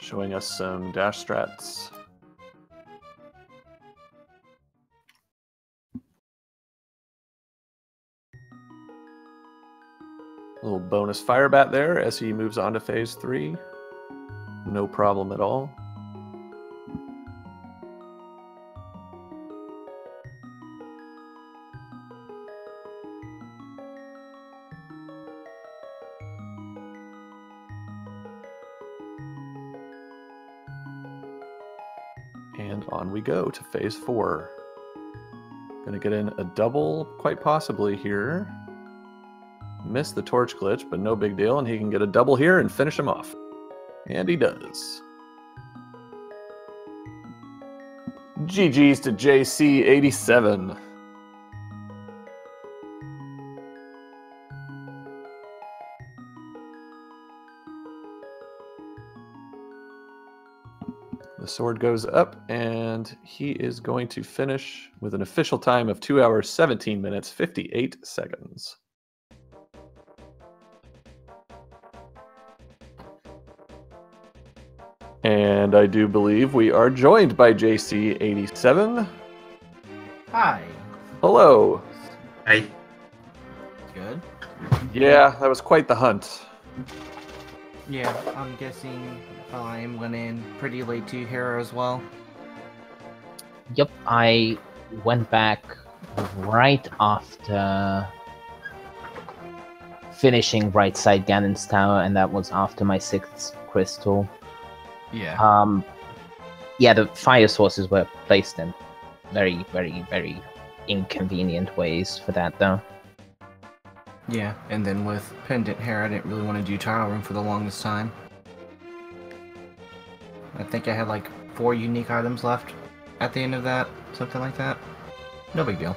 showing us some dash strats. Little bonus fire bat there as he moves on to phase 3. No problem at all. And on we go to phase 4. Gonna get in a double, quite possibly here. Missed the torch glitch, but no big deal, and he can get a double here and finish him off. And he does. GG's to JaySee87. The sword goes up, and he is going to finish with an official time of 2 hours, 17 minutes, 58 seconds. And I do believe we are joined by JaySee87. Hi. Hello. Hey, Good. Yeah, that was quite the hunt. Yeah, I'm guessing Baliame went in pretty late to here as well. Yep, I went back right after finishing right side Ganon's tower, and that was after my 6th crystal. Yeah. Yeah, the fire sources were placed in very, very, very inconvenient ways for that, though. Yeah, and then with Pendant Hair, I didn't really want to do Tile Room for the longest time. I think I had like 4 unique items left at the end of that, something like that. No big deal.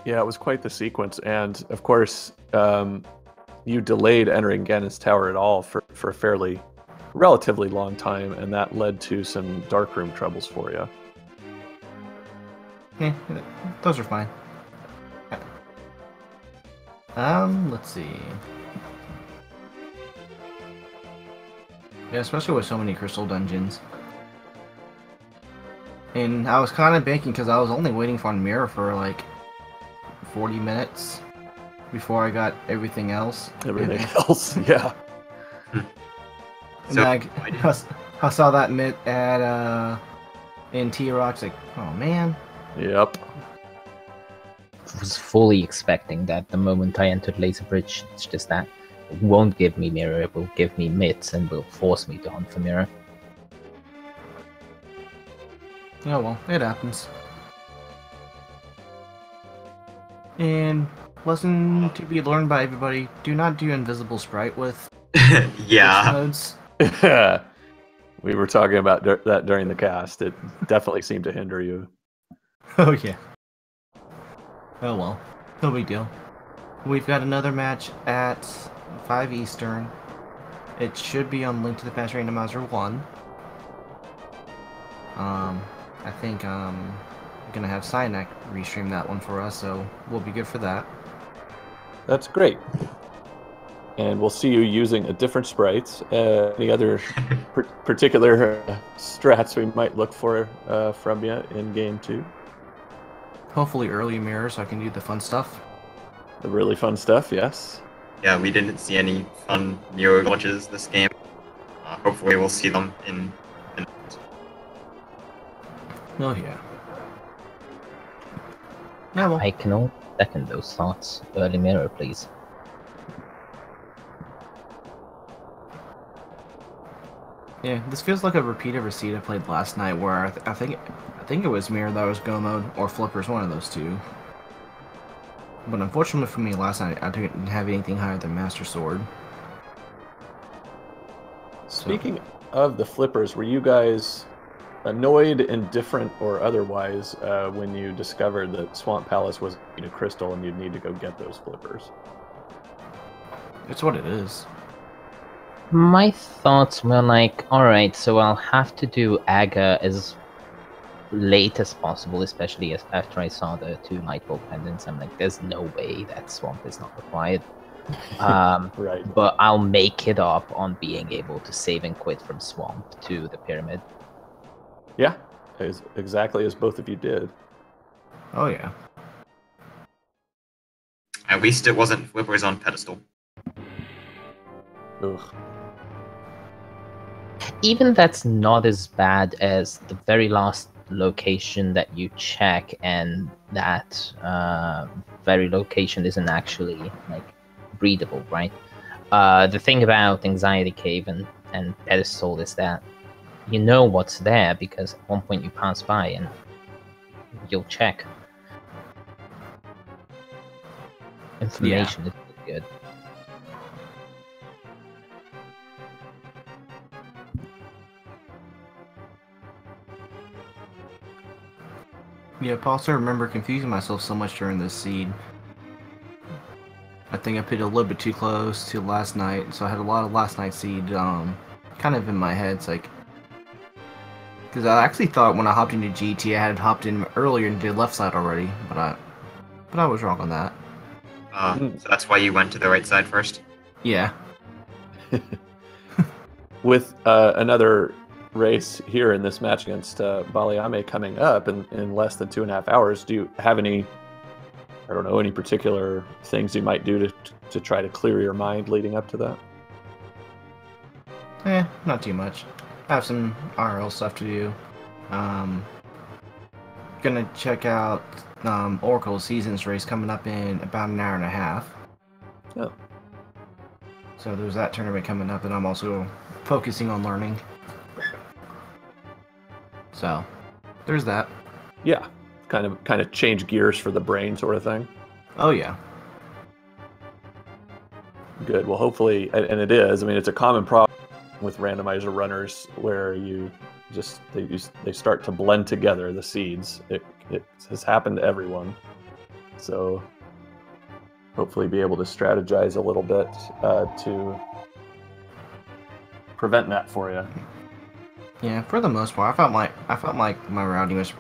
Yeah, it was quite the sequence, and of course, you delayed entering Ganon's tower at all for a fairly relatively long time, and that led to some darkroom troubles for you. Yeah, those are fine. Let's see. Yeah, especially with so many crystal dungeons. And I was kind of banking because I was only waiting for Mirror for like 40 minutes before I got everything else. Everything else, yeah. And So, I saw that mid at in T-Rocks, like, oh man. Yep. Was fully expecting that the moment I entered Laser Bridge. It's just that it won't give me mirror, it will give me mids and will force me to hunt for mirror. Oh well, it happens. And lesson to be learned by everybody: do not do invisible sprite with Yeah. modes. We were talking about that during the cast. It definitely seemed to hinder you. Oh yeah. Oh well, no big deal. We've got another match at 5 Eastern. It should be on Link to the Past Randomizer 1. I think I'm gonna have Cynac restream that one for us, so we'll be good for that. That's great. And we'll see you using a different sprites. Any other particular strats we might look for from you in game 2? Hopefully early mirror so I can do the fun stuff. The really fun stuff, yes. Yeah, we didn't see any fun mirror glitches this game. Hopefully we'll see them in the next. Oh yeah. Yeah, well. I can only second those thoughts. Early mirror, please. Yeah, this feels like a repeat of a seed I played last night, where I think it was mirror that was go mode or flippers, one of those two. But unfortunately for me, last night I didn't have anything higher than Master Sword. Speaking of the flippers, were you guys annoyed, indifferent, or otherwise when you discovered that Swamp Palace was a crystal and you'd need to go get those flippers? It's what it is. My thoughts were like, alright, so I'll have to do Aga as late as possible, especially after I saw the 2 Lightbulb pendants. I'm like, there's no way that Swamp is not required. Right. But I'll make it up on being able to save and quit from Swamp to the Pyramid. Yeah, exactly as both of you did. Oh yeah. At least it wasn't flippers on pedestal. Ugh. Even that's not as bad as the very last location that you check, and that very location isn't actually like breedable, right? The thing about Anxiety Cave and Pedestal is that you know what's there because at one point you pass by and you'll check. Information is good. Yeah, I also remember confusing myself so much during this seed. I think I put it a little bit too close to last night, so I had a lot of last night's seed kind of in my head. It's like, because I actually thought when I hopped into GT I had hopped in earlier and did left side already, but I was wrong on that. So that's why you went to the right side first? Yeah. With another race here in this match against baliame coming up in less than 2.5 hours, do you have any, I don't know, any particular things you might do to try to clear your mind leading up to that? Not too much. I have some RL stuff to do. Gonna check out Oracle Seasons race coming up in about an hour and a half. Oh. So there's that tournament coming up, and I'm also focusing on learning. So there's that. Yeah, kind of change gears for the brain sort of thing. Oh yeah. Good. Well, hopefully, and it is. I mean, it's a common problem with randomizer runners where they start to blend together the seeds. It has happened to everyone. So hopefully be able to strategize a little bit to prevent that for you. Yeah, for the most part, I felt like my routing was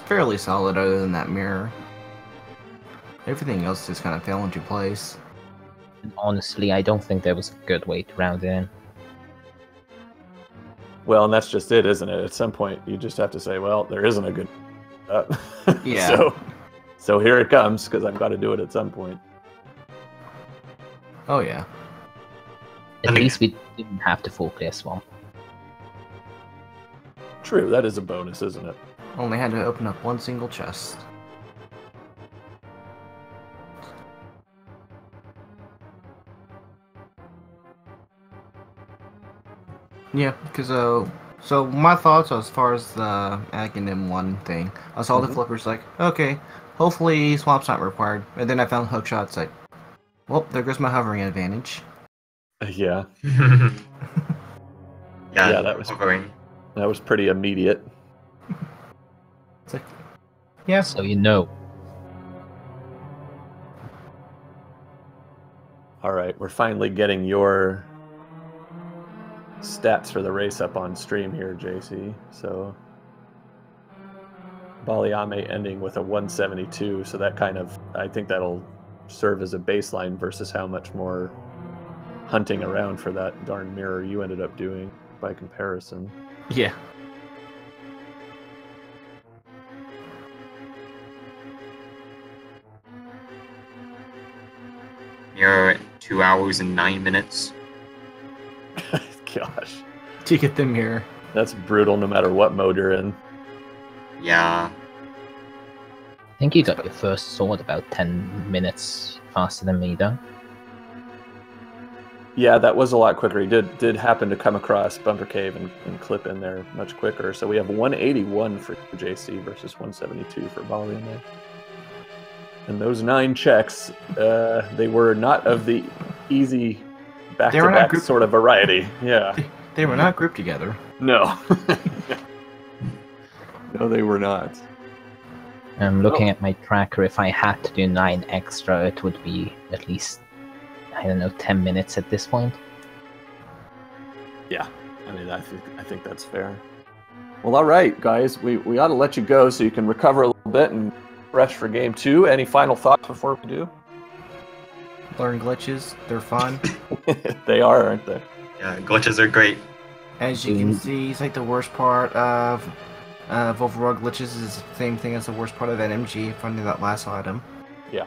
fairly solid, other than that mirror. Everything else just kind of fell into place. And honestly, I don't think there was a good way to round it in. Well, and that's just it, isn't it? At some point, you just have to say, well, there isn't a good... Yeah. So here it comes, because I've got to do it at some point. Oh, yeah. At least we didn't have to full clear Swamp. True, that is a bonus, isn't it? Only had to open up one single chest. Yeah, because So my thoughts as far as the Aghanim one thing, I saw the flippers like, okay, hopefully swap's not required. And then I found hookshot. It's like, well, there goes my hovering advantage. Yeah. Yeah, that was hovering. That was pretty immediate. It's like, yeah. So you know. All right, we're finally getting your stats for the race up on stream here, JC. So baliame ending with a 172, so that kind of, I think that'll serve as a baseline versus how much more hunting around for that darn mirror you ended up doing by comparison. Yeah. You're at 2 hours and 9 minutes. Gosh. To get the mirror. That's brutal no matter what mode you're in. Yeah. I think you got your first sword about 10 minutes faster than me, though. Yeah, that was a lot quicker. He did happen to come across Bumper Cave and clip in there much quicker. So we have 181 for JC versus 172 for baliame. And those 9 checks, they were not of the easy back-to-back sort of variety. Yeah. They were not grouped together. No. No, they were not. I'm looking at my tracker. If I had to do 9 extra, it would be at least, I don't know, 10 minutes at this point. Yeah, I mean, I think that's fair. Well, all right, guys, we ought to let you go so you can recover a little bit and fresh for game 2. Any final thoughts before we do? Learn glitches. They're fun. They are, aren't they? Yeah, glitches are great. As you can see, it's like the worst part of Overworld glitches is the same thing as the worst part of NMG, finding that last item. Yeah.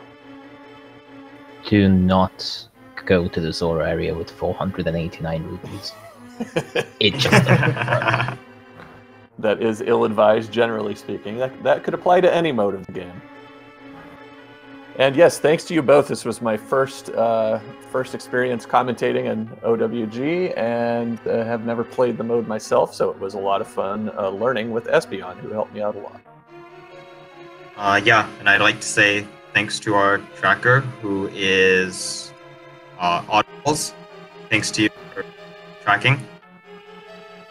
Do not go to the Zora area with 489 rupees. It just doesn't work. That is ill-advised, generally speaking. That could apply to any mode of the game. And yes, thanks to you both. This was my first experience commentating in OWG, and have never played the mode myself, so it was a lot of fun learning with Espeon, who helped me out a lot. Yeah, and I'd like to say thanks to our tracker, who is Audibles. Thanks to you for tracking.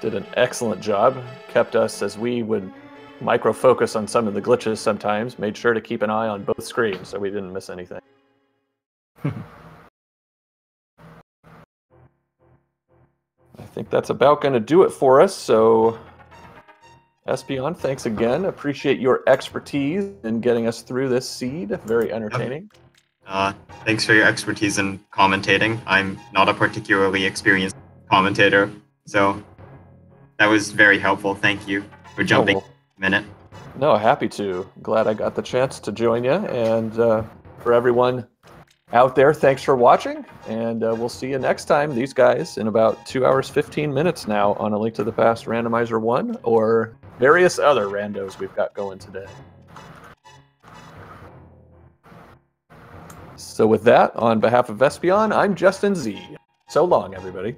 Did an excellent job. Kept us, as we would micro-focus on some of the glitches sometimes, made sure to keep an eye on both screens so we didn't miss anything. I think that's about going to do it for us, so Espeon, thanks again. Appreciate your expertise in getting us through this seed. Very entertaining. Thanks for your expertise in commentating. I'm not a particularly experienced commentator, so that was very helpful. Thank you for jumping a minute. No, happy to. Glad I got the chance to join you. And for everyone out there, thanks for watching. And we'll see you next time, these guys, in about 2 hours, 15 minutes now on A Link to the Past Randomizer 1 or various other randos we've got going today. So with that, on behalf of Espeon, I'm Justin Z. So long, everybody.